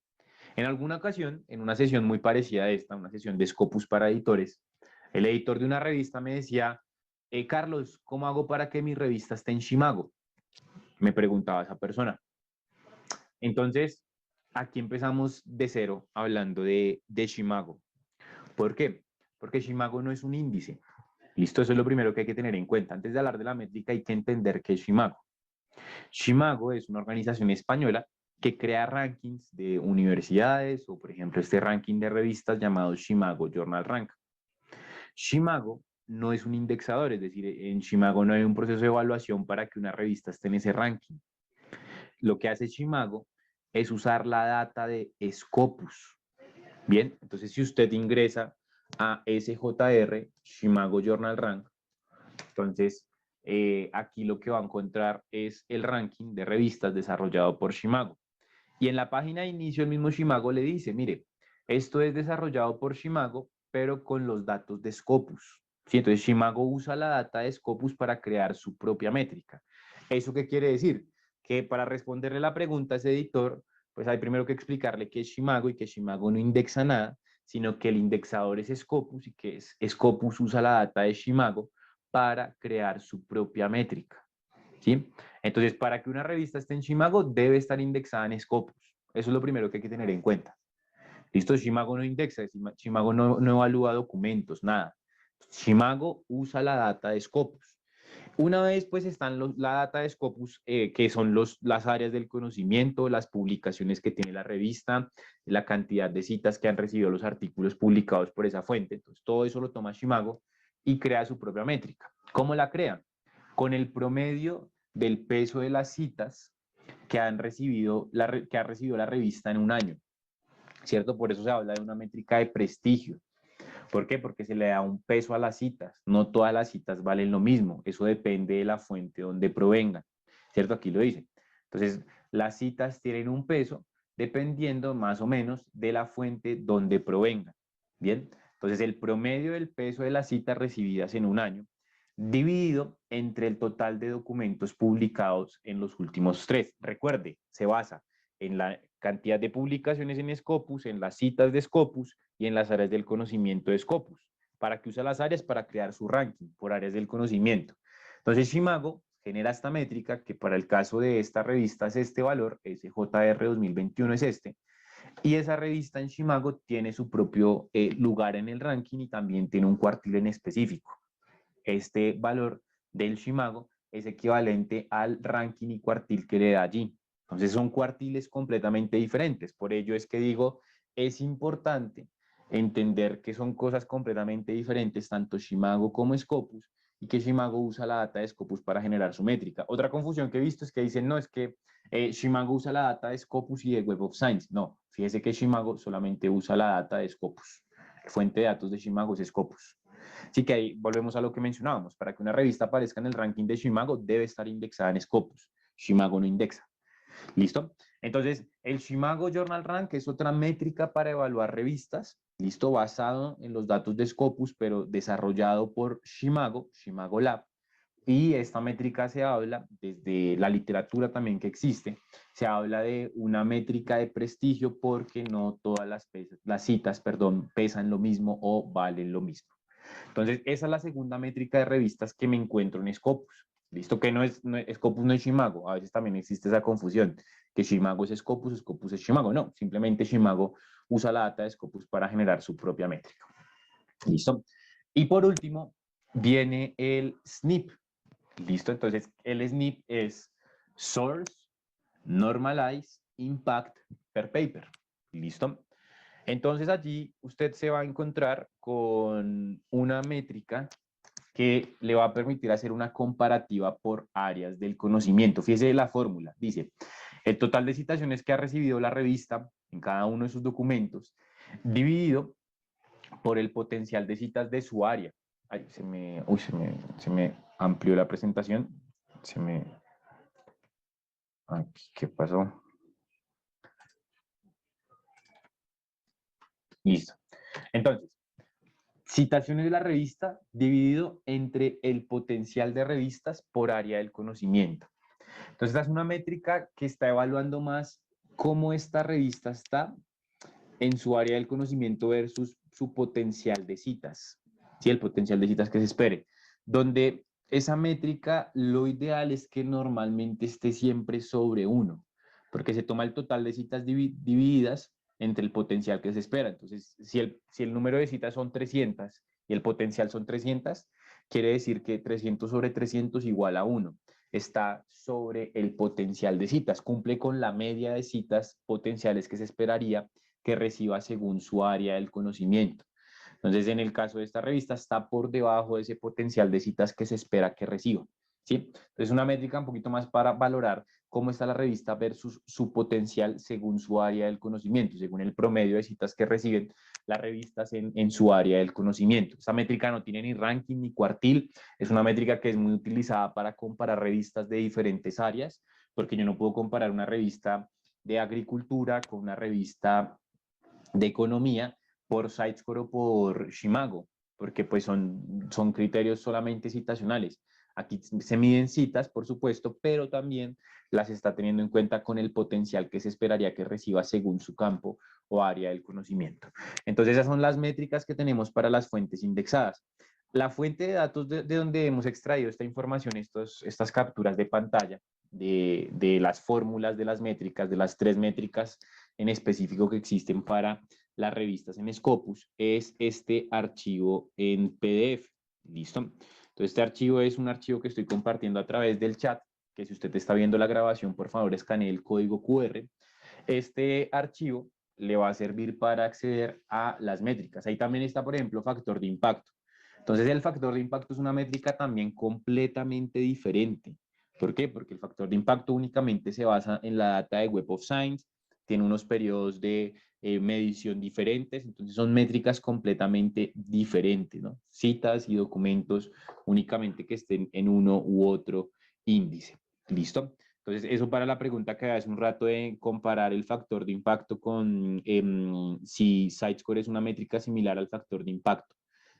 En alguna ocasión, en una sesión muy parecida a esta, una sesión de Scopus para editores, el editor de una revista me decía, Carlos, ¿cómo hago para que mi revista esté en Shimago? Me preguntaba esa persona. Entonces, aquí empezamos de cero hablando de Shimago. ¿Por qué? Porque Shimago no es un índice. Listo, eso es lo primero que hay que tener en cuenta. Antes de hablar de la métrica hay que entender qué es Shimago. Shimago es una organización española que crea rankings de universidades o, por ejemplo, este ranking de revistas llamado Shimago Journal Rank. Shimago no es un indexador, es decir, en Shimago no hay un proceso de evaluación para que una revista esté en ese ranking. Lo que hace Shimago es usar la data de Scopus. Bien, entonces si usted ingresa a SJR, Shimago Journal Rank, entonces aquí lo que va a encontrar es el ranking de revistas desarrollado por Shimago. Y en la página de inicio el mismo Shimago le dice, mire, esto es desarrollado por Shimago, pero con los datos de Scopus. ¿Sí? Entonces Shimago usa la data de Scopus para crear su propia métrica. ¿Eso qué quiere decir? Que para responderle la pregunta a ese editor, pues hay primero que explicarle qué es Shimago y que Shimago no indexa nada, sino que el indexador es Scopus y que Scopus usa la data de Shimago para crear su propia métrica. ¿Sí? Entonces, para que una revista esté en Shimago, debe estar indexada en Scopus. Eso es lo primero que hay que tener en cuenta. Listo, Shimago no indexa, Shimago no evalúa documentos, nada. Shimago usa la data de Scopus. Una vez pues están la data de Scopus, que son las áreas del conocimiento, las publicaciones que tiene la revista, la cantidad de citas que han recibido los artículos publicados por esa fuente. Entonces, todo eso lo toma Shimago y crea su propia métrica. ¿Cómo la crea? Con el promedio del peso de las citas que ha recibido la revista en un año, ¿cierto? Por eso se habla de una métrica de prestigio. ¿Por qué? Porque se le da un peso a las citas. No todas las citas valen lo mismo. Eso depende de la fuente donde provengan, ¿cierto? Aquí lo dice. Entonces, las citas tienen un peso dependiendo más o menos de la fuente donde provengan. ¿Bien? Entonces, el promedio del peso de las citas recibidas en un año dividido entre el total de documentos publicados en los últimos 3. Recuerde, se basa en la cantidad de publicaciones en Scopus, en las citas de Scopus y en las áreas del conocimiento de Scopus. ¿Para qué usa las áreas? Para crear su ranking por áreas del conocimiento. Entonces, Shimago genera esta métrica que para el caso de esta revista es este valor, SJR 2021 es este, y esa revista en Shimago tiene su propio lugar en el ranking y también tiene un cuartil en específico. Este valor del Shimago es equivalente al ranking y cuartil que le da allí. Entonces son cuartiles completamente diferentes. Por ello es que digo, es importante entender que son cosas completamente diferentes, tanto Shimago como Scopus, y que Shimago usa la data de Scopus para generar su métrica. Otra confusión que he visto es que dicen, no, es que Shimago usa la data de Scopus y de Web of Science. No, fíjese que Shimago solamente usa la data de Scopus. La fuente de datos de Shimago es Scopus. Así que ahí volvemos a lo que mencionábamos. Para que una revista aparezca en el ranking de Shimago, debe estar indexada en Scopus. Shimago no indexa. ¿Listo? Entonces, el Shimago Journal Rank es otra métrica para evaluar revistas, ¿listo? Basado en los datos de Scopus, pero desarrollado por Shimago, Shimago Lab. Y esta métrica se habla, desde la literatura también que existe, se habla de una métrica de prestigio porque no todas las citas, perdón, pesan lo mismo o valen lo mismo. Entonces, esa es la segunda métrica de revistas que me encuentro en Scopus. Listo, que Scopus no es Shimago. A veces también existe esa confusión, que Shimago es Scopus, Scopus es Shimago. No, simplemente Shimago usa la data de Scopus para generar su propia métrica. Listo. Y por último, viene el SNP. Listo, entonces el SNP es Source, Normalize, Impact per Paper. Listo. Entonces allí usted se va a encontrar con una métrica que le va a permitir hacer una comparativa por áreas del conocimiento. Fíjese la fórmula, dice, el total de citaciones que ha recibido la revista en cada uno de sus documentos, dividido por el potencial de citas de su área. Ay, se me amplió la presentación. Aquí, ¿qué pasó? Listo. Entonces, citaciones de la revista dividido entre el potencial de revistas por área del conocimiento. Entonces, esta es una métrica que está evaluando más cómo esta revista está en su área del conocimiento versus su potencial de citas. ¿Sí? El potencial de citas que se espere. Donde esa métrica, lo ideal es que normalmente esté siempre sobre 1, porque se toma el total de citas divididas entre el potencial que se espera. Entonces, si el número de citas son 300 y el potencial son 300, quiere decir que 300 sobre 300 igual a 1. Está sobre el potencial de citas, cumple con la media de citas potenciales que se esperaría que reciba según su área del conocimiento. Entonces, en el caso de esta revista, está por debajo de ese potencial de citas que se espera que reciba. ¿Sí? Entonces, una métrica un poquito más para valorar cómo está la revista versus su potencial según su área del conocimiento, según el promedio de citas que reciben las revistas en su área del conocimiento. Esta métrica no tiene ni ranking ni cuartil, es una métrica que es muy utilizada para comparar revistas de diferentes áreas, porque yo no puedo comparar una revista de agricultura con una revista de economía por Sitescore o por Shimago, porque pues son criterios solamente citacionales. Aquí se miden citas, por supuesto, pero también las está teniendo en cuenta con el potencial que se esperaría que reciba según su campo o área del conocimiento. Entonces, esas son las métricas que tenemos para las fuentes indexadas. La fuente de datos de donde hemos extraído esta información, estas capturas de pantalla de las fórmulas de las métricas, de las 3 métricas en específico que existen para las revistas en Scopus, es este archivo en PDF. ¿Listo? Entonces, este archivo es un archivo que estoy compartiendo a través del chat, que si usted está viendo la grabación, por favor, escanee el código QR. Este archivo le va a servir para acceder a las métricas. Ahí también está, por ejemplo, factor de impacto. Entonces, el factor de impacto es una métrica también completamente diferente. ¿Por qué? Porque el factor de impacto únicamente se basa en la data de Web of Science, tiene unos periodos de medición diferentes, entonces son métricas completamente diferentes, ¿no? Citas y documentos únicamente que estén en uno u otro índice. ¿Listo? Entonces, eso para la pregunta que hace un rato de comparar el factor de impacto con si Sitescore es una métrica similar al factor de impacto.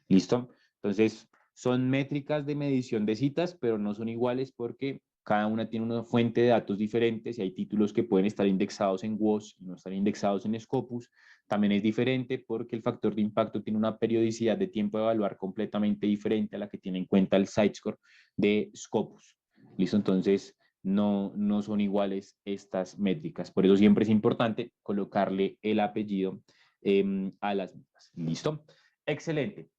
¿Listo? Entonces, son métricas de medición de citas, pero no son iguales porque cada una tiene una fuente de datos diferentes y hay títulos que pueden estar indexados en WOS y no estar indexados en Scopus. También es diferente porque el factor de impacto tiene una periodicidad de tiempo de evaluar completamente diferente a la que tiene en cuenta el Sitescore de Scopus. ¿Listo? Entonces, no son iguales estas métricas. Por eso siempre es importante colocarle el apellido a las mismas. ¿Listo? Excelente.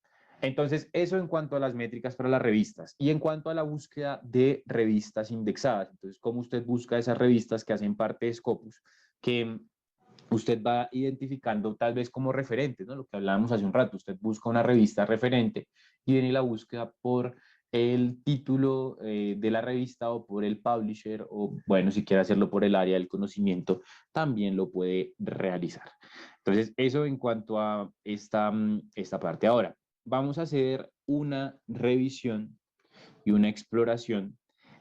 Entonces, eso en cuanto a las métricas para las revistas. Y en cuanto a la búsqueda de revistas indexadas. Entonces, ¿cómo usted busca esas revistas que hacen parte de Scopus? Que usted va identificando tal vez como referentes, ¿no? Lo que hablábamos hace un rato. Usted busca una revista referente y viene la búsqueda por el título de la revista o por el publisher o, bueno, si quiere hacerlo por el área del conocimiento, también lo puede realizar. Entonces, eso en cuanto a esta parte. Ahora, vamos a hacer una revisión y una exploración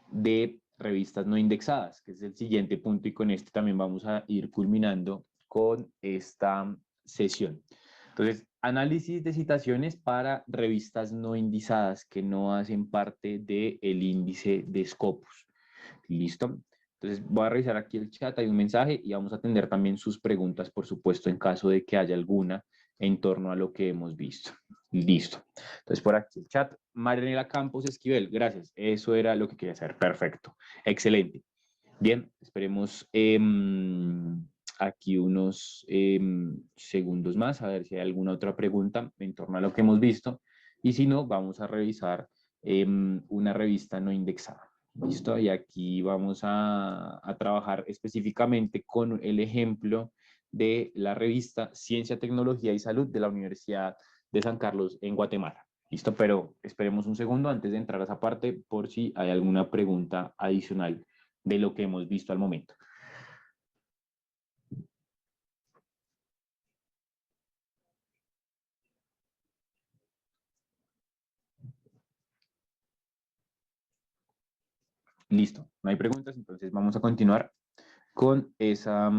de revistas no indexadas, que es el siguiente punto y con este también vamos a ir culminando con esta sesión. Entonces, análisis de citaciones para revistas no indizadas que no hacen parte del índice de Scopus. ¿Listo? Entonces, voy a revisar aquí el chat, hay un mensaje y vamos a atender también sus preguntas, por supuesto, en caso de que haya alguna en torno a lo que hemos visto. Listo. Entonces, por aquí el chat, Marianela Campos Esquivel, gracias. Eso era lo que quería hacer. Perfecto. Excelente. Bien, esperemos aquí unos segundos más, a ver si hay alguna otra pregunta en torno a lo que hemos visto. Y si no, vamos a revisar una revista no indexada. ¿Listo? Y aquí vamos a trabajar específicamente con el ejemplo de la revista Ciencia, Tecnología y Salud de la Universidad de San Carlos en Guatemala. ¿Listo? Pero esperemos un segundo antes de entrar a esa parte por si hay alguna pregunta adicional de lo que hemos visto al momento. Listo, no hay preguntas, entonces vamos a continuar con esa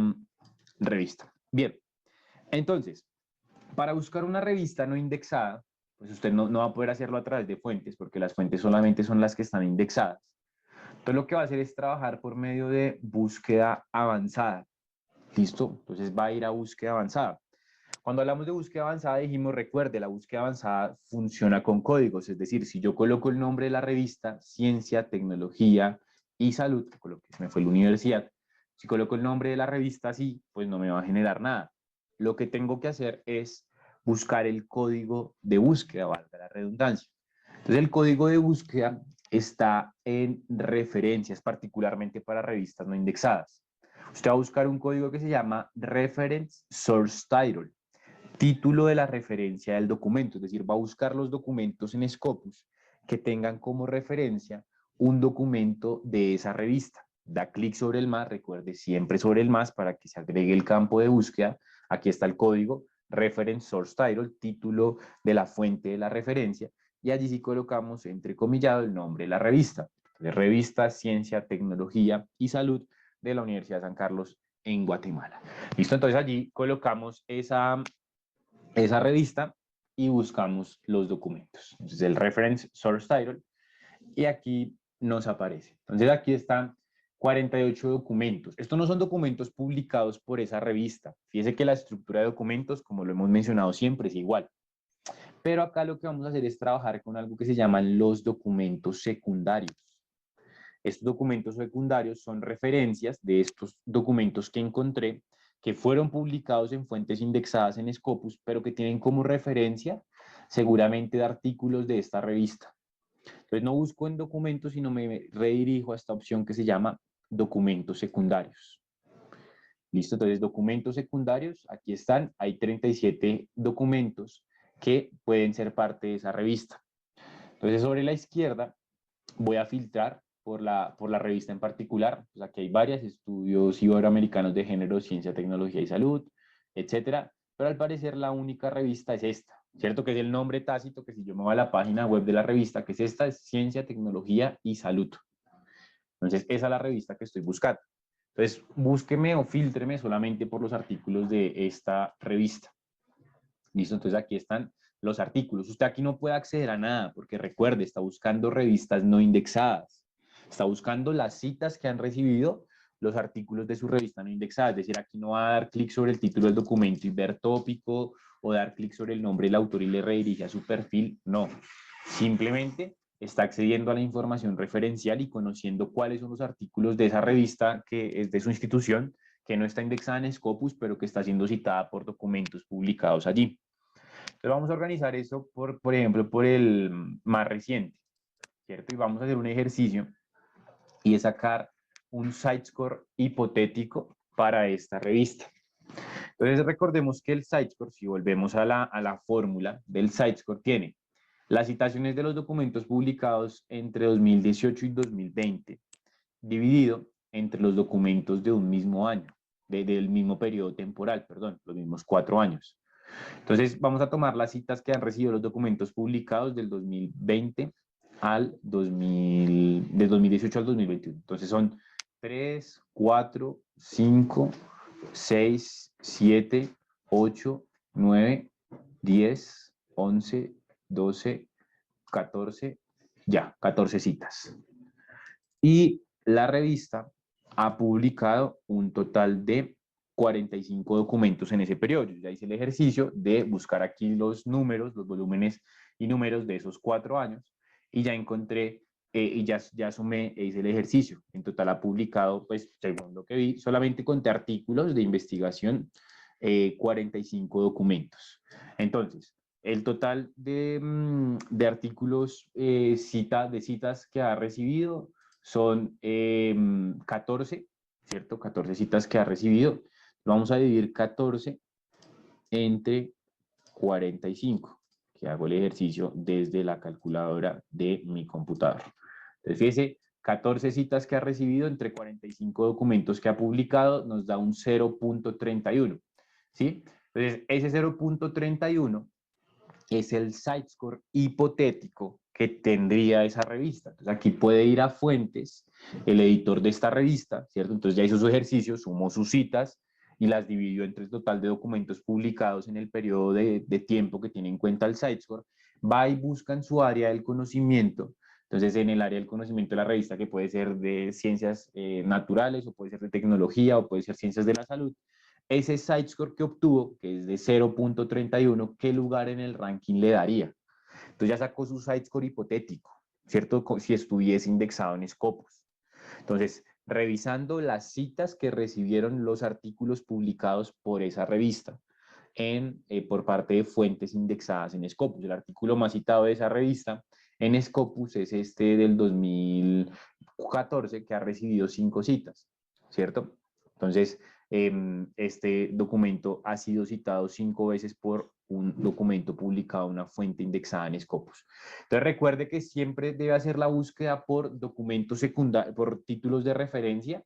revista. Bien, entonces, para buscar una revista no indexada, pues usted no va a poder hacerlo a través de fuentes, porque las fuentes solamente son las que están indexadas. Entonces, lo que va a hacer es trabajar por medio de búsqueda avanzada. ¿Listo? Entonces va a ir a búsqueda avanzada. Cuando hablamos de búsqueda avanzada, dijimos, recuerde, la búsqueda avanzada funciona con códigos, es decir, si yo coloco el nombre de la revista, Ciencia, Tecnología y Salud, que coloqué, se me fue la universidad, si coloco el nombre de la revista así, pues no me va a generar nada. Lo que tengo que hacer es buscar el código de búsqueda, valga la redundancia. Entonces, el código de búsqueda está en referencias, particularmente para revistas no indexadas. Usted va a buscar un código que se llama Reference Source Title, título de la referencia del documento, es decir, va a buscar los documentos en Scopus que tengan como referencia un documento de esa revista. da clic sobre el más, recuerde siempre sobre el más para que se agregue el campo de búsqueda. Aquí está el código, reference source title, título de la fuente de la referencia, y allí sí colocamos entrecomillado el nombre de la revista, de Revista Ciencia, Tecnología y Salud de la Universidad de San Carlos en Guatemala. ¿Listo? Entonces allí colocamos esa revista y buscamos los documentos. Entonces el reference source title, y aquí nos aparece. Entonces aquí están 48 documentos. Estos no son documentos publicados por esa revista. Fíjese que la estructura de documentos, como lo hemos mencionado siempre, es igual. Pero acá lo que vamos a hacer es trabajar con algo que se llaman los documentos secundarios. Estos documentos secundarios son referencias de estos documentos que encontré, que fueron publicados en fuentes indexadas en Scopus, pero que tienen como referencia seguramente de artículos de esta revista. Entonces no busco en documentos, sino me redirijo a esta opción que se llama documentos secundarios. Listo, entonces documentos secundarios, aquí están, hay 37 documentos que pueden ser parte de esa revista. Entonces sobre la izquierda voy a filtrar por la revista en particular. Pues aquí hay varias, estudios iberoamericanos de género, ciencia, tecnología y salud, etcétera. Pero al parecer la única revista es esta, ¿cierto? Que es el nombre tácito, que si yo me voy a la página web de la revista, que es esta, es Ciencia, Tecnología y Salud. Entonces esa es la revista que estoy buscando. Entonces búsqueme o filtreme solamente por los artículos de esta revista. ¿Listo? Entonces aquí están los artículos. Usted aquí no puede acceder a nada, porque recuerde, está buscando revistas no indexadas. Está buscando las citas que han recibido los artículos de su revista no indexada. Es decir, aquí no va a dar clic sobre el título del documento y ver tópico, o dar clic sobre el nombre del autor y le redirige a su perfil. No. Simplemente está accediendo a la información referencial y conociendo cuáles son los artículos de esa revista que es de su institución, que no está indexada en Scopus, pero que está siendo citada por documentos publicados allí. Entonces vamos a organizar eso, por ejemplo, por el más reciente, ¿cierto? Y vamos a hacer un ejercicio y es sacar un site-score hipotético para esta revista. Entonces recordemos que el site-score, si volvemos a la fórmula del site-score, tiene las citaciones de los documentos publicados entre 2018 y 2020, dividido entre los documentos de un mismo año, del mismo periodo temporal, perdón, los mismos 4 años. Entonces, vamos a tomar las citas que han recibido los documentos publicados del 2020 del 2018 al 2021. Entonces, son 3, 4, 5, 6, 7, 8, 9, 10, 11, 12, 14, ya, 14 citas. Y la revista ha publicado un total de 45 documentos en ese periodo. Yo ya hice el ejercicio de buscar aquí los números, los volúmenes y números de esos 4 años, y ya encontré y ya sumé, hice el ejercicio. En total ha publicado, pues según lo que vi, solamente conté artículos de investigación, 45 documentos. Entonces, el total de artículos, de citas que ha recibido son 14, ¿cierto? 14 citas que ha recibido. Vamos a dividir 14 entre 45, que hago el ejercicio desde la calculadora de mi computador. Entonces, fíjese, 14 citas que ha recibido entre 45 documentos que ha publicado nos da un 0.31, ¿sí? Entonces, ese 0.31 es el site-score hipotético que tendría esa revista. Entonces aquí puede ir a fuentes, el editor de esta revista, ¿cierto? Entonces ya hizo su ejercicio, sumó sus citas y las dividió entre el total de documentos publicados en el periodo de tiempo que tiene en cuenta el site-score. Va y busca en su área del conocimiento. Entonces, en el área del conocimiento de la revista, que puede ser de ciencias naturales, o puede ser de tecnología, o puede ser ciencias de la salud, ese site-score que obtuvo, que es de 0.31, ¿qué lugar en el ranking le daría? Entonces ya sacó su site-score hipotético, ¿cierto? Si estuviese indexado en Scopus. Entonces, revisando las citas que recibieron los artículos publicados por esa revista por parte de fuentes indexadas en Scopus. El artículo más citado de esa revista en Scopus es este del 2014, que ha recibido 5 citas, ¿cierto? Entonces, Este documento ha sido citado 5 veces por un documento publicado en una fuente indexada en Scopus. Entonces recuerde que siempre debe hacer la búsqueda por documentos secundarios, por títulos de referencia.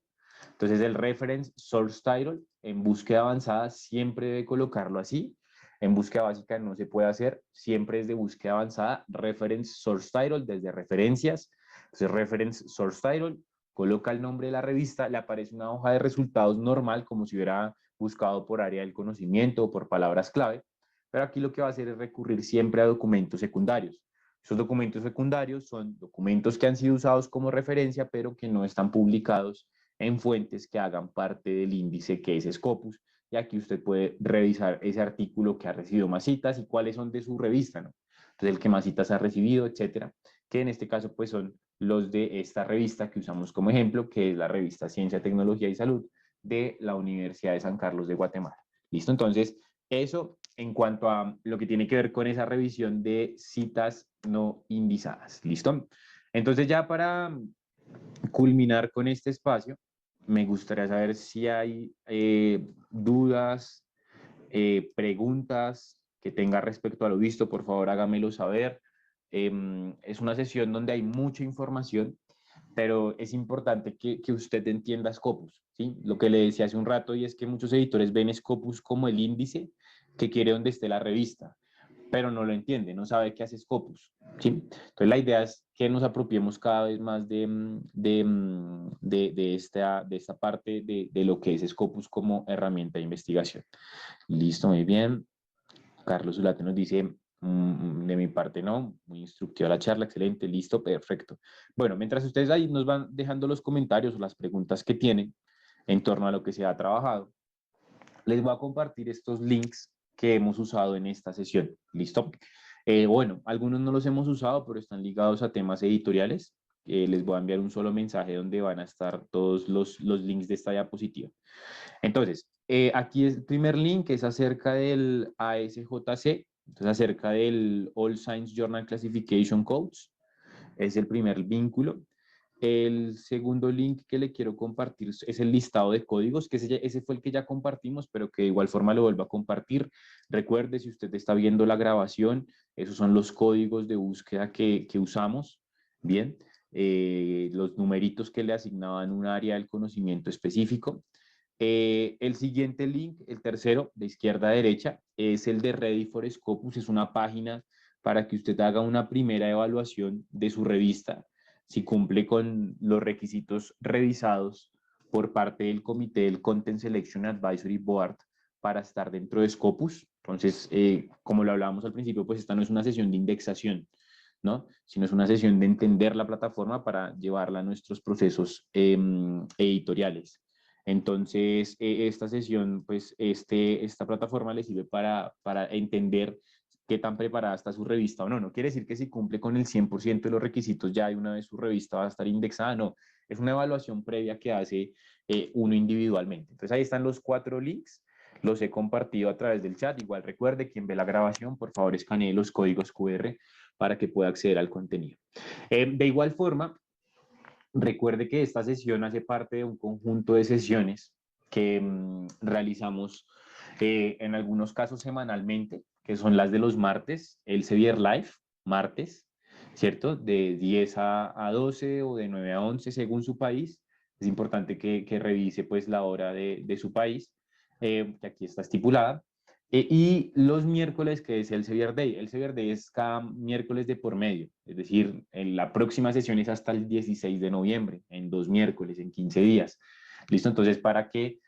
Entonces el reference source title en búsqueda avanzada siempre debe colocarlo así. En búsqueda básica no se puede hacer, siempre es de búsqueda avanzada, reference source title desde referencias. Entonces reference source title, coloca el nombre de la revista, le aparece una hoja de resultados normal como si hubiera buscado por área del conocimiento o por palabras clave, pero aquí lo que va a hacer es recurrir siempre a documentos secundarios. Esos documentos secundarios son documentos que han sido usados como referencia, pero que no están publicados en fuentes que hagan parte del índice que es Scopus. Y aquí usted puede revisar ese artículo que ha recibido más citas y cuáles son de su revista, ¿no? Entonces, el que más citas ha recibido, etcétera, que en este caso pues son los de esta revista que usamos como ejemplo, que es la revista Ciencia, Tecnología y Salud de la Universidad de San Carlos de Guatemala. ¿Listo? Entonces, eso en cuanto a lo que tiene que ver con esa revisión de citas no indizadas. ¿Listo? Entonces, ya para culminar con este espacio, me gustaría saber si hay dudas, preguntas que tenga respecto a lo visto, por favor hágamelo saber. Es una sesión donde hay mucha información, pero es importante que usted entienda Scopus, ¿sí? Lo que le decía hace un rato, y es que muchos editores ven Scopus como el índice que quiere donde esté la revista, pero no lo entiende, no sabe qué hace Scopus, ¿sí? Entonces la idea es que nos apropiemos cada vez más de esta parte de lo que es Scopus como herramienta de investigación. Listo, muy bien. Carlos Zulate nos dice, de mi parte no, muy instructiva la charla, excelente, listo, perfecto. Bueno, mientras ustedes ahí nos van dejando los comentarios o las preguntas que tienen en torno a lo que se ha trabajado, les voy a compartir estos links que hemos usado en esta sesión, ¿listo? Bueno, algunos no los hemos usado, pero están ligados a temas editoriales. Les voy a enviar un solo mensaje donde van a estar todos los links de esta diapositiva. Entonces, aquí es el primer link, que es acerca del ASJC, entonces acerca del All Science Journal Classification Codes, es el primer vínculo. El segundo link que le quiero compartir es el listado de códigos, que ese fue el que ya compartimos, pero que de igual forma lo vuelvo a compartir. Recuerde, si usted está viendo la grabación, esos son los códigos de búsqueda que usamos, ¿bien? Los numeritos que le asignaban un área del conocimiento específico. El siguiente link, el tercero, de izquierda a derecha, es el de Ready for Scopus. Es una página para que usted haga una primera evaluación de su revista, si cumple con los requisitos revisados por parte del comité del Content Selection Advisory Board para estar dentro de Scopus. Entonces, como lo hablábamos al principio, pues esta no es una sesión de indexación, ¿no? Sino es una sesión de entender la plataforma para llevarla a nuestros procesos editoriales. Entonces, esta sesión, pues, esta plataforma le sirve para entender qué tan preparada está su revista o no. No quiere decir que si cumple con el 100% de los requisitos ya de una vez su revista va a estar indexada, no. Es una evaluación previa que hace uno individualmente. Entonces, ahí están los 4 links. Los he compartido a través del chat. Igual recuerde, quien ve la grabación, por favor, escanee los códigos QR para que pueda acceder al contenido. De igual forma, recuerde que esta sesión hace parte de un conjunto de sesiones que realizamos en algunos casos semanalmente, que son las de los martes, el Elsevier Live, martes, ¿cierto? De 10 a 12 o de 9 a 11 según su país. Es importante que revise pues la hora de su país, que aquí está estipulada. Y los miércoles, que es el Elsevier Day. El Elsevier Day es cada miércoles de por medio, es decir, en la próxima sesión es hasta el 16 de noviembre, en 2 miércoles, en 15 días. ¿Listo? Entonces, para que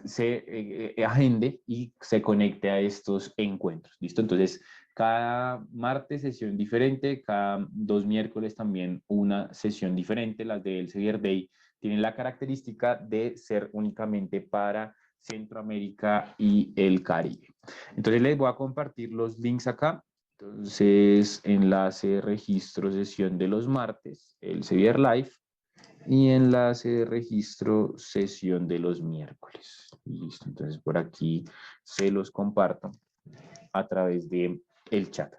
se agende y se conecte a estos encuentros. ¿Listo? Entonces, cada martes sesión diferente, cada 2 miércoles también una sesión diferente. Las de Elsevier Day tienen la característica de ser únicamente para Centroamérica y el Caribe. Entonces les voy a compartir los links acá. Entonces, enlace, registro, sesión de los martes, el Elsevier Live, y enlace de registro, sesión de los miércoles. Listo, entonces por aquí se los comparto a través de el chat.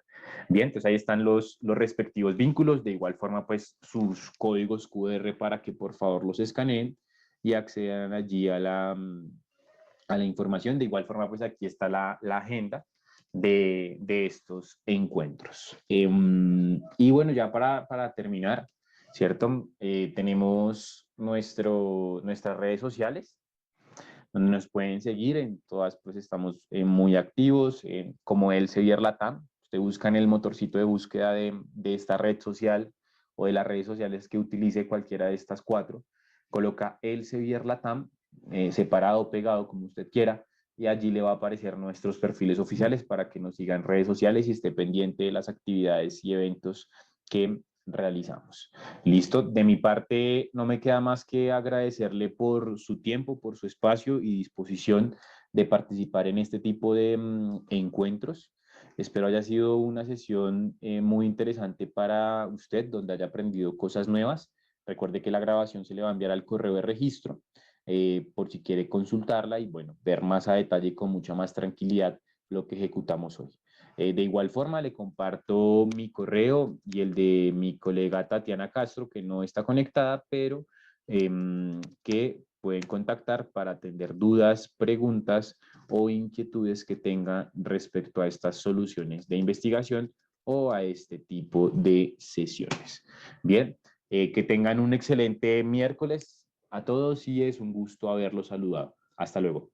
Bien, entonces ahí están los respectivos vínculos. De igual forma, pues sus códigos QR para que por favor los escaneen y accedan allí a la a la información. De igual forma, pues aquí está la agenda de estos encuentros. Y bueno, ya para terminar, ¿cierto? Tenemos nuestras redes sociales, donde nos pueden seguir. En todas, pues estamos muy activos, como el Sevier Latam. Usted busca en el motorcito de búsqueda de esta red social o de las redes sociales que utilice cualquiera de estas cuatro, coloca el Sevier Latam, separado, pegado, como usted quiera, y allí le va a aparecer nuestros perfiles oficiales para que nos siga en redes sociales y esté pendiente de las actividades y eventos que realizamos. Listo, de mi parte no me queda más que agradecerle por su tiempo, por su espacio y disposición de participar en este tipo de encuentros. Espero haya sido una sesión muy interesante para usted, donde haya aprendido cosas nuevas. Recuerde que la grabación se le va a enviar al correo de registro por si quiere consultarla y bueno, ver más a detalle y con mucha más tranquilidad lo que ejecutamos hoy. De igual forma, le comparto mi correo y el de mi colega Tatiana Castro, que no está conectada, pero que pueden contactar para atender dudas, preguntas o inquietudes que tengan respecto a estas soluciones de investigación o a este tipo de sesiones. Bien, que tengan un excelente miércoles a todos y es un gusto haberlos saludado. Hasta luego.